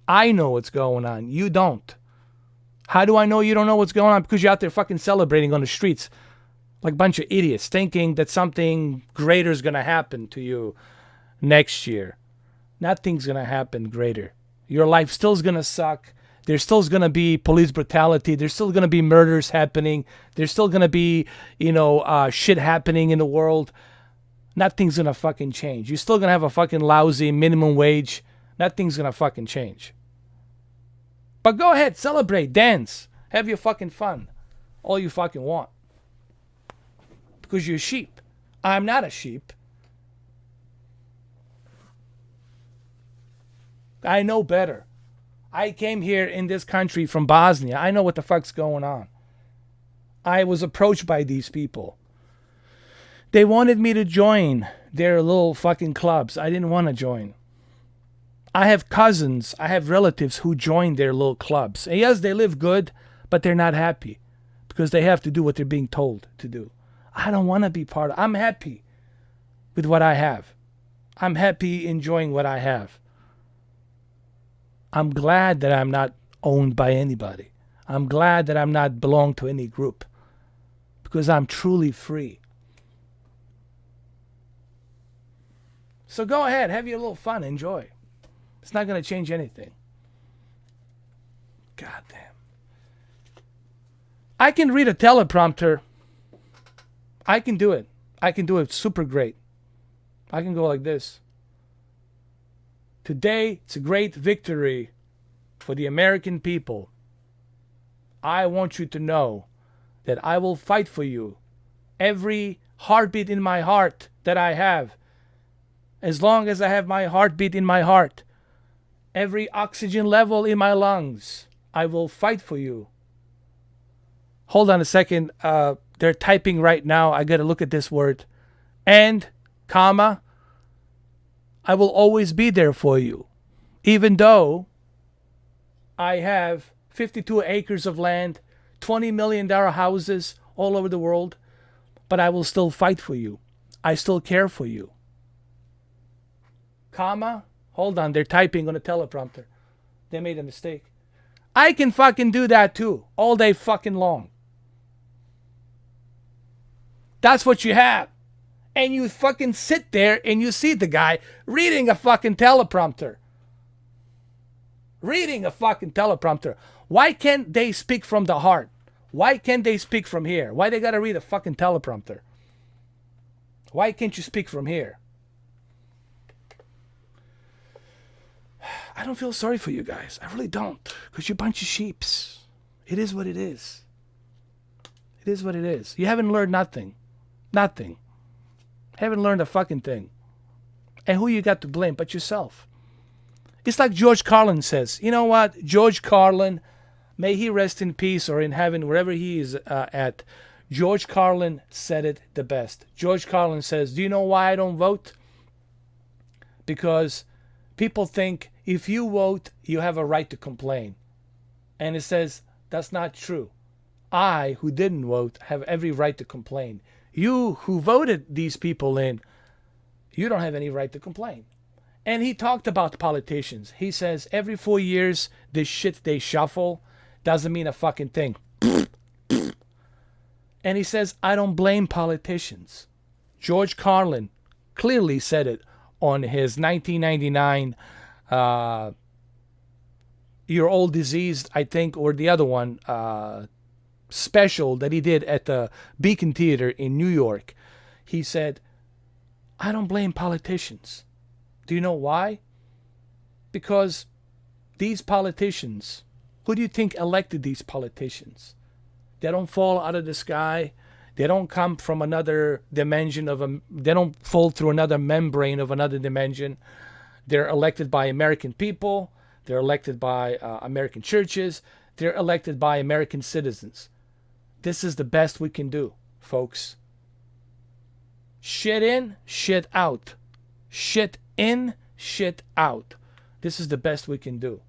I know what's going on. You don't. How do I know you don't know what's going on? Because you're out there fucking celebrating on the streets like a bunch of idiots, thinking that something greater is going to happen to you next year. Nothing's going to happen greater. Your life still is going to suck. There's still going to be police brutality. There's still going to be murders happening. There's still going to be, shit happening in the world. Nothing's going to fucking change. You're still going to have a fucking lousy minimum wage. Nothing's going to fucking change. But go ahead, celebrate, dance, have your fucking fun. All you fucking want. Because you're a sheep. I'm not a sheep. I know better. I came here in this country from Bosnia. I know what the fuck's going on. I was approached by these people. They wanted me to join their little fucking clubs. I didn't want to join. I have cousins, I have relatives who joined their little clubs. And yes, they live good, but they're not happy because they have to do what they're being told to do. I don't want to be part of it. I'm happy with what I have. I'm happy enjoying what I have. I'm glad that I'm not owned by anybody. I'm glad that I'm not belong to any group because I'm truly free. So go ahead, have your little fun, enjoy. It's not going to change anything. God damn. I can read a teleprompter. I can do it. I can do it super great. I can go like this. Today, it's a great victory for the American people. I want you to know that I will fight for you. Every heartbeat in my heart that I have As long as I have my heartbeat in my heart, every oxygen level in my lungs, I will fight for you. Hold on a second. They're typing right now. I got to look at this word. And, comma, I will always be there for you. Even though I have 52 acres of land, $20 million houses all over the world, but I will still fight for you. I still care for you. Comma, hold on, they're typing on a teleprompter. They made a mistake. I can fucking do that too, all day fucking long. That's what you have. And you fucking sit there and you see the guy reading a fucking teleprompter. Reading a fucking teleprompter. Why can't they speak from the heart? Why can't they speak from here? Why they gotta read a fucking teleprompter? Why can't you speak from here? I don't feel sorry for you guys. I really don't. Because you're a bunch of sheeps. It is what it is. It is what it is. You haven't learned nothing. Nothing. Haven't learned a fucking thing. And who you got to blame but yourself? It's like George Carlin says. You know what? George Carlin, may he rest in peace or in heaven, wherever he is at. George Carlin said it the best. George Carlin says, do you know why I don't vote? Because people think if you vote, you have a right to complain. And it says, that's not true. I, who didn't vote, have every right to complain. You, who voted these people in, you don't have any right to complain. And he talked about politicians. He says every 4 years, this shit they shuffle doesn't mean a fucking thing. And he says, I don't blame politicians. George Carlin clearly said it on his 1999 You're All Diseased, I think, or the other one, special that he did at the Beacon Theater in New York. He said, I don't blame politicians. Do you know why? Because these politicians, who do you think elected these politicians? They don't fall out of the sky. They don't come from another dimension they don't fall through another membrane of another dimension. They're elected by American people. They're elected by American churches. They're elected by American citizens. This is the best we can do, folks. Shit in, shit out. Shit in, shit out. This is the best we can do.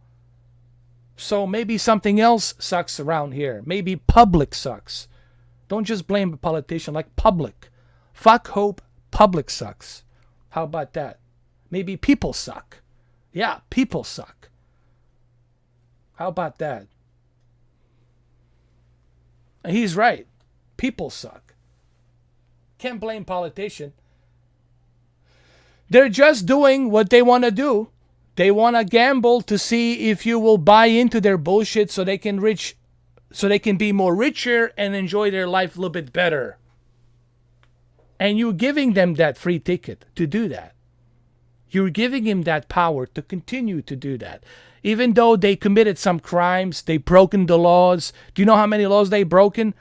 So maybe something else sucks around here. Maybe public sucks. Don't just blame a politician, like public. Fuck hope, public sucks. How about that? Maybe people suck. Yeah, people suck. How about that? And he's right. People suck. Can't blame politician. They're just doing what they want to do. They want to gamble to see if you will buy into their bullshit so they can be more richer and enjoy their life a little bit better. And you're giving them that free ticket to do that. You're giving him that power to continue to do that. Even though they committed some crimes, they broken the laws. Do you know how many laws they broken?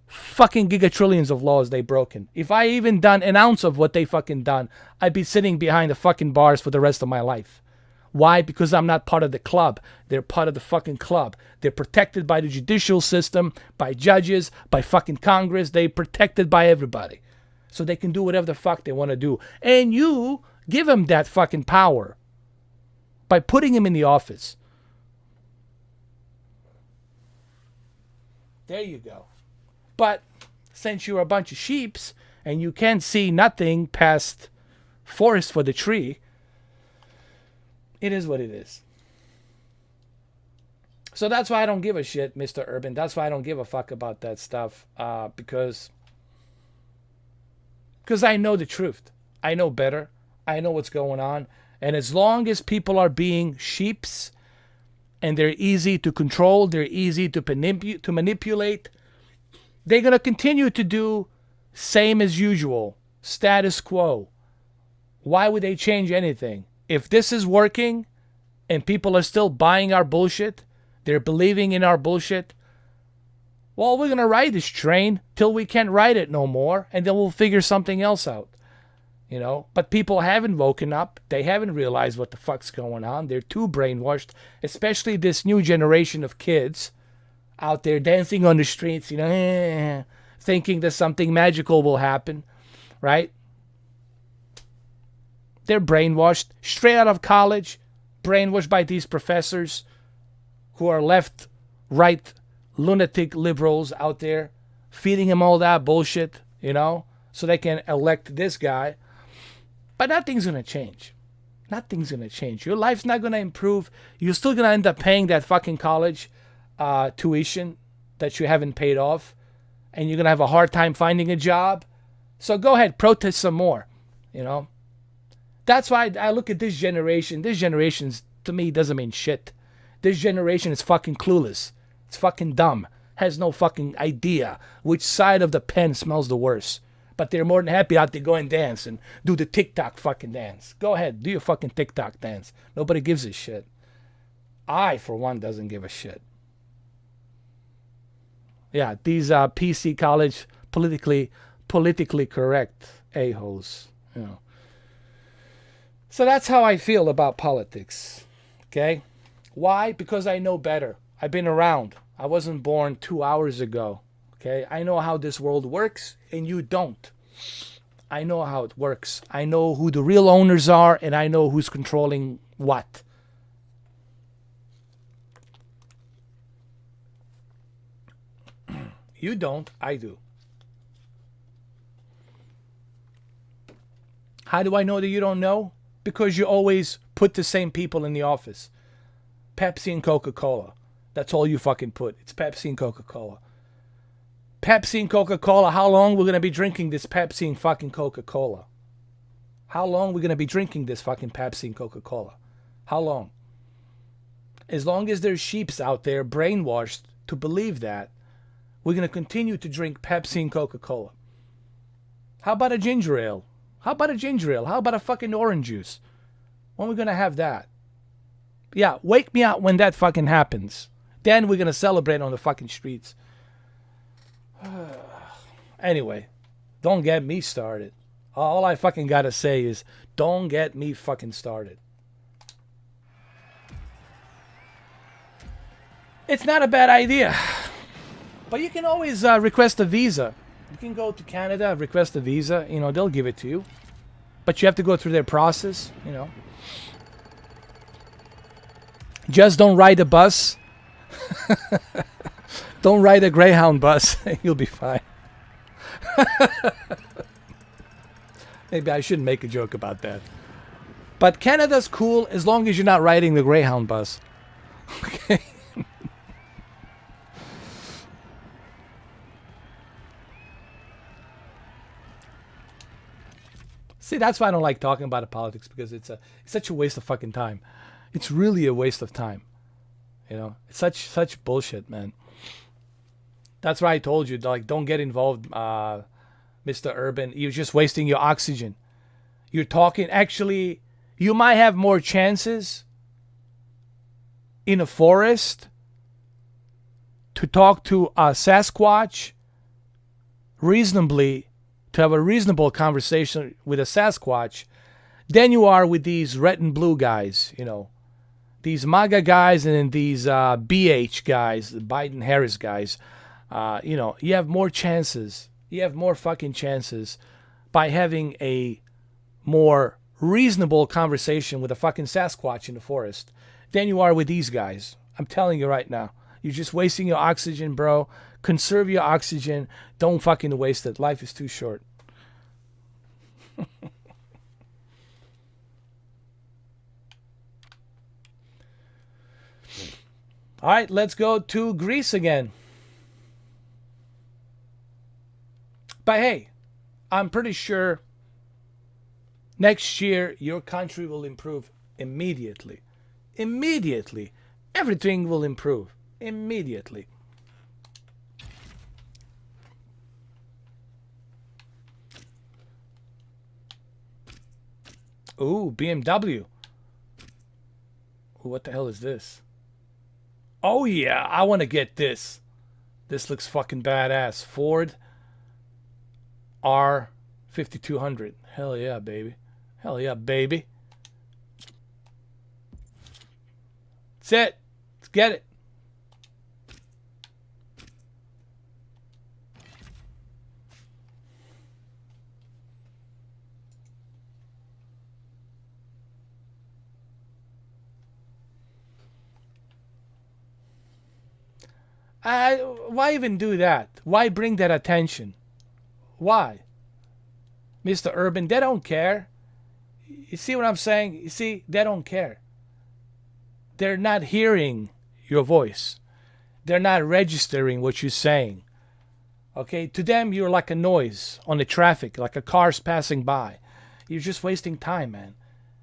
Fucking gigatrillions of laws they broken. If I even done an ounce of what they fucking done, I'd be sitting behind the fucking bars for the rest of my life. Why? Because I'm not part of the club. They're part of the fucking club. They're protected by the judicial system, by judges, by fucking Congress. They're protected by everybody. So they can do whatever the fuck they want to do. And you give them that fucking power by putting him in the office. There you go. But since you're a bunch of sheeps and you can't see nothing past forest for the tree, it is what it is. So that's why I don't give a shit, Mr. Urban. That's why I don't give a fuck about that stuff. Because I know the truth. I know better. I know what's going on. And as long as people are being sheeps and they're easy to control, they're easy to manipulate, they're going to continue to do same as usual, status quo. Why would they change anything? If this is working and people are still buying our bullshit, they're believing in our bullshit, well, we're going to ride this train till we can't ride it no more, and then we'll figure something else out. you know. But people haven't woken up. They haven't realized what the fuck's going on. They're too brainwashed, especially this new generation of kids out there dancing on the streets, you know, thinking that something magical will happen, right? They're brainwashed straight out of college, brainwashed by these professors who are left, right, lunatic liberals out there, feeding them all that bullshit, you know, so they can elect this guy. But nothing's going to change. Nothing's going to change. Your life's not going to improve. You're still going to end up paying that fucking college tuition that you haven't paid off. And you're going to have a hard time finding a job. So go ahead, protest some more, you know. That's why I look at this generation. This generation, to me, doesn't mean shit. This generation is fucking clueless. It's fucking dumb. Has no fucking idea which side of the pen smells the worst. But they're more than happy out there go and dance and do the TikTok fucking dance. Go ahead, do your fucking TikTok dance. Nobody gives a shit. I, for one, doesn't give a shit. Yeah, these PC college politically correct a-holes, you know. So that's how I feel about politics. Okay? Why? Because I know better. I've been around. I wasn't born 2 hours ago. Okay? I know how this world works, and you don't. I know how it works. I know who the real owners are, and I know who's controlling what. You don't. I do. How do I know that you don't know? Because you always put the same people in the office. Pepsi and Coca-Cola. That's all you fucking put. It's Pepsi and Coca-Cola. Pepsi and Coca-Cola. How long we're going to be drinking this Pepsi and fucking Coca-Cola? How long we're going to be drinking this fucking Pepsi and Coca-Cola? How long? As long as there's sheeps out there brainwashed to believe that, we're going to continue to drink Pepsi and Coca-Cola. How about a ginger ale? How about a ginger ale? How about a fucking orange juice? When are we going to have that? Yeah, wake me up when that fucking happens. Then we're going to celebrate on the fucking streets. Anyway, don't get me started. All I fucking got to say is, don't get me fucking started. It's not a bad idea. But you can always request a visa. You can go to Canada, request a visa. You know, they'll give it to you. But you have to go through their process, you know. Just don't ride a bus. Don't ride a Greyhound bus. You'll be fine. Maybe I shouldn't make a joke about that. But Canada's cool as long as you're not riding the Greyhound bus. Okay. See, that's why I don't like talking about politics, because it's such a waste of fucking time. It's really a waste of time. You know, it's such bullshit, man. That's why I told you, like, don't get involved, Mr. Urban. You're just wasting your oxygen. You're talking. Actually, you might have more chances in a forest to talk to a Sasquatch reasonably, to have a reasonable conversation with a Sasquatch, than you are with these red and blue guys, you know. These MAGA guys and then these BH guys, the Biden-Harris guys. You know, you have more chances. You have more fucking chances by having a more reasonable conversation with a fucking Sasquatch in the forest than you are with these guys. I'm telling you right now. You're just wasting your oxygen, bro. Conserve your oxygen. Don't fucking waste it. Life is too short. All right, let's go to Greece again. But hey, I'm pretty sure next year your country will improve immediately. Immediately. Everything will improve immediately. Ooh, BMW. Ooh, what the hell is this? Oh yeah, I want to get this. This looks fucking badass. Ford R 5,200. Hell yeah, baby. Hell yeah, baby. That's it. Let's get it. Why even do that? Why bring that attention? Why? Mr. Urban, they don't care. You see what I'm saying? You see, they don't care. They're not hearing your voice. They're not registering what you're saying. Okay? To them, you're like a noise on the traffic, like a car's passing by. You're just wasting time, man.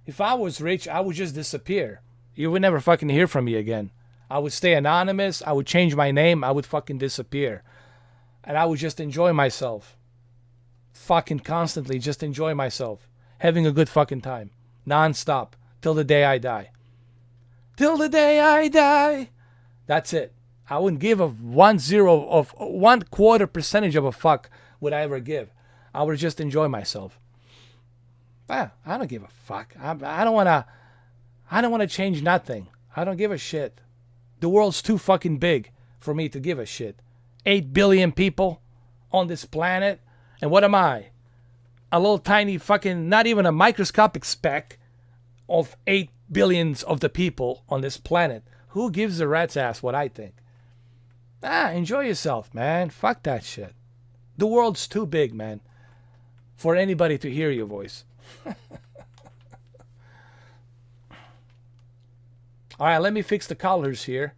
If I was rich, I would just disappear. You would never fucking hear from me again. I would stay anonymous. I would change my name. I would fucking disappear. And I would just enjoy myself. Fucking constantly just enjoy myself. Having a good fucking time. Non-stop. Till the day I die. Till the day I die. That's it. I wouldn't give a 1/4% of a fuck would I ever give. I would just enjoy myself. I don't give a fuck. I don't wanna change nothing. I don't give a shit. The world's too fucking big for me to give a shit. 8 billion people on this planet. And what am I? A little tiny fucking, not even a microscopic speck of 8 billions of the people on this planet. Who gives a rat's ass what I think? Enjoy yourself, man. Fuck that shit. The world's too big, man, for anybody to hear your voice. All right, let me fix the colors here.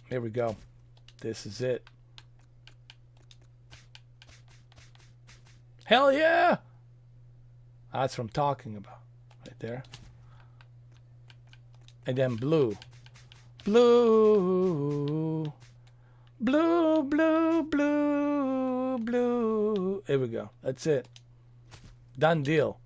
Here we go. This is it. Hell yeah! That's what I'm talking about. Right there. And then blue. Blue. Blue, blue, blue, blue. Here we go. That's it. Done deal.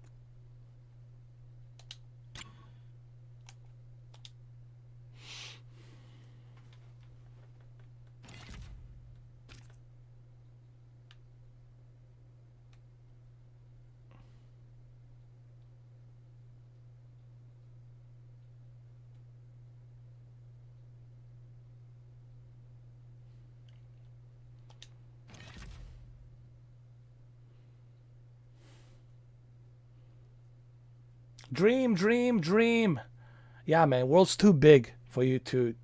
Dream, dream, dream. Yeah, man, world's too big for you to...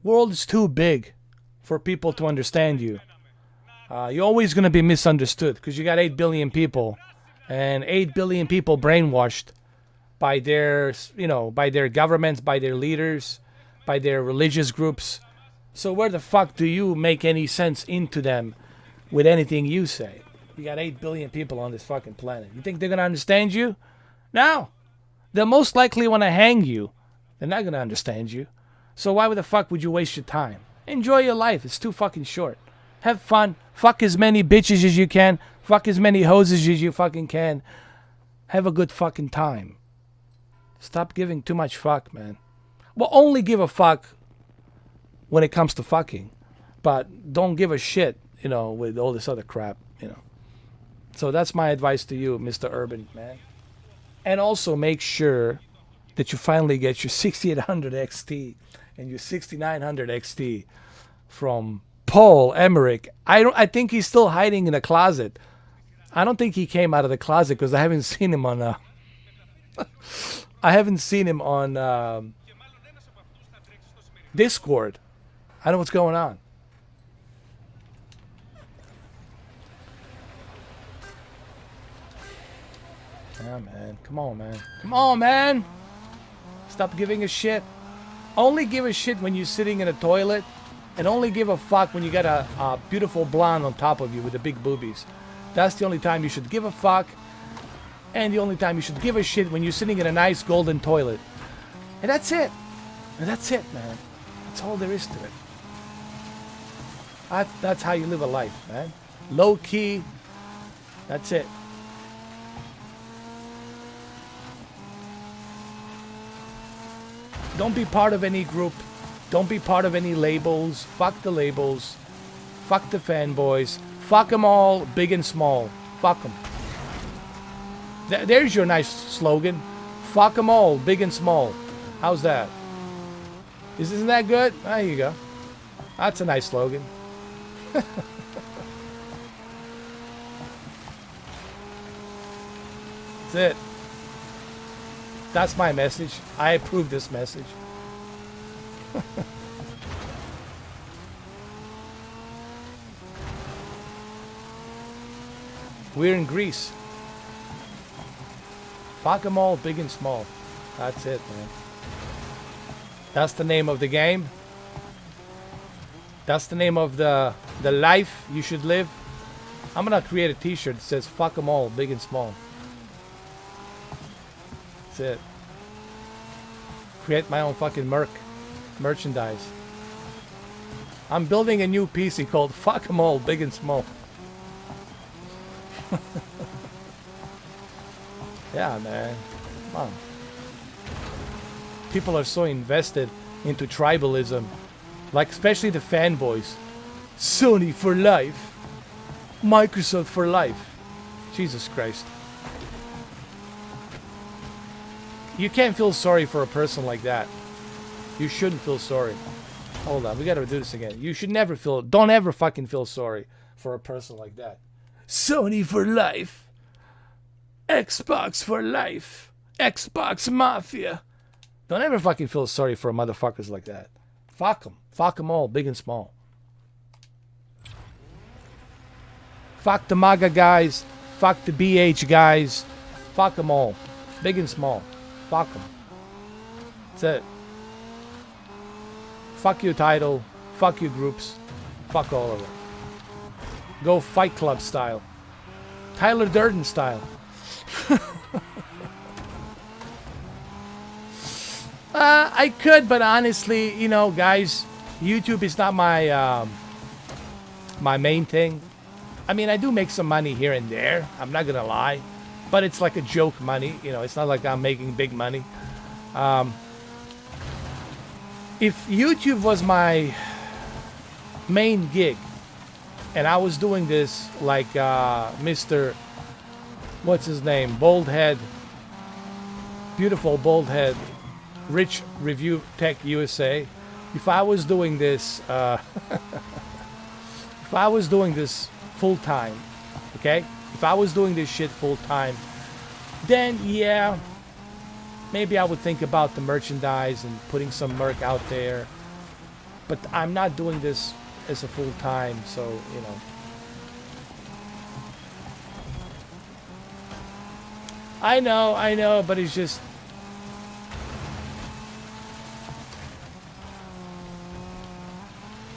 World is too big for people to understand you. You're always going to be misunderstood because you got 8 billion people. And 8 billion people brainwashed by their, by their governments, by their leaders, by their religious groups. So where the fuck do you make any sense into them with anything you say? You got 8 billion people on this fucking planet. You think they're going to understand you? No. They'll most likely want to hang you. They're not going to understand you. So why the fuck would you waste your time? Enjoy your life. It's too fucking short. Have fun. Fuck as many bitches as you can. Fuck as many hoses as you fucking can. Have a good fucking time. Stop giving too much fuck, man. Well, only give a fuck when it comes to fucking. But don't give a shit, with all this other crap, So that's my advice to you, Mr. Urban, man. And also make sure that you finally get your 6800 XT and your 6900 XT from Paul Emmerich. I think he's still hiding in a closet. I don't think he came out of the closet because I haven't seen him on Discord. I don't know what's going on. Yeah, man. Come on, man. Come on, man. Stop giving a shit. Only give a shit when you're sitting in a toilet. And only give a fuck when you got a beautiful blonde on top of you with the big boobies. That's the only time you should give a fuck. And the only time you should give a shit when you're sitting in a nice golden toilet. And that's it. And that's it, man. That's all there is to it. That's how you live a life, man. low key. That's it. Don't be part of any group. Don't be part of any labels. Fuck the labels. Fuck the fanboys. Fuck them all, big and small. Fuck them. There's your nice slogan. Fuck them all, big and small. How's that? Isn't that good? There you go. That's a nice slogan. That's it. That's my message. I approve this message. We're in Greece. Fuck them all, big and small. That's it, man. That's the name of the game. That's the name of the life you should live. I'm gonna create a t-shirt that says fuck them all, big and small. That's it. Create my own fucking merchandise. I'm building a new PC called fuck them all, big and small. Yeah, man. Come on. People are so invested into tribalism. Like, especially the fanboys. Sony for life. Microsoft for life. Jesus Christ. You can't feel sorry for a person like that. You shouldn't feel sorry. Hold on, we gotta do this again. You should never feel... Don't ever fucking feel sorry for a person like that. Sony for life. Xbox for life. Xbox Mafia. Don't ever fucking feel sorry for motherfuckers like that. Fuck them. Fuck them all, big and small. Fuck the MAGA guys. Fuck the BH guys. Fuck them all. Big and small. Fuck them. That's it. Fuck your title. Fuck your groups. Fuck all of them. Go Fight Club style. Tyler Durden style. I could, but honestly, you know, guys, YouTube is not my my main thing. I mean, I do make some money here and there. I'm not gonna lie, but it's like a joke money. You know, it's not like I'm making big money. If YouTube was my main gig, and I was doing this like Mr. What's his name? Bald head. Beautiful bald head. Rich Review Tech USA. If I was doing this, if I was doing this full time, okay? If I was doing this shit full time, then yeah, maybe I would think about the merchandise and putting some merch out there. But I'm not doing this as a full time, so you know. I know, but it's just.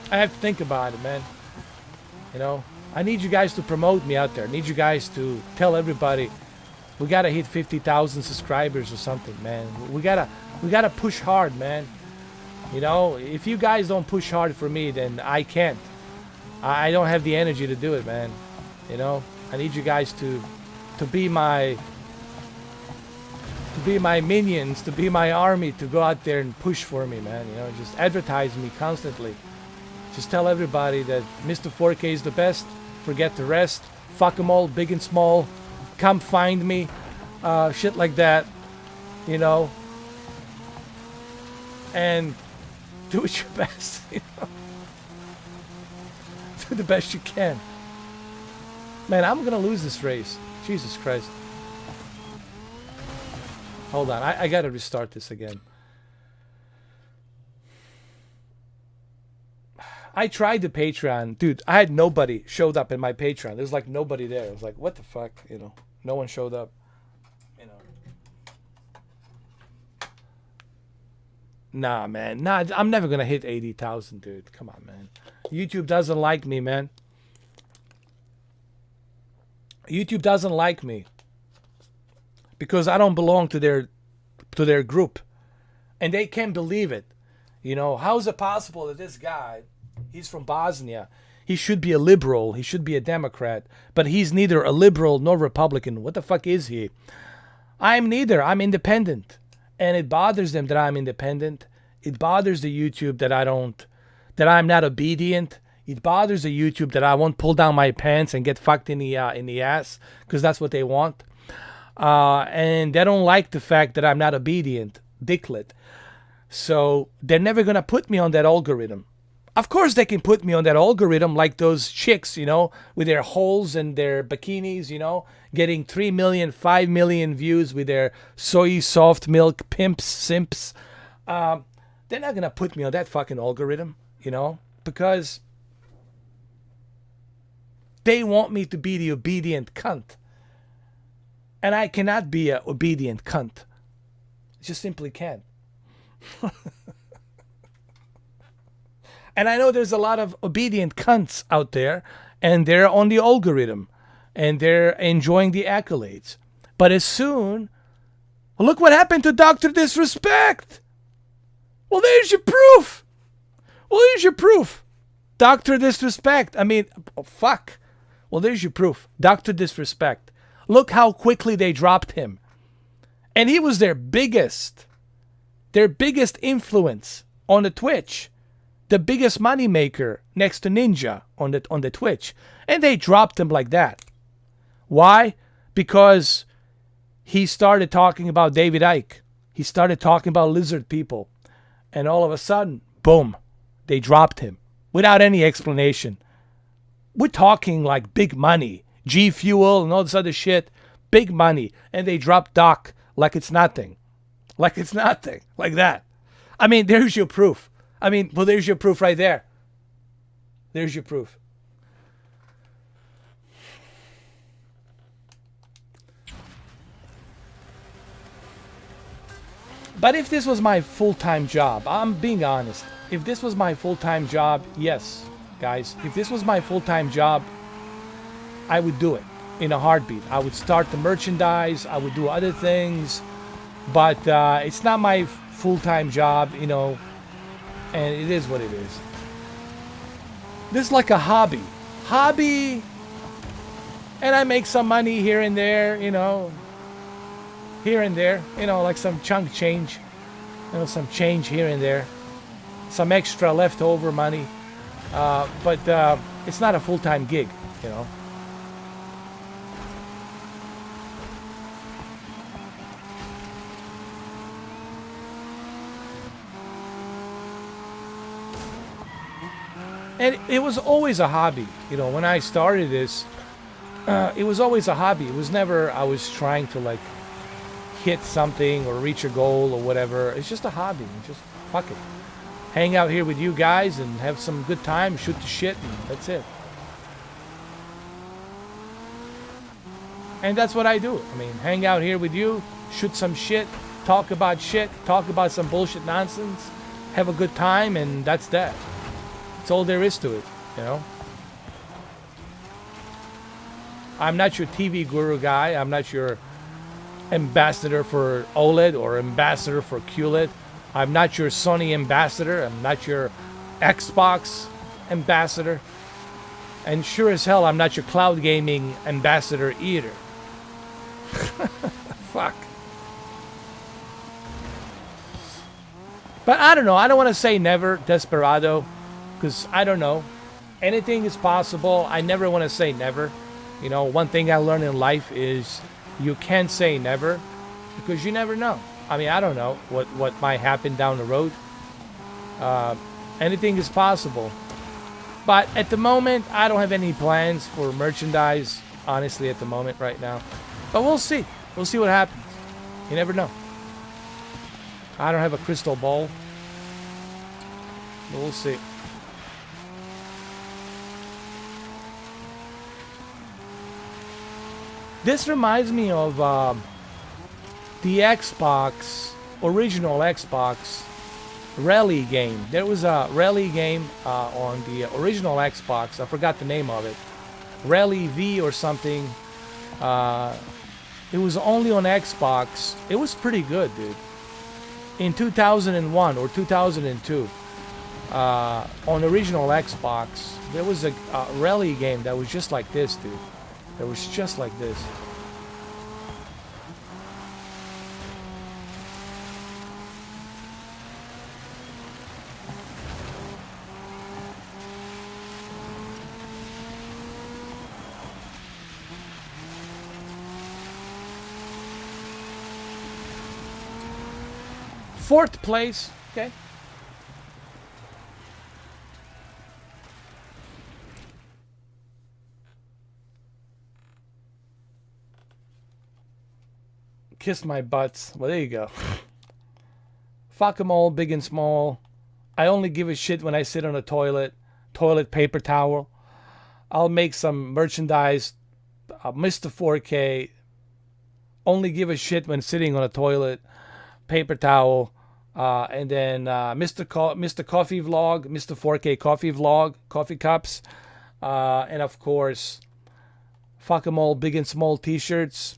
I have to think about it, man. You know, I need you guys to promote me out there. I need you guys to tell everybody we gotta hit 50,000 subscribers or something, man. We gotta push hard, man. You know, if you guys don't push hard for me, then I can't. I don't have the energy to do it, man. You know, I need you guys to be my minions, to be my army, to go out there and push for me, man. You know, just advertise me constantly. Just tell everybody that Mr. 4K is the best. Forget the rest. Fuck them all, big and small. Come find me. Shit like that. You know. And do it your best. You know. Do the best you can. Man, I'm gonna lose this race. Jesus Christ. Hold on. I gotta restart this again. I tried the Patreon. Dude, I had nobody showed up in my Patreon. There's like nobody there. I was like, what the fuck? You know, no one showed up. You know. Nah, man. Nah, I'm never going to hit 80,000, dude. Come on, man. YouTube doesn't like me, man. YouTube doesn't like me. Because I don't belong to their group. And they can't believe it. You know, how is it possible that this guy... He's from Bosnia. he should be a liberal, he should be a Democrat, but he's neither a liberal nor Republican. What the fuck is he? I'm neither. I'm independent. And it bothers them that I'm independent. It bothers the YouTube that I'm not obedient. It bothers the YouTube that I won't pull down my pants and get fucked in the ass, because that's what they want. And they don't like the fact that I'm not obedient, dicklet. So they're never gonna put me on that algorithm. Of course they can put me on that algorithm like those chicks, with their holes and their bikinis, getting 3 million, 5 million views with their soy soft milk pimps, simps. They're not gonna put me on that fucking algorithm, because they want me to be the obedient cunt. And I cannot be an obedient cunt. I just simply can't. And I know there's a lot of obedient cunts out there, and they're on the algorithm, and they're enjoying the accolades. But as soon... look what happened to Dr. Disrespect! Well, there's your proof! Dr. Disrespect. I mean, fuck. Well, there's your proof. Dr. Disrespect. Look how quickly they dropped him. And he was their biggest influence on the Twitch. The biggest money maker next to Ninja on the Twitch. And they dropped him like that. Why? Because he started talking about David Icke. He started talking about lizard people. And all of a sudden, boom, they dropped him. Without any explanation. We're talking like big money. G Fuel and all this other shit. Big money. And they dropped Doc like it's nothing. Like that. I mean, there's your proof. There's your proof right there. There's your proof. But if this was my full-time job, I'm being honest. If this was my full-time job, yes, guys. If this was my full-time job, I would do it in a heartbeat. I would start the merchandise. I would do other things. But it's not my full-time job, and it is what it is. This is like a hobby. And I make some money here and there, here and there, like some chunk change, some change here and there, some extra leftover money, but it's not a full-time gig, And it was always a hobby, when I started this, it was always a hobby. It was never I was trying to hit something or reach a goal or whatever. It's just a hobby. Just fuck it. Hang out here with you guys and have some good time, shoot the shit, and that's it. And that's what I do. Hang out here with you, shoot some shit, talk about some bullshit nonsense, have a good time, and that's that. That's all there is to it, I'm not your TV guru guy. I'm not your ambassador for OLED or ambassador for QLED. I'm not your Sony ambassador. I'm not your Xbox ambassador. And sure as hell, I'm not your cloud gaming ambassador either. Fuck. But I don't know. I don't want to say never, Desperado, because I don't know. Anything is possible. I never want to say never. One thing I learned in life is you can't say never because you never know. I don't know what might happen down the road. Anything is possible. But at the moment, I don't have any plans for merchandise, honestly, at the moment right now. But we'll see. We'll see what happens. You never know. I don't have a crystal ball. But we'll see. This reminds me of the original Xbox rally game. There was a rally game on the original Xbox. I forgot the name of it. Rally V or something. It was only on Xbox. It was pretty good, dude. In 2001 or 2002. On original Xbox, there was a rally game that was just like this, dude. That was just like this. Fourth place. Okay. Kiss my butts. Well, there you go. Fuck 'em all, big and small. I only give a shit when I sit on a toilet. Toilet paper towel. I'll make some merchandise. Mr. 4K. Only give a shit when sitting on a toilet. Paper towel. And then Mr. Coffee Vlog, Mr. 4K Coffee Vlog, coffee cups. And of course, fuck 'em all, big and small t-shirts.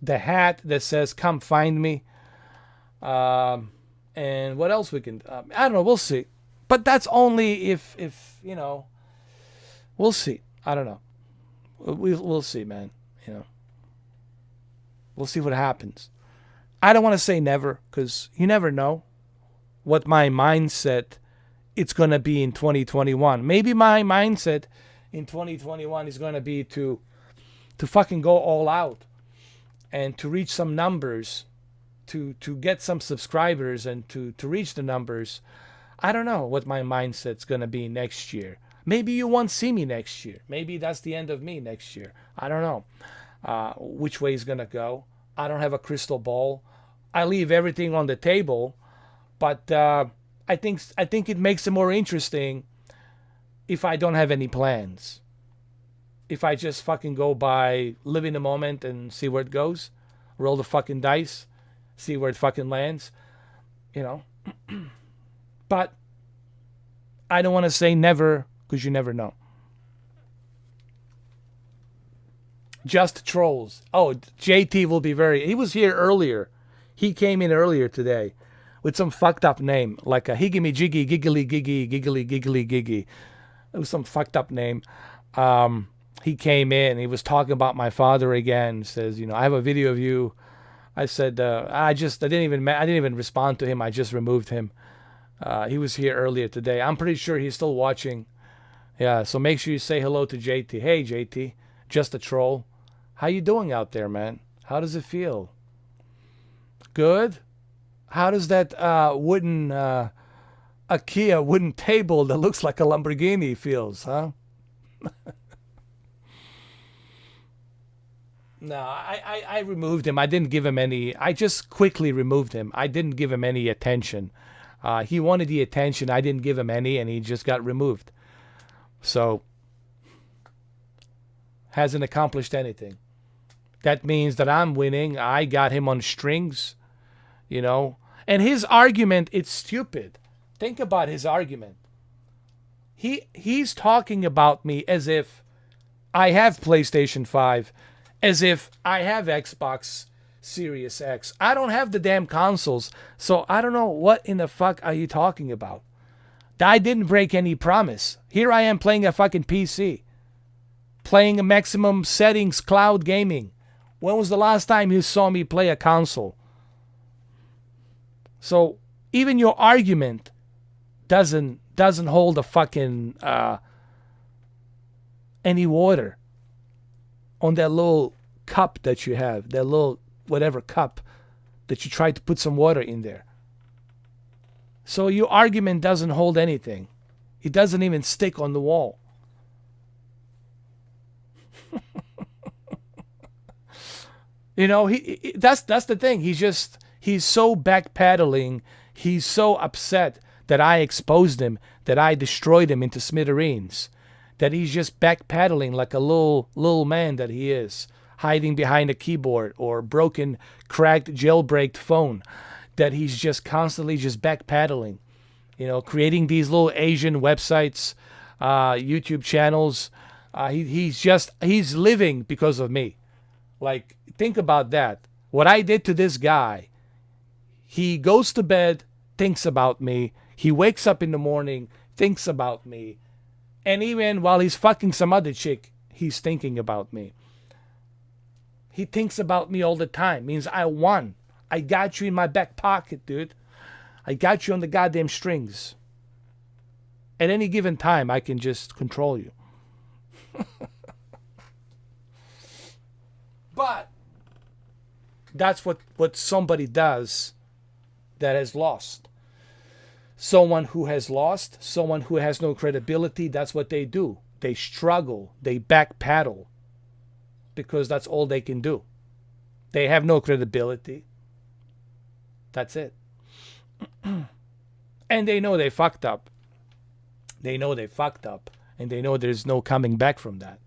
The hat that says "Come find me," and what else we can? I don't know. We'll see. But that's only if you know. We'll see. I don't know. We'll see, man. You know. We'll see what happens. I don't want to say never because you never know what my mindset it's gonna be in 2021. Maybe my mindset in 2021 is gonna be to fucking go all out. And to reach some numbers, to get some subscribers and to reach the numbers. I don't know what my mindset's going to be next year. Maybe you won't see me next year. Maybe that's the end of me next year. I don't know which way it's going to go. I don't have a crystal ball. I leave everything on the table. But I think it makes it more interesting if I don't have any plans. If I just fucking go by, live in the moment and see where it goes, roll the fucking dice, see where it fucking lands, you know. But I don't want to say never because you never know. Just trolls. Oh, JT will be he was here earlier. He came in earlier today with some fucked up name, like a higgimy jiggy, giggly giggy, giggly giggly giggy. It was some fucked up name. He came in, he was talking about my father again, says, you know, I have a video of you. I said, I didn't even respond to him. I just removed him. He was here earlier today. I'm pretty sure he's still watching. Yeah. So make sure you say hello to JT. Hey, JT, just a troll. How you doing out there, man? How does it feel? Good. How does that wooden IKEA wooden table that looks like a Lamborghini feels, huh? No, I removed him. I didn't give him any. I just quickly removed him. I didn't give him any attention. He wanted the attention. I didn't give him any, and he just got removed. So, hasn't accomplished anything. That means that I'm winning. I got him on strings, you know. And his argument, it's stupid. Think about his argument. He's talking about me as if I have PlayStation 5. As if I have Xbox Series X. I don't have the damn consoles, so I don't know what in the fuck are you talking about. I didn't break any promise. Here I am playing a fucking PC. Playing a maximum settings cloud gaming. When was the last time you saw me play a console? So even your argument doesn't hold a fucking any water. On that little cup that you have, that little whatever cup that you try to put some water in there. So your argument doesn't hold anything. It doesn't even stick on the wall. You know, that's the thing. He's so backpedaling. He's so upset that I exposed him, that I destroyed him into smithereens. That he's just backpedaling like a little man that he is, hiding behind a keyboard or broken, cracked, jailbreaked phone. That he's just constantly just backpedaling, you know, creating these little Asian websites, YouTube channels. He's living because of me. Like, think about that. What I did to this guy, he goes to bed, thinks about me. He wakes up in the morning, thinks about me, and even while he's fucking some other chick, he's thinking about me. He thinks about me all the time. Means I won. I got you in my back pocket, dude. I got you on the goddamn strings. At any given time, I can just control you. But that's what somebody does that has lost. Someone who has lost, someone who has no credibility, that's what they do. They struggle, they backpedal, because that's all they can do. They have no credibility. That's it. And they know they fucked up. They know they fucked up, and they know there's no coming back from that.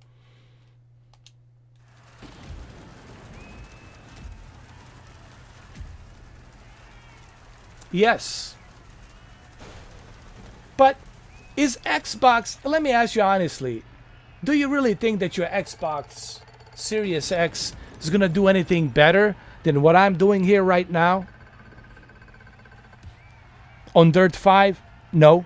Yes. But is Xbox, let me ask you honestly, do you really think that your Xbox Series X is going to do anything better than what I'm doing here right now? On Dirt 5? No.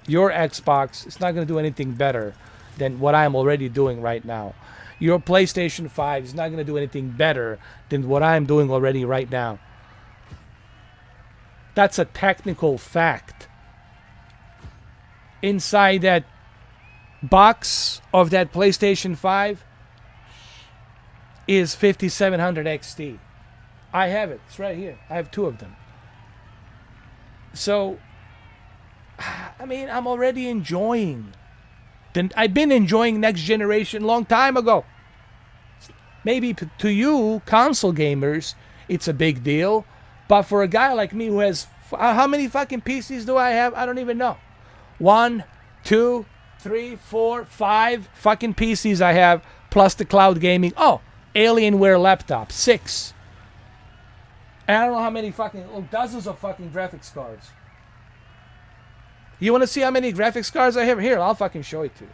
Your Xbox is not going to do anything better than what I'm already doing right now. Your PlayStation 5 is not going to do anything better than what I'm doing already right now. That's a technical fact. Inside that box of that PlayStation 5 is 5700 XT. I have it. It's right here. I have two of them. So, I mean, I'm already enjoying. I've been enjoying next generation long time ago. Maybe to you, console gamers, it's a big deal. But for a guy like me who has... how many fucking PCs do I have? I don't even know. 1, 2, 3, 4, 5 fucking PCs I have, plus the cloud gaming. Oh, Alienware laptop, 6. And I don't know how many fucking... dozens of fucking graphics cards. You want to see how many graphics cards I have? Here, I'll fucking show it to you.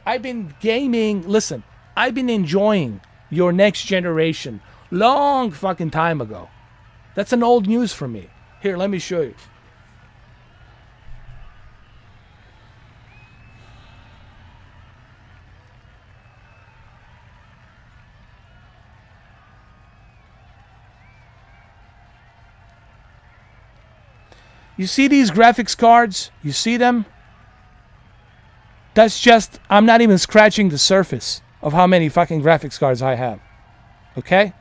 I've been gaming... Listen, I've been enjoying your next generation long fucking time ago. That's an old news for me. Here, let me show you. You see these graphics cards? You see them? That's just... I'm not even scratching the surface of how many fucking graphics cards I have. Okay?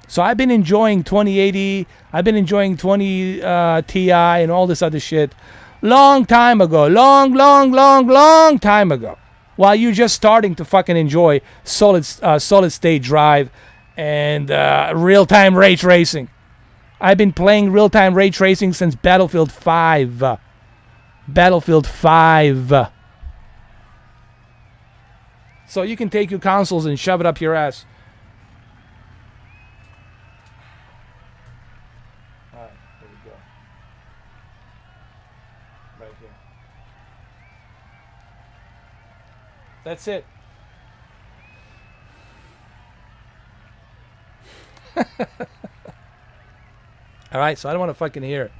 So I've been enjoying 2080, I've been enjoying 20 Ti and all this other shit long time ago. Long time ago. While you're just starting to fucking enjoy solid state drive and real-time ray tracing. I've been playing real-time ray tracing since Battlefield 5. Battlefield 5. So you can take your consoles and shove it up your ass. Alright, here we go. Right here. That's it. Alright, so I don't want to fucking hear it.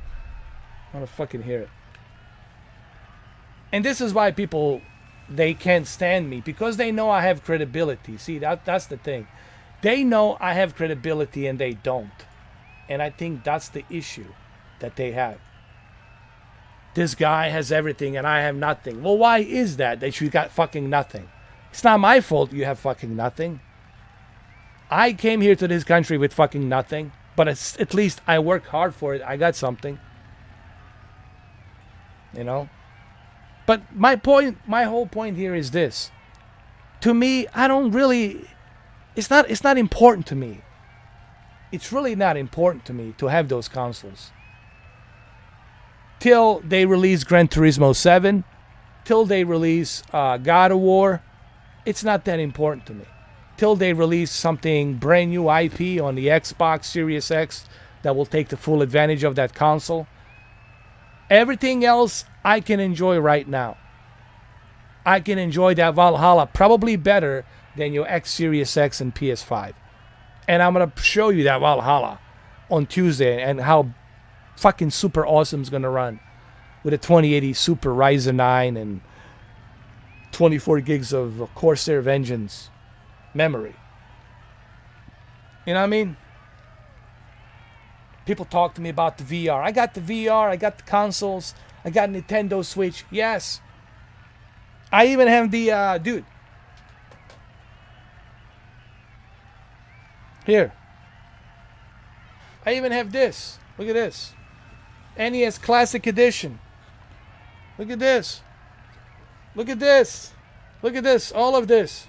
I want to fucking hear it. And this is why people, they can't stand me. Because they know I have credibility. See, that's the thing. They know I have credibility and they don't. And I think that's the issue that they have. This guy has everything and I have nothing. Well, why is that you got fucking nothing? It's not my fault you have fucking nothing. I came here to this country with fucking nothing. But at least I worked hard for it. I got something. You know? But my whole point here is this. To me, I don't really... It's not important to me. It's really not important to me to have those consoles. Till they release Gran Turismo 7. Till they release God of War. It's not that important to me. Till they release something brand new IP on the Xbox Series X that will take the full advantage of that console. Everything else I can enjoy right now. I can enjoy that Valhalla probably better than your X Series X and PS5. And I'm going to show you that Valhalla on Tuesday and how fucking super awesome it's going to run with a 2080 Super Ryzen 9 and 24 gigs of Corsair Vengeance memory. You know what I mean? People talk to me about the VR. I got the VR, I got the consoles, I got Nintendo Switch. Yes. I even have the, dude. Here. I even have this. Look at this. NES Classic Edition. Look at this. Look at this. Look at this. All of this.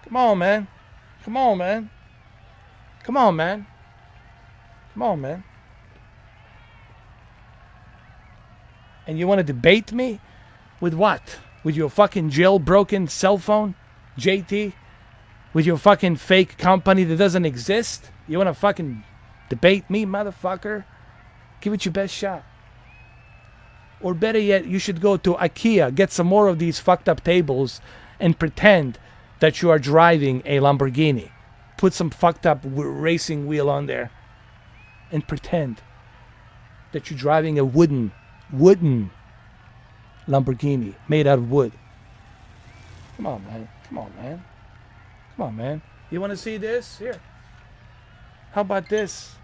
Come on, man. Come on, man. Come on, man. Come on, man. And you want to debate me? With what? With your fucking jailbroken cell phone? JT? With your fucking fake company that doesn't exist? You want to fucking debate me, motherfucker? Give it your best shot. Or better yet, you should go to IKEA, get some more of these fucked up tables, and pretend that you are driving a Lamborghini. Put some fucked up racing wheel on there, and pretend that you're driving a wooden Lamborghini made out of wood. Come on, man. Come on, man. Come on, man. You want to see this? Here. How about this?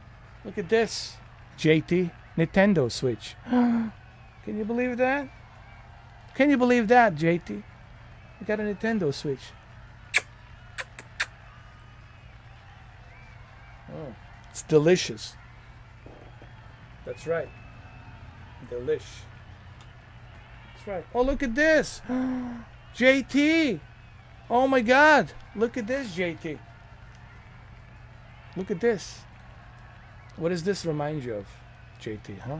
Look at this. JT, Nintendo Switch. Can you believe that? Can you believe that, JT? I got a Nintendo Switch. Oh, it's delicious. That's right. Delish. That's right. Oh, look at this. JT. Oh my God. Look at this, JT. Look at this. What does this remind you of, JT, huh?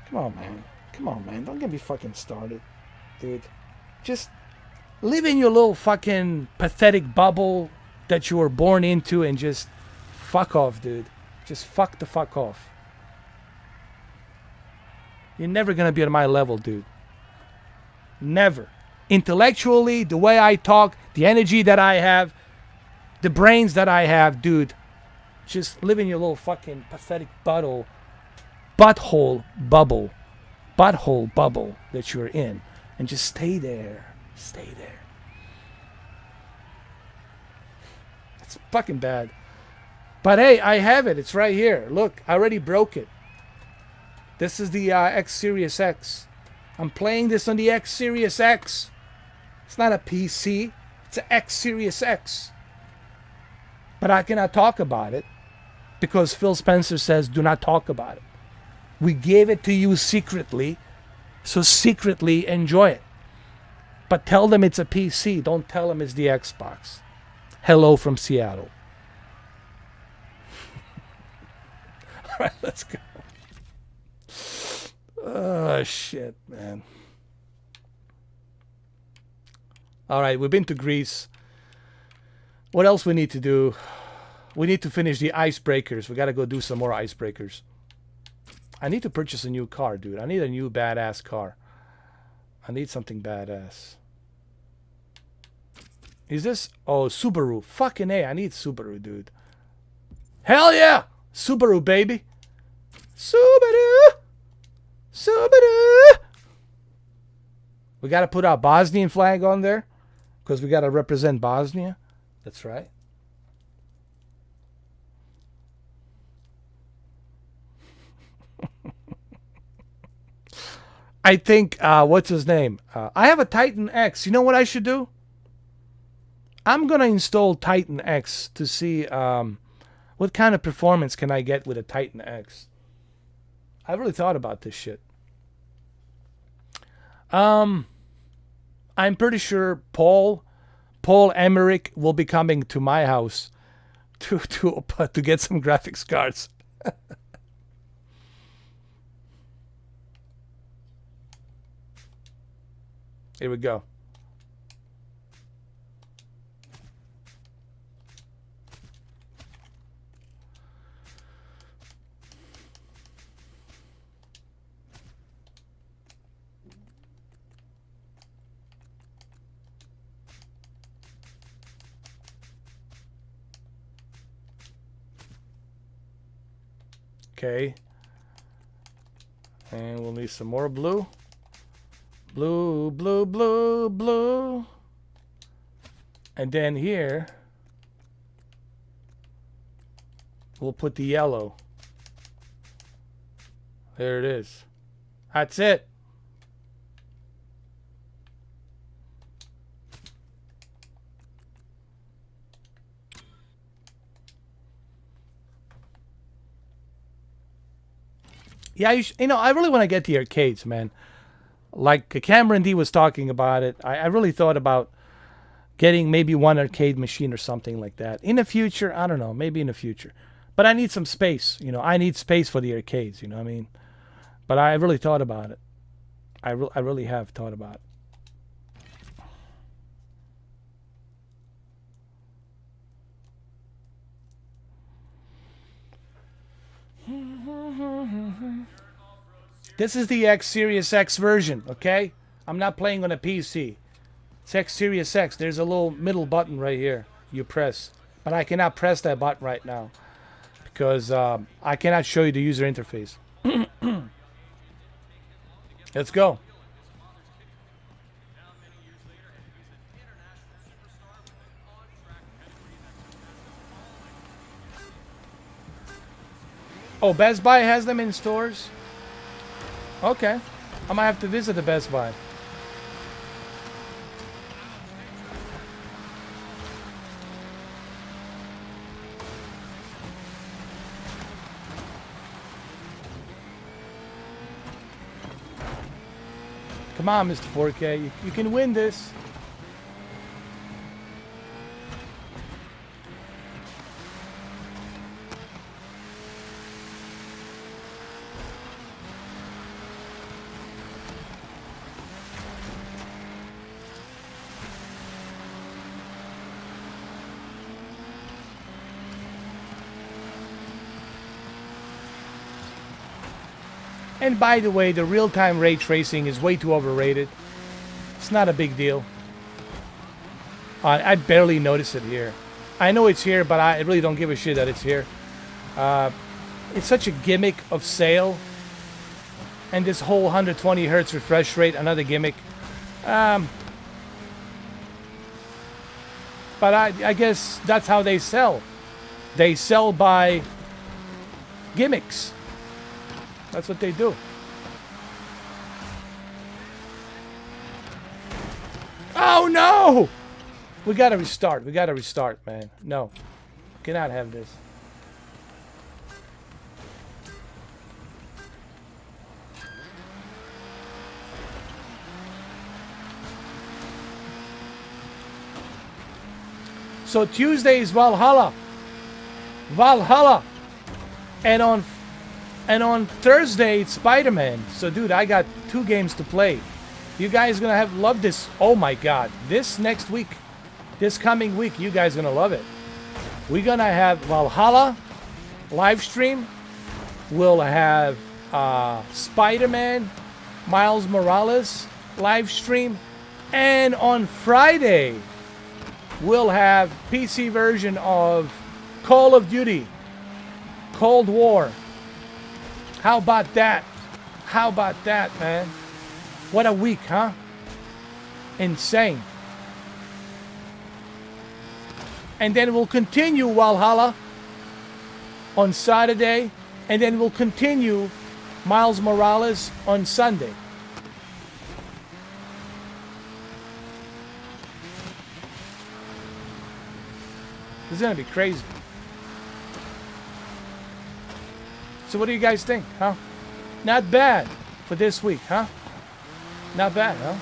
Come on, man. Come on, man. Don't get me fucking started, dude. Just live in your little fucking pathetic bubble that you were born into and just fuck off, dude. Just fuck the fuck off. You're never gonna be at my level, dude. Never. Intellectually, the way I talk, the energy that I have, the brains that I have, dude. Just live in your little fucking pathetic butthole bubble that you're in, and just stay there. Stay there. It's fucking bad. But hey, I have it. It's right here. Look, I already broke it. This is the X Series X. I'm playing this on the X Series X. It's not a PC. It's an X Series X. But I cannot talk about it because Phil Spencer says do not talk about it. We gave it to you secretly, so secretly enjoy it. But tell them it's a PC. Don't tell them it's the Xbox. Hello from Seattle. All right, let's go. Oh, shit, man. All right, we've been to Greece. What else we need to do? We need to finish the icebreakers. We got to go do some more icebreakers. I need to purchase a new car, dude. I need a new badass car. I need something badass. Is this? Oh, Subaru. Fucking A. I need Subaru, dude. Hell yeah! Subaru, baby. Subaru! Subaru! We got to put our Bosnian flag on there because we got to represent Bosnia. That's right. I think, what's his name? I have a Titan X. You know what I should do? I'm going to install Titan X to see what kind of performance can I get with a Titan X. I really thought about this shit. I'm pretty sure Paul Emmerich will be coming to my house to get some graphics cards. Here we go. Okay. And we'll need some more blue. Blue, blue, blue, blue. And then here, we'll put the yellow. There it is. That's it. Yeah, you know, I really want to get the arcades, man. Like Cameron D was talking about it. I really thought about getting maybe one arcade machine or something like that. In the future, I don't know, maybe in the future. But I need some space, you know. I need space for the arcades, you know what I mean? But I really thought about it. I really have thought about it. This is the X Series X version, okay? I'm not playing on a PC. It's X Series X. There's a little middle button right here you press. But I cannot press that button right now because I cannot show you the user interface. Let's go. Oh, Best Buy has them in stores? Okay. I might have to visit the Best Buy. Come on, Mr. 4K. You can win this. And by the way, the real-time ray tracing is way too overrated. It's not a big deal. I barely notice it here. I know it's here, but I really don't give a shit that it's here. It's such a gimmick of sale. And this whole 120 hertz refresh rate, another gimmick. But I guess that's how they sell. They sell by gimmicks. That's what they do. Oh no! We gotta restart. We gotta restart, man. No. Cannot have this. So Tuesday is Valhalla. Valhalla. And on Thursday it's Spider-Man. So dude, I got 2 games to play. You guys gonna love this. Oh my god. This next week, this coming week, you guys gonna love it. We're gonna have Valhalla live stream. We'll have Spider-Man, Miles Morales live stream. And on Friday, we'll have PC version of Call of Duty Cold War. How about that? How about that, man? What a week, huh? Insane. And then we'll continue Valhalla on Saturday. And then we'll continue Miles Morales on Sunday. This is going to be crazy. So what do you guys think, huh? Not bad for this week, huh? Not bad, huh?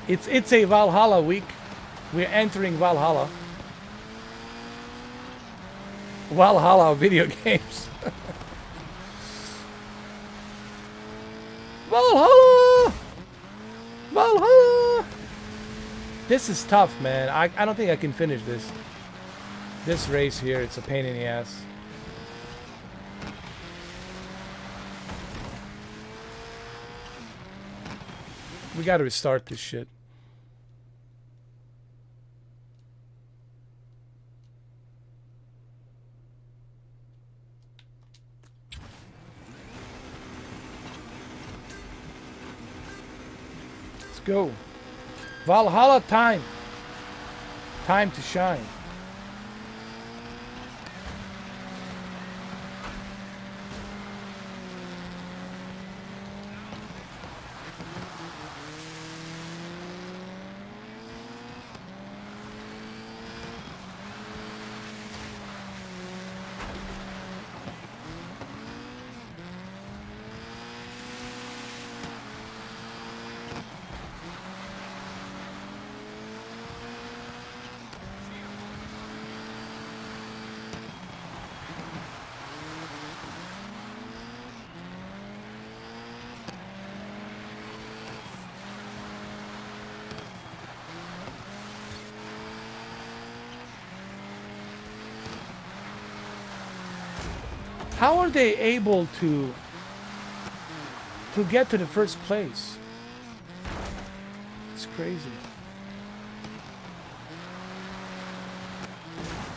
It's a Valhalla week. We're entering Valhalla. Valhalla video games. Valhalla! Valhalla! This is tough, man. I don't think I can finish this. This race here, it's a pain in the ass. We gotta restart this shit. go. Valhalla time. Time to shine. How are they able to get to the first place? It's crazy.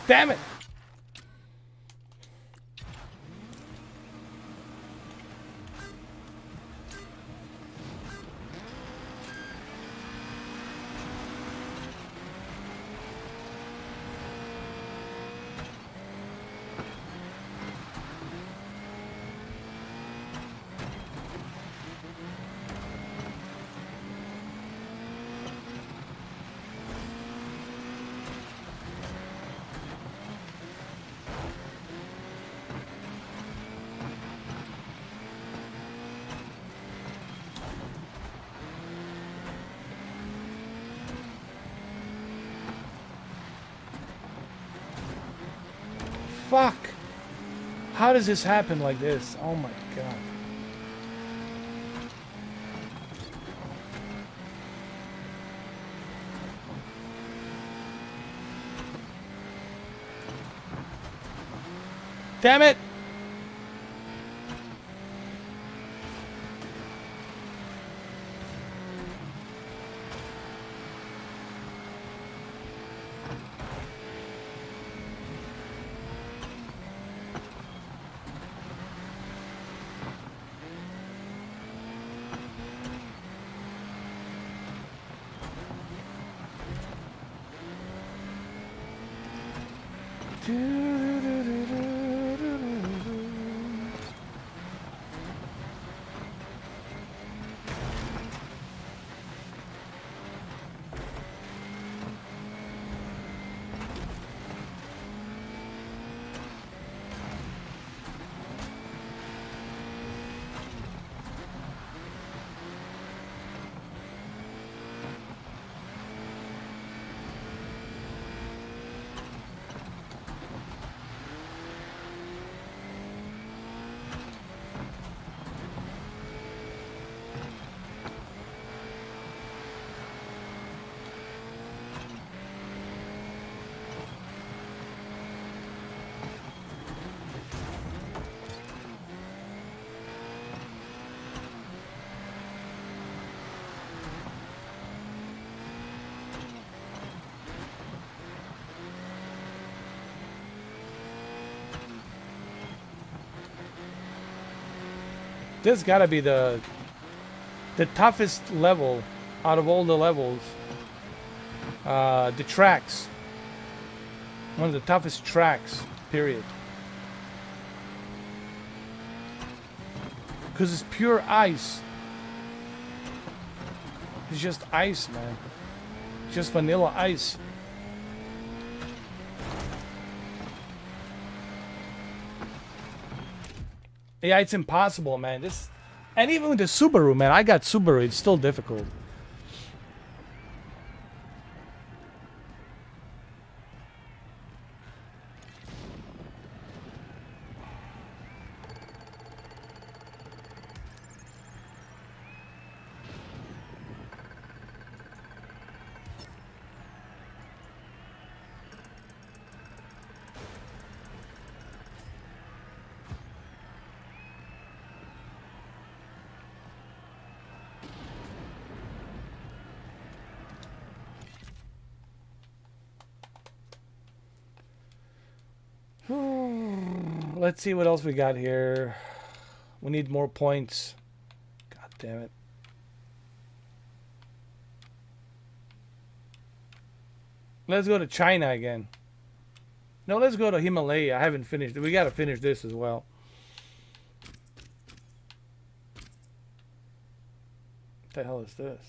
Damn it! Fuck! How does this happen like this? Oh my god. Damn it! This gotta be the toughest level out of all the levels. The tracks. One of the toughest tracks, period. Because it's pure ice. It's just ice, man. Just vanilla ice. Yeah, it's impossible, man. This, and even with the Subaru, man, I got Subaru. It's still difficult. Let's see what else we got here. We need more points. God damn it. Let's go to China again. No, let's go to Himalaya. I haven't finished. We got to finish this as well. What the hell is this?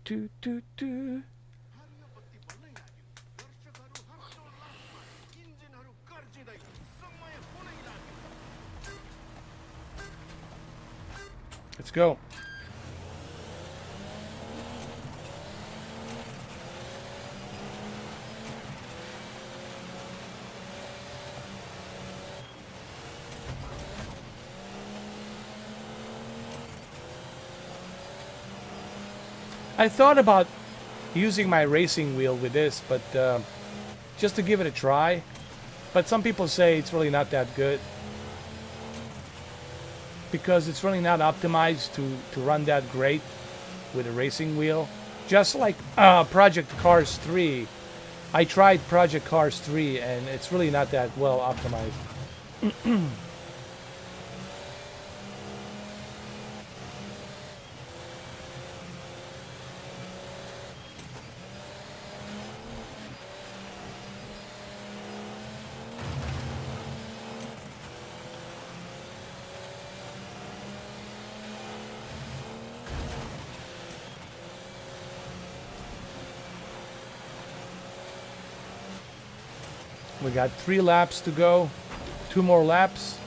Do, do, do. Let's go. I thought about using my racing wheel with this, but just to give it a try. But some people say it's really not that good because it's really not optimized to run that great with a racing wheel. Just like Project Cars 3. I tried Project Cars 3 and it's really not that well optimized. We got 3 laps to go. 2 more laps.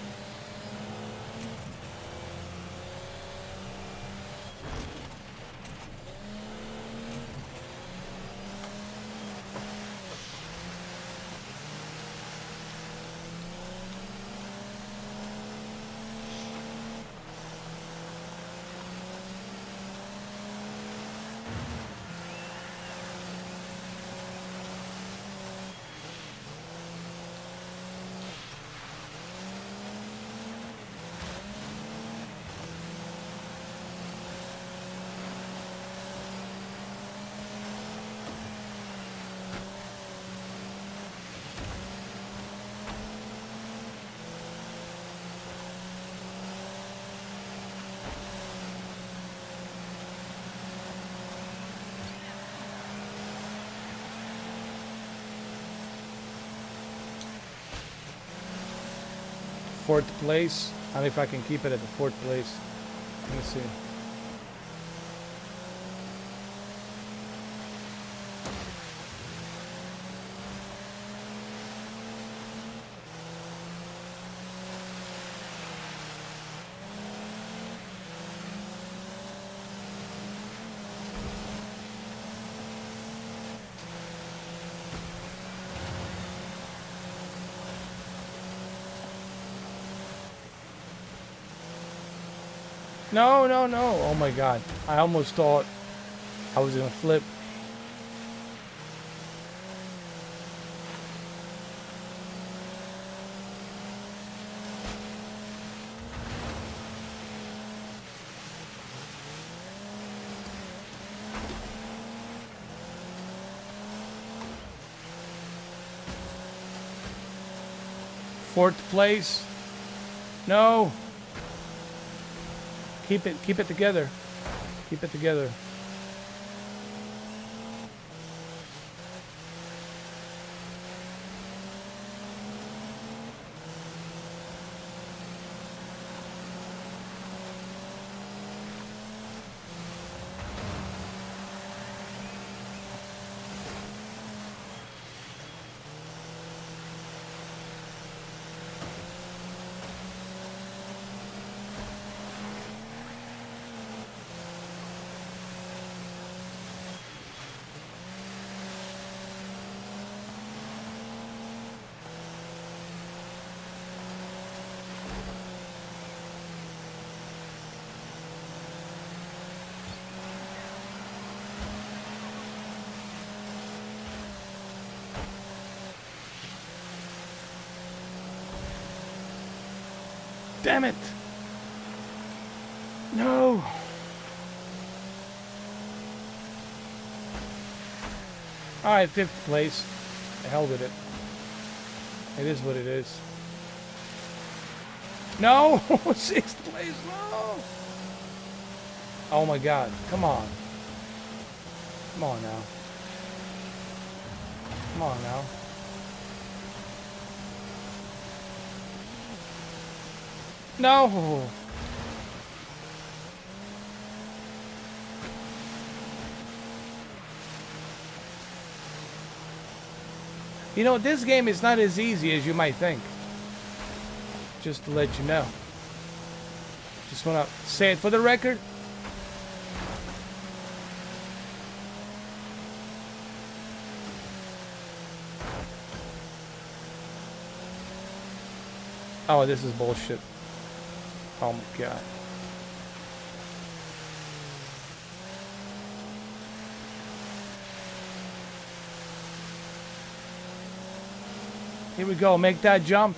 Fourth place. I don't know if I can keep it at the 4th place. Let me see. No, no, no. Oh my god. I almost thought I was going to flip. Fourth place. No. Keep it together. Keep it together. Damn it! No! All right, 5th place. The hell with it. It is what it is. No, 6th place. No. Oh my God! Come on. Come on now. Come on now. No. You know, this game is not as easy as you might think. Just to let you know. Just want to say it for the record. Oh, this is bullshit. Oh my God. Here we go. Make that jump.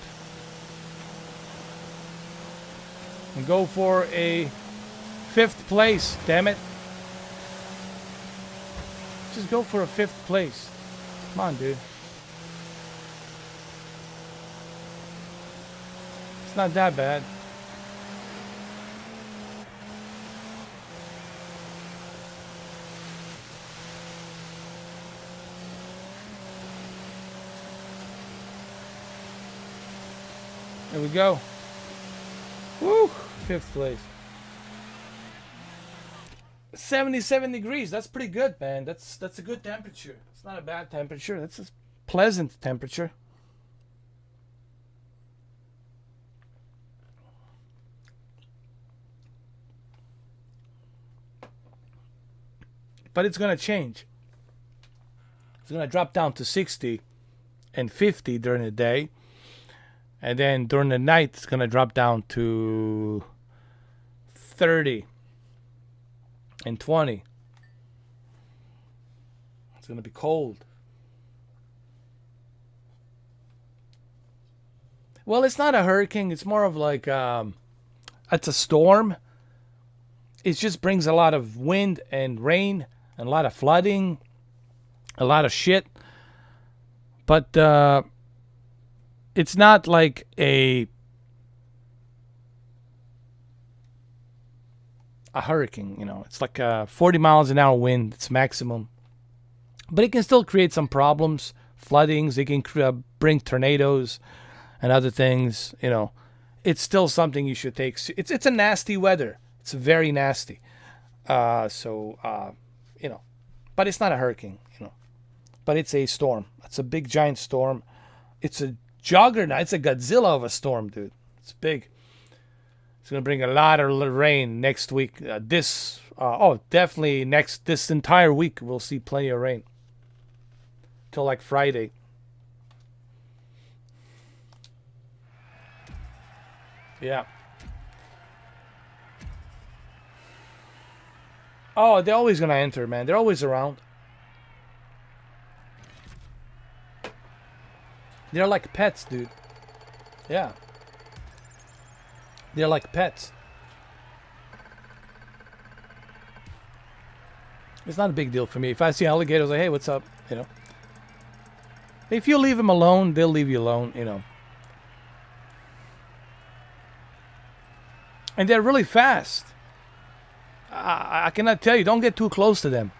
And go for a 5th place. Damn it. Just go for a 5th place. Come on, dude. It's not that bad. There we go. Woo! 5th place. 77 degrees. That's pretty good, man. That's a good temperature. It's not a bad temperature. That's a pleasant temperature. But it's going to change. It's going to drop down to 60 and 50 during the day. And then during the night, it's going to drop down to 30 and 20. It's going to be cold. Well, it's not a hurricane. It's more of like, it's a storm. It just brings a lot of wind and rain and a lot of flooding, a lot of shit. But it's not like a hurricane, you know. It's like 40 miles an hour wind. It's maximum. But it can still create some problems, floodings. It can bring tornadoes and other things, you know. It's still something you should take. It's a nasty weather. It's very nasty. You know, but it's not a hurricane, you know. But it's a storm. It's a big, giant storm. It's a juggernaut. It's a Godzilla of a storm, dude. It's big. It's going to bring a lot of rain next week. Definitely this entire week we'll see plenty of rain. Till like Friday. Yeah. Oh, they're always going to enter, man. They're always around. They're like pets, dude. Yeah. They're like pets. It's not a big deal for me. If I see alligators, like, hey, what's up? You know. If you leave them alone, they'll leave you alone, you know. And they're really fast. I cannot tell you, don't get too close to them.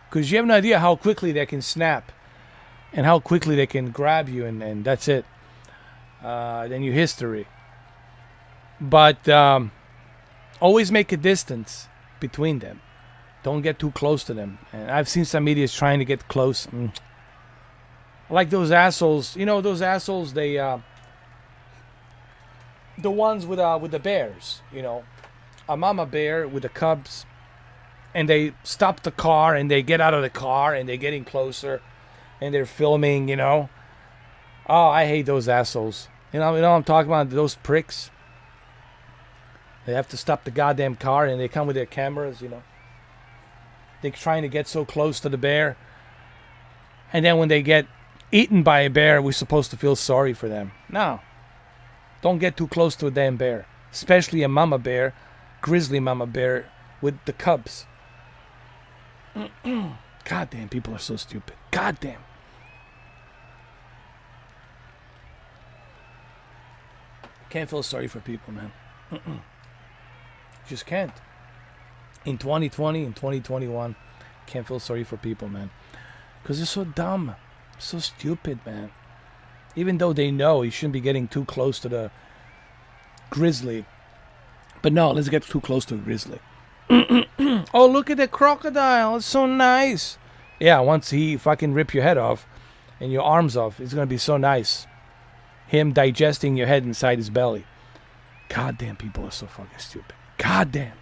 Because you have no idea how quickly they can snap. And how quickly they can grab you, and that's it. Then you history. But always make a distance between them. Don't get too close to them. And I've seen some idiots trying to get close. Like those assholes. You know those assholes, they... the ones with the bears, you know. A mama bear with the cubs. And they stop the car, and they get out of the car, and they're getting closer. And they're filming, you know. Oh, I hate those assholes. You know what I'm talking about? Those pricks. They have to stop the goddamn car, and they come with their cameras, you know. They're trying to get so close to the bear. And then when they get eaten by a bear, we're supposed to feel sorry for them. No. Don't get too close to a damn bear. Especially a mama bear, grizzly mama bear with the cubs. God damn, people are so stupid. God damn. Can't feel sorry for people, man. Just can't. In 2020, in 2021, can't feel sorry for people, man. Because they're so dumb. So stupid, man. Even though they know you shouldn't be getting too close to the grizzly. But no, let's get too close to a grizzly. Oh, look at the crocodile. It's so nice. Yeah, once he fucking rip your head off and your arms off, it's going to be so nice. Him digesting your head inside his belly. Goddamn, people are so fucking stupid. Goddamn.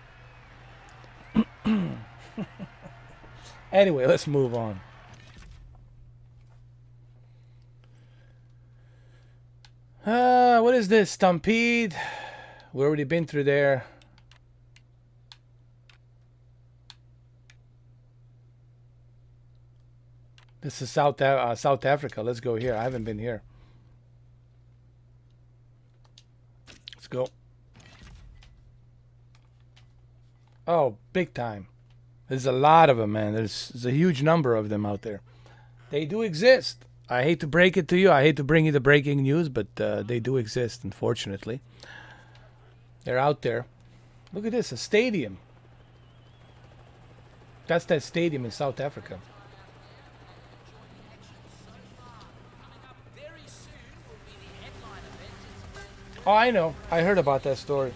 Anyway, let's move on. What is this? Stampede. We already been through there. This is South Africa. Let's go here. I haven't been here. Let's go. Oh, big time. There's a lot of them, man. There's a huge number of them out there. They do exist. I hate to break it to you. I hate to bring you the breaking news, but they do exist, unfortunately. They're out there. Look at this, a stadium. That's that stadium in South Africa. Oh, I know. I heard about that story.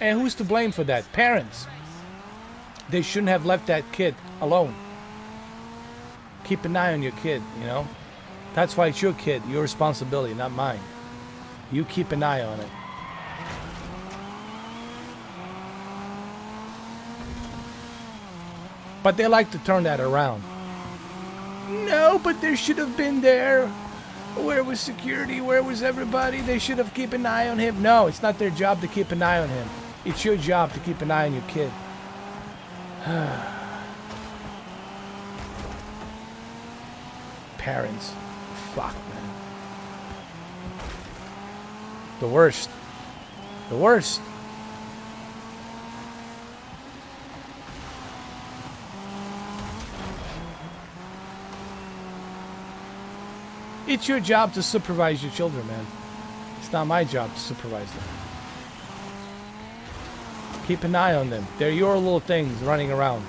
And who's to blame for that? Parents. They shouldn't have left that kid alone. Keep an eye on your kid, you know? That's why it's your kid, your responsibility, not mine. You keep an eye on it. But they like to turn that around. No, but they should have been there. Where was security? Where was everybody? They should have kept an eye on him. No, it's not their job to keep an eye on him. It's your job to keep an eye on your kid. Parents. Fuck, man. The worst. The worst. It's your job to supervise your children, man. It's not my job to supervise them. Keep an eye on them. They're your little things running around.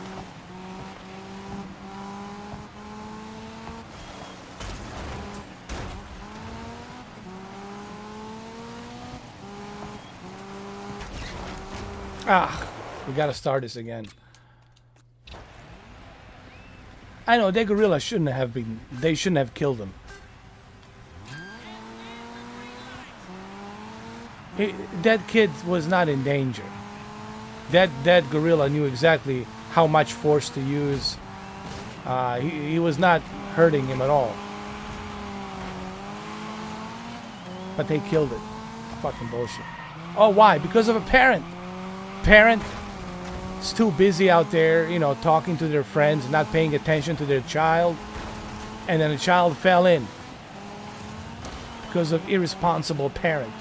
Ah, we gotta start this again. I know, that gorilla shouldn't have been, they shouldn't have killed him. That kid was not in danger. That gorilla knew exactly how much force to use. He was not hurting him at all. But they killed it. Fucking bullshit. Oh, why? Because of a parent. Parent is too busy out there, you know, talking to their friends, not paying attention to their child. And then the child fell in. Because of irresponsible parent.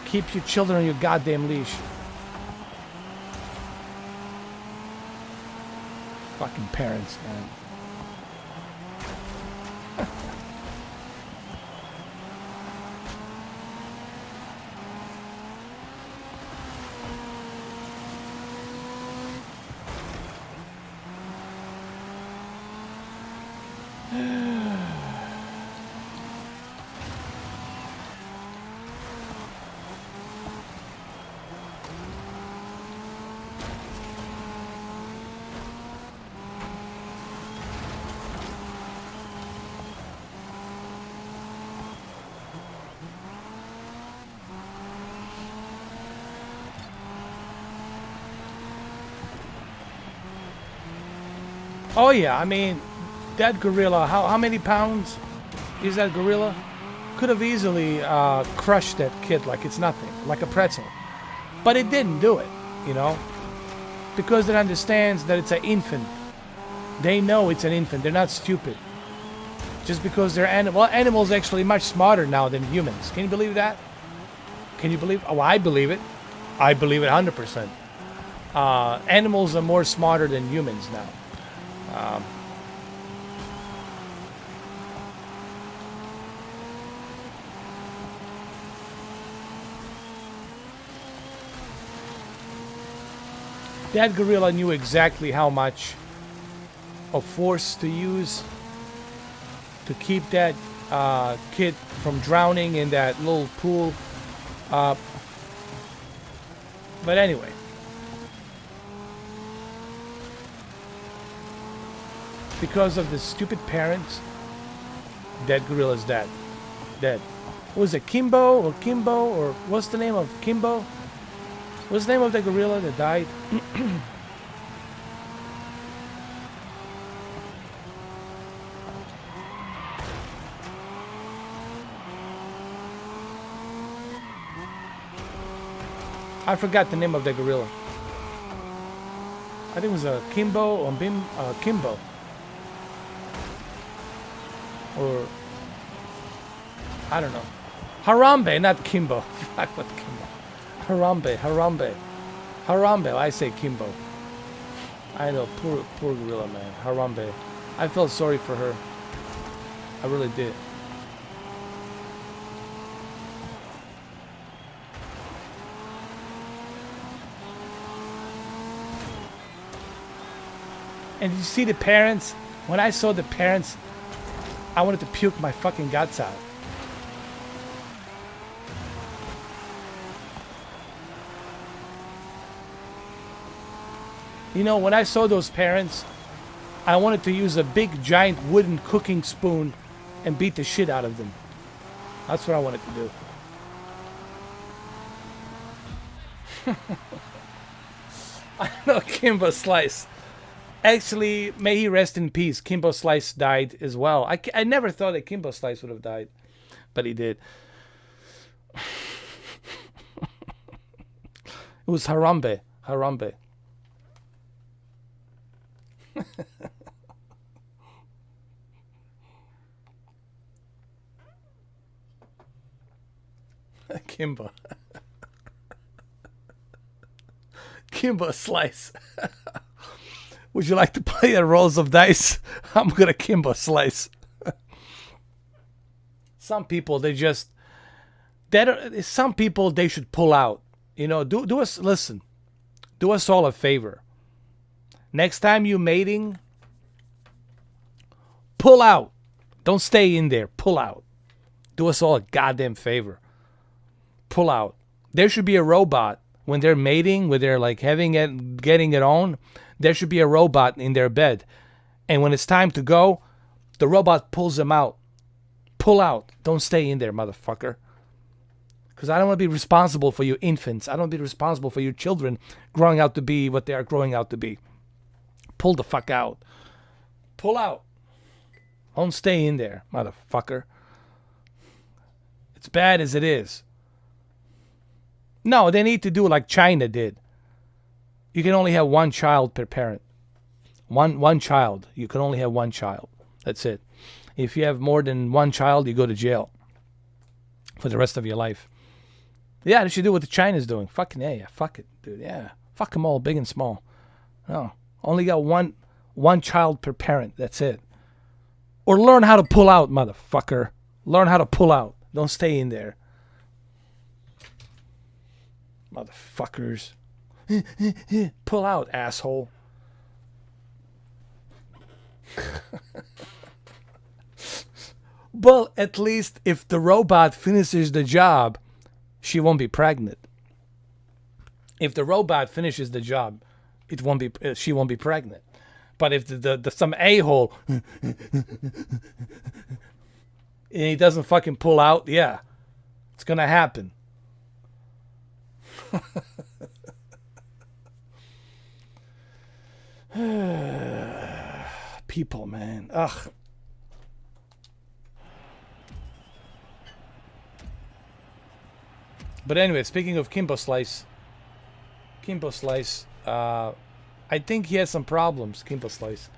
Keep your children on your goddamn leash. Fucking parents, man. Oh yeah, I mean, that gorilla, how many pounds is that gorilla? Could have easily crushed that kid like it's nothing, like a pretzel. But it didn't do it, you know? Because it understands that it's an infant. They know it's an infant, they're not stupid. Just because they're animals actually much smarter now than humans. Can you believe that? Can you believe? Oh, I believe it. I believe it 100%. animals are more smarter than humans now. That gorilla knew exactly how much of force to use to keep that kid from drowning in that little pool. But anyway. Because of the stupid parents, that gorilla's dead. Dead. Was it Kimbo or Kimbo or what's the name of Kimbo? What's the name of the gorilla that died? I forgot the name of the gorilla. I think it was a Kimbo or Kimbo. Or I don't know. Harambe, not Kimbo. Fuck what Kimbo. Harambe. I say Kimbo. I know, poor gorilla, man. Harambe. I felt sorry for her. I really did. And you see the parents? When I saw the parents, I wanted to puke my fucking guts out. You know, when I saw those parents, I wanted to use a big giant wooden cooking spoon and beat the shit out of them. That's what I wanted to do. I know Kimbo Slice. Actually, may he rest in peace. Kimbo Slice died as well. I never thought that Kimbo Slice would have died, but he did. It was Harambe. Harambe. Kimbo. Kimbo Slice. Would you like to play the rolls of dice? I'm gonna Kimbo Slice. Some people, some people they should pull out. You know, do us listen. Do us all a favor. Next time you mating, pull out. Don't stay in there. Pull out. Do us all a goddamn favor. Pull out. There should be a robot when they're mating, when they're like getting it on. There should be a robot in their bed. And when it's time to go, the robot pulls them out. Pull out. Don't stay in there, motherfucker. Because I don't want to be responsible for your infants. I don't want to be responsible for your children growing out to be what they are growing out to be. Pull the fuck out. Pull out. Don't stay in there, motherfucker. It's bad as it is. No, they need to do like China did. You can only have one child per parent. One child. You can only have one child. That's it. If you have more than one child, you go to jail for the rest of your life. Yeah, they should do what the China's doing. Fucking yeah. Fuck it, dude. Yeah. Fuck them all, big and small. No. Only got one child per parent. That's it. Or learn how to pull out, motherfucker. Learn how to pull out. Don't stay in there. Motherfuckers. Pull out, asshole. Well, at least if the robot finishes the job, she won't be pregnant. If the robot finishes the job, she won't be pregnant. But if the some a-hole and he doesn't fucking pull out, yeah, it's gonna happen. People, man. Ugh. But anyway, speaking of Kimbo Slice, I think he has some problems, Kimbo Slice.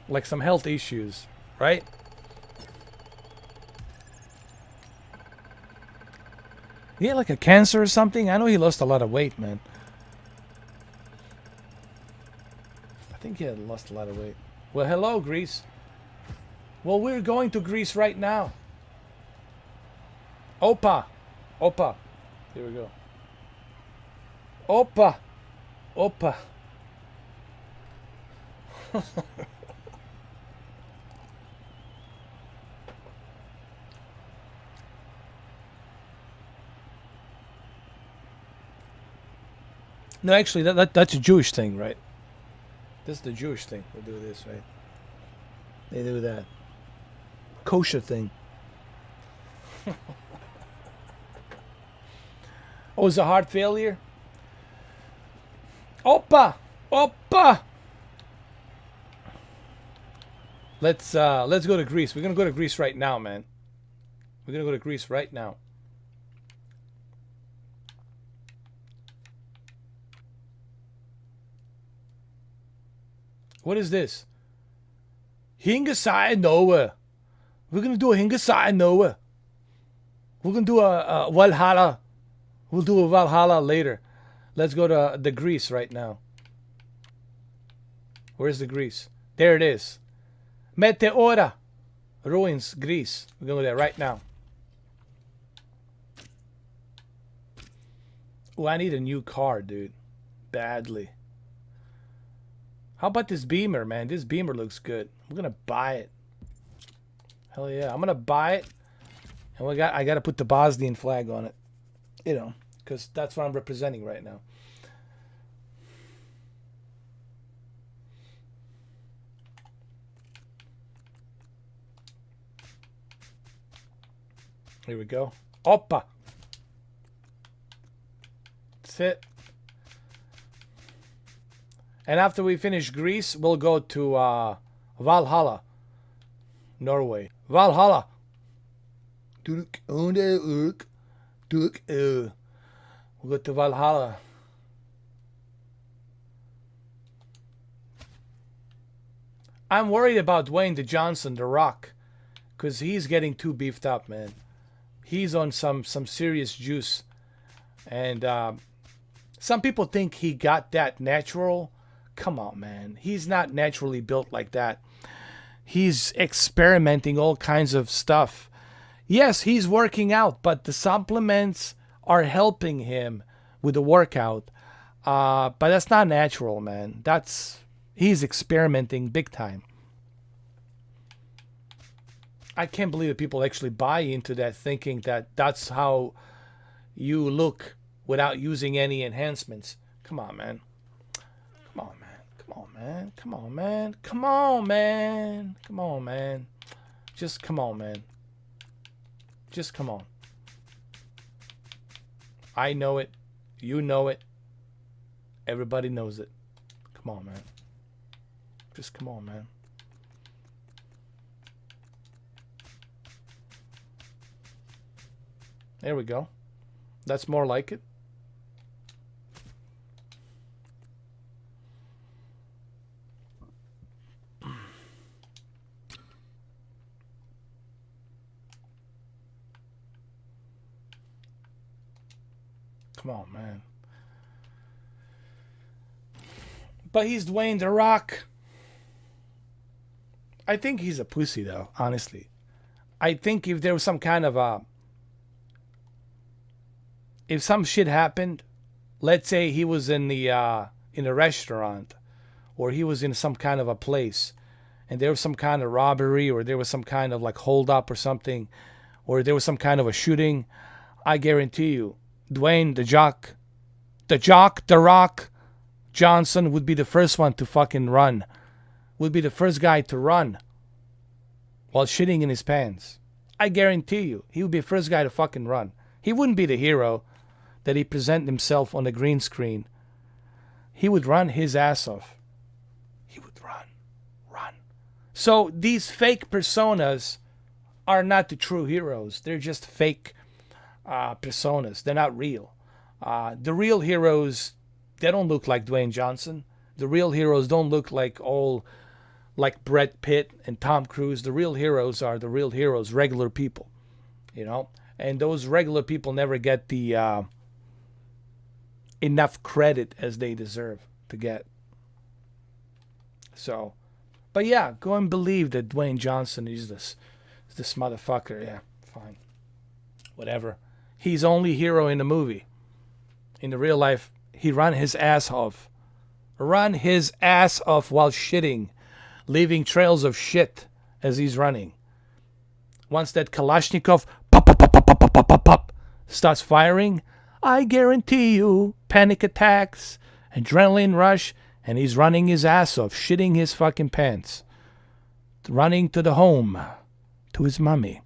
Like some health issues, right? He had like a cancer or something? I know he lost a lot of weight, man. think he had lost a lot of weight. Well, hello, Greece. Well, we're going to Greece right now. Opa. Opa. Here we go. Opa. Opa. No, actually, that's a Jewish thing, right? This is the Jewish thing. They do this, right? They do that. Kosher thing. Oh, it's a heart failure? Opa! Opa! Let's go to Greece. We're gonna go to Greece right now, man. We're gonna go to Greece right now. What is this? Hingasai Noah. We're gonna do a Hingasai Noah. We're gonna do a Valhalla. We'll do a Valhalla later. Let's go to the Greece right now. Where's the Greece? There it is. Meteora. Ruins, Greece. We're gonna go there right now. Oh, I need a new car, dude. Badly. How about this Beamer, man? This Beamer looks good. I'm gonna buy it. Hell yeah, I'm gonna buy it. And I gotta put the Bosnian flag on it. You know, because that's what I'm representing right now. Here we go. Opa! That's it. And after we finish Greece, we'll go to Valhalla, Norway. Valhalla. We'll go to Valhalla. I'm worried about Dwayne the Johnson, The Rock, because he's getting too beefed up, man. He's on some serious juice. And some people think he got that natural. Come on, man. He's not naturally built like that. He's experimenting all kinds of stuff. Yes, he's working out, but the supplements are helping him with the workout. But that's not natural, man. He's experimenting big time. I can't believe that people actually buy into that, thinking that that's how you look without using any enhancements. Come on, man. Come on, man. Come on, man. Come on, man. Come on, man. Come on, man. Just come on, man. Just come on. I know it. You know it. Everybody knows it. Come on, man. Just come on, man. There we go. That's more like it. Come on, man. But he's Dwayne The Rock. I think he's a pussy, though, honestly. I think if there was some kind of if some shit happened, let's say he was in a restaurant, or he was in some kind of a place, and there was some kind of robbery, or there was some kind of like hold up or something, or there was some kind of a shooting, I guarantee you, Dwayne The Rock Johnson would be the first one to fucking run. Would be the first guy to run while shitting in his pants. I guarantee you, he would be the first guy to fucking run. He wouldn't be the hero that he present himself on the green screen. He would run his ass off. He would run. So these fake personas are not the true heroes. They're just fake personas. They're not real. The real heroes, they don't look like Dwayne Johnson. The real heroes don't look like Brad Pitt and Tom Cruise. The real heroes are the real heroes, regular people, you know. And those regular people never get the enough credit as they deserve to get. So, but yeah, go and believe that Dwayne Johnson is this motherfucker. Yeah, fine, whatever. He's only hero in the movie. In the real life, he run his ass off. Run his ass off while shitting, leaving trails of shit as he's running. Once that Kalashnikov pop, pop, pop, pop, pop, pop, pop, pop, starts firing, I guarantee you, panic attacks, adrenaline rush, and he's running his ass off, shitting his fucking pants. Running to the home, to his mummy.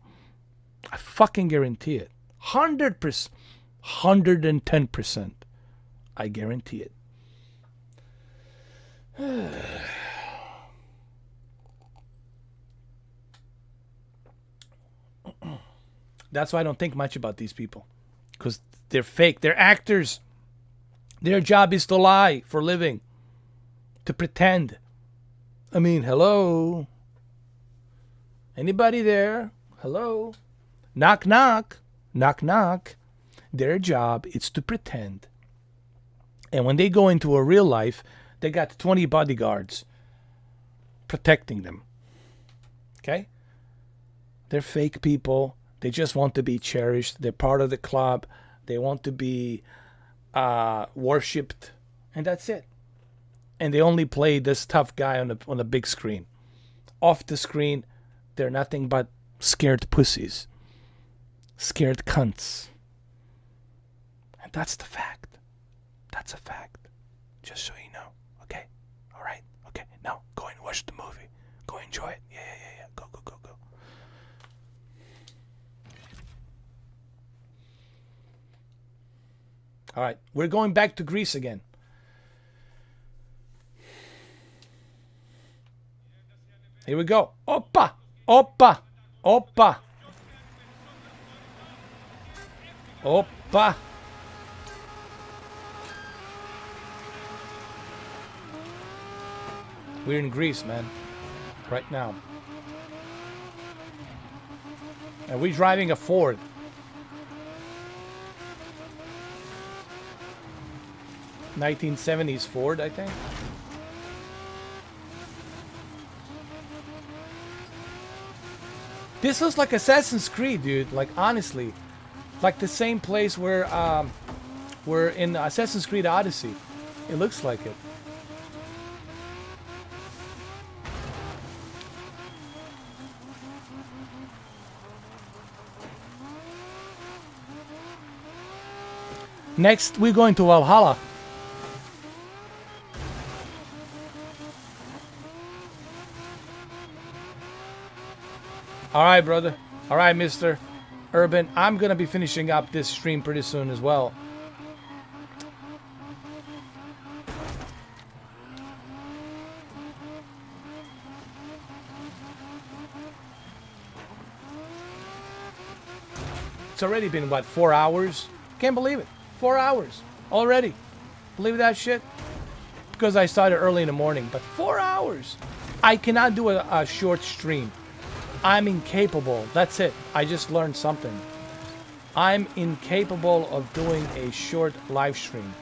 I fucking guarantee it. 100%. 110%. I guarantee it. That's why I don't think much about these people. Because they're fake. They're actors. Their job is to lie for a living. To pretend. I mean, hello? Anybody there? Hello? Knock, knock. Knock, knock. Their job is to pretend. And when they go into a real life, they got 20 bodyguards protecting them. Okay? They're fake people. They just want to be cherished. They're part of the club. They want to be worshipped. And that's it. And they only play this tough guy on the big screen. Off the screen, they're nothing but scared pussies. Scared cunts. And that's the fact. That's a fact. Just so you know. Okay? Alright? Okay. Now, go and watch the movie. Go enjoy it. Yeah. Go. Alright. We're going back to Greece again. Here we go. Oppa! Oppa! Oppa! Oppa! We're in Greece, man. Right now. And we're driving a Ford. (1970s) Ford, I think. This looks like Assassin's Creed, dude. Like, honestly. Like the same place where we're in Assassin's Creed Odyssey. It looks like it. Next, we're going to Valhalla. Alright, brother. Alright, Mr. Urban. I'm going to be finishing up this stream pretty soon as well. It's already been, what, 4 hours? Can't believe it. 4 hours already. Believe that shit? Because I started early in the morning, but 4 hours. I cannot do a short stream. I'm incapable. That's it. I just learned something. I'm incapable of doing a short live stream.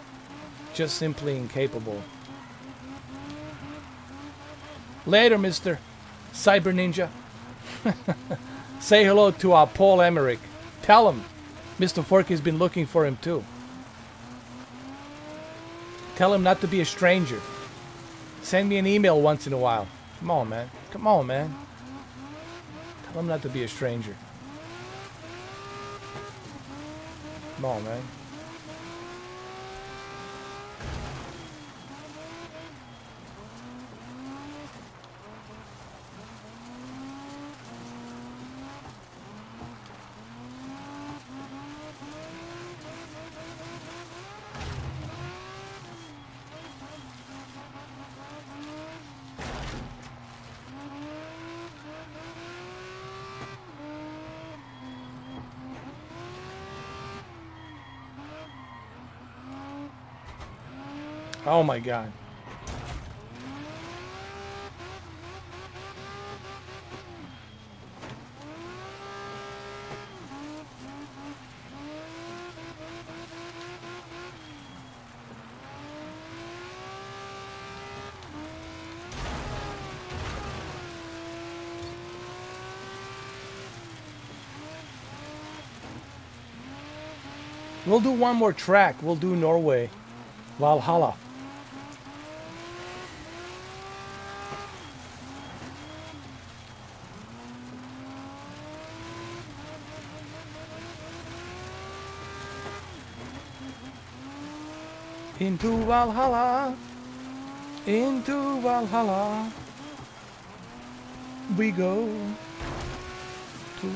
Just simply incapable. Later, Mr. Cyber Ninja. Say hello to our Paul Emmerich. Tell him Mr. Forky's been looking for him too. Tell him not to be a stranger. Send me an email once in a while. Come on, man. Come on, man. Tell him not to be a stranger. Come on, man. Oh my God. We'll do one more track. We'll do Norway. Valhalla. Into Valhalla. Into Valhalla. We go. To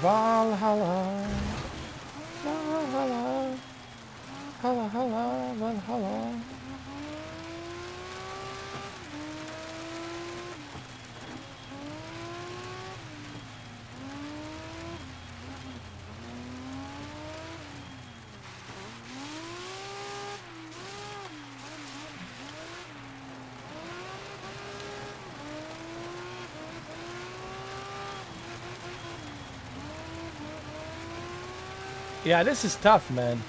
Valhalla, Valhalla, Valhalla, Valhalla. Yeah, this is tough, man.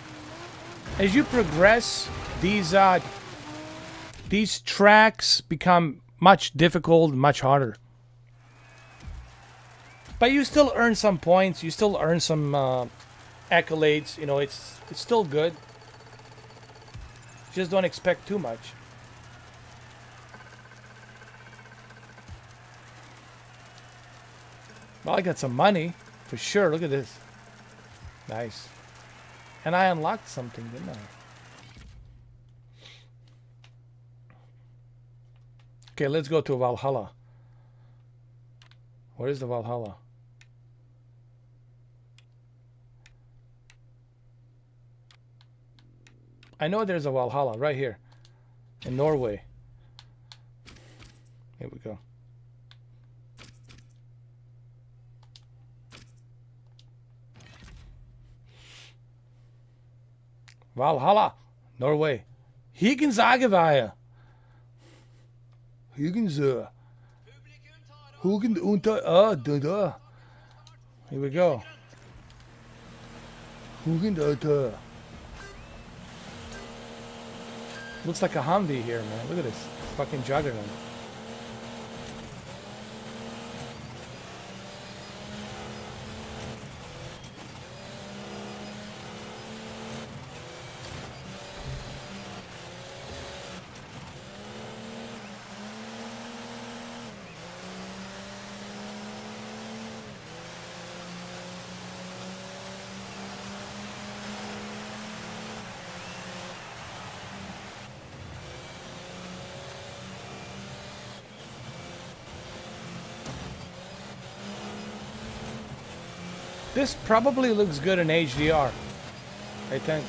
As you progress, these tracks become much difficult, much harder. But you still earn some points. You still earn some accolades. You know, it's still good. Just don't expect too much. Well, I got some money for sure. Look at this. Nice. And I unlocked something, didn't I? Okay, let's go to Valhalla. Where is the Valhalla? I know there's a Valhalla right here in Norway. Here we go. Valhalla, Norway. Higensageveier. Higgins. Hugen unter. Da. Here we go. Hugen unter. Looks like a Humvee here, man. Look at this fucking juggernaut. This probably looks good in HDR, I think.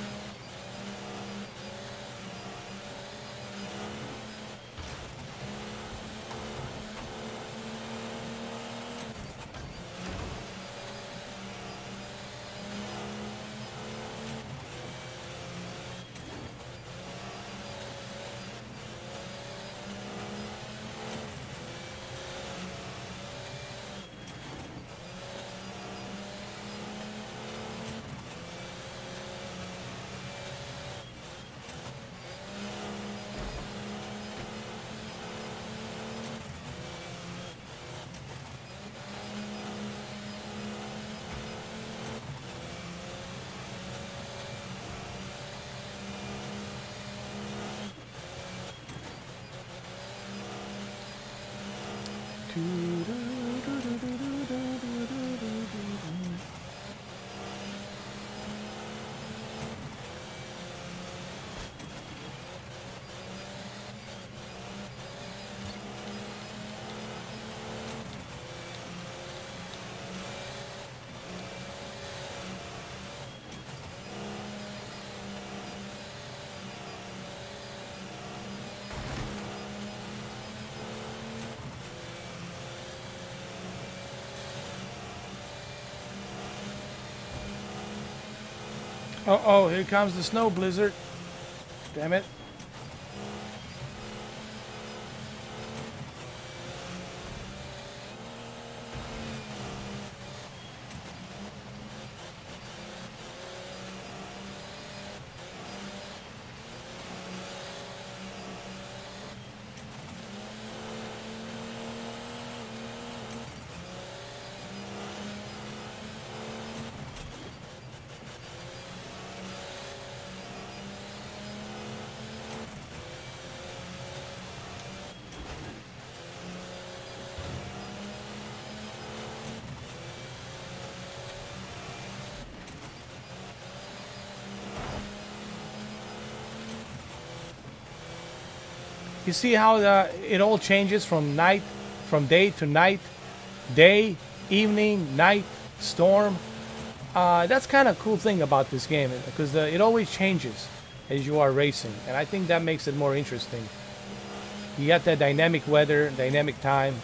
Oh, here comes the snow blizzard. Damn it. You see how it all changes from day to night, day, evening, night, storm. That's kind of cool thing about this game because it always changes as you are racing, and I think that makes it more interesting. You got that dynamic weather, dynamic time.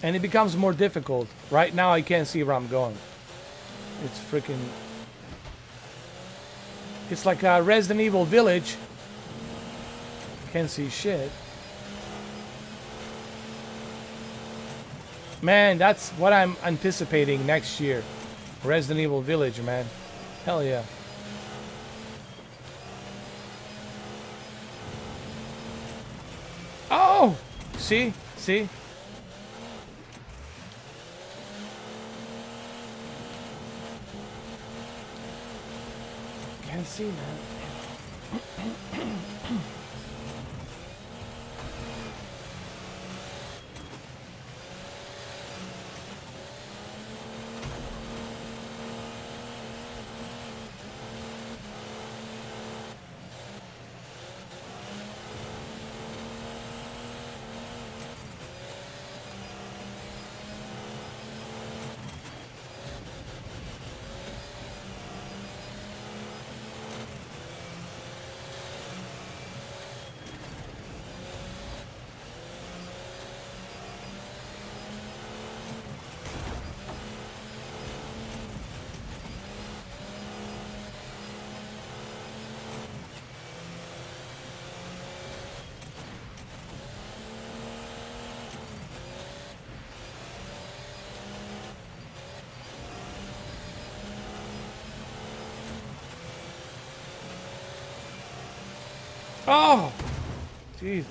And it becomes more difficult. Right now I can't see where I'm going. It's freaking... It's like a Resident Evil Village. Can't see shit. Man, that's what I'm anticipating next year. Resident Evil Village, man. Hell yeah. Oh! See? See? Can't see, man. Oh! Jesus.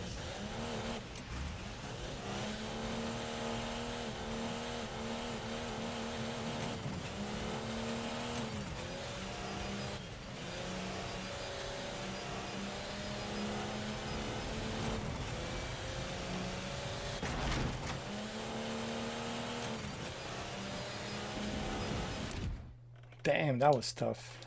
Damn, that was tough.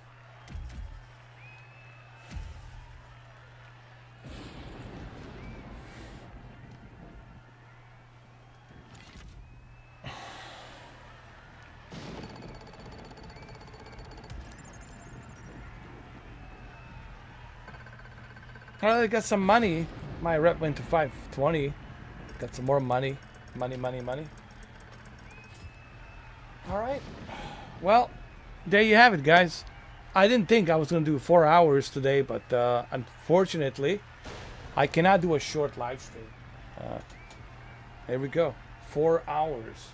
Well, I got some money. My rep went to 520. Got some more money. Money. Alright. Well, there you have it, guys. I didn't think I was going to do 4 hours today, but unfortunately, I cannot do a short live stream. There we go. 4 hours.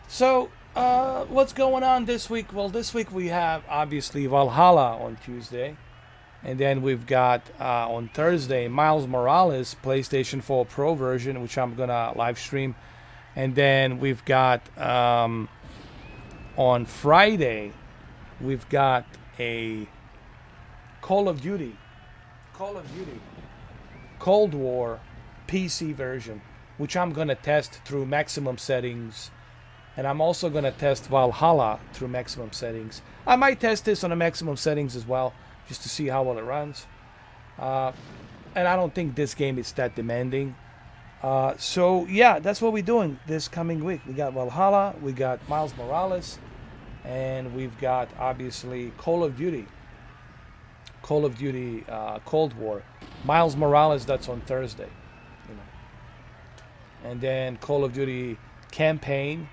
So, what's going on this week? Well, this week we have, obviously, Valhalla on Tuesday. And then we've got, on Thursday, Miles Morales PlayStation 4 Pro version, which I'm going to live stream. And then we've got, on Friday, we've got a Call of Duty Cold War PC version, which I'm going to test through maximum settings. And I'm also going to test Valhalla through maximum settings. I might test this on the maximum settings as well, just to see how well it runs. And I don't think this game is that demanding. So yeah, that's what we're doing this coming week. We got Valhalla, we got Miles Morales, and we've got obviously Call of Duty Cold War. Miles Morales, that's on Thursday, you know. And then Call of Duty Campaign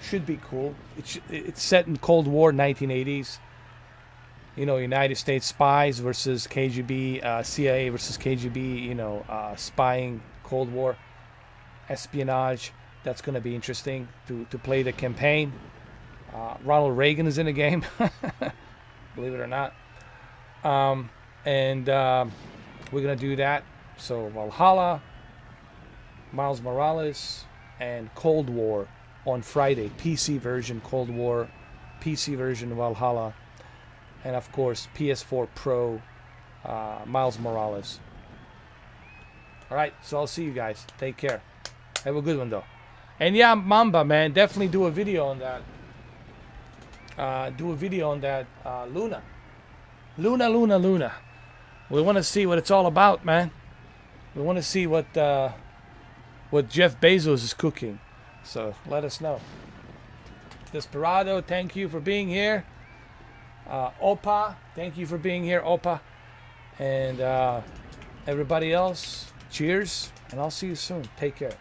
should be cool. It's set in Cold War 1980s. You know, United States spies versus KGB, CIA versus KGB, you know, spying, Cold War, espionage. That's going to be interesting to play the campaign. Ronald Reagan is in the game, believe it or not. And we're going to do that. So Valhalla, Miles Morales, and Cold War on Friday. PC version Cold War, PC version Valhalla. And of course, PS4 Pro Miles Morales. All right, so I'll see you guys. Take care. Have a good one though. And yeah, Mamba, man, definitely do a video on that. Luna. Luna. We want to see what it's all about, man. We want to see what Jeff Bezos is cooking. So let us know. Desperado, thank you for being here. Opa, thank you for being here, Opa. And everybody else, cheers. And I'll see you soon. Take care.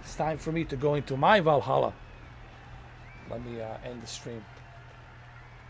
It's time for me to go into my Valhalla. Let me end the stream.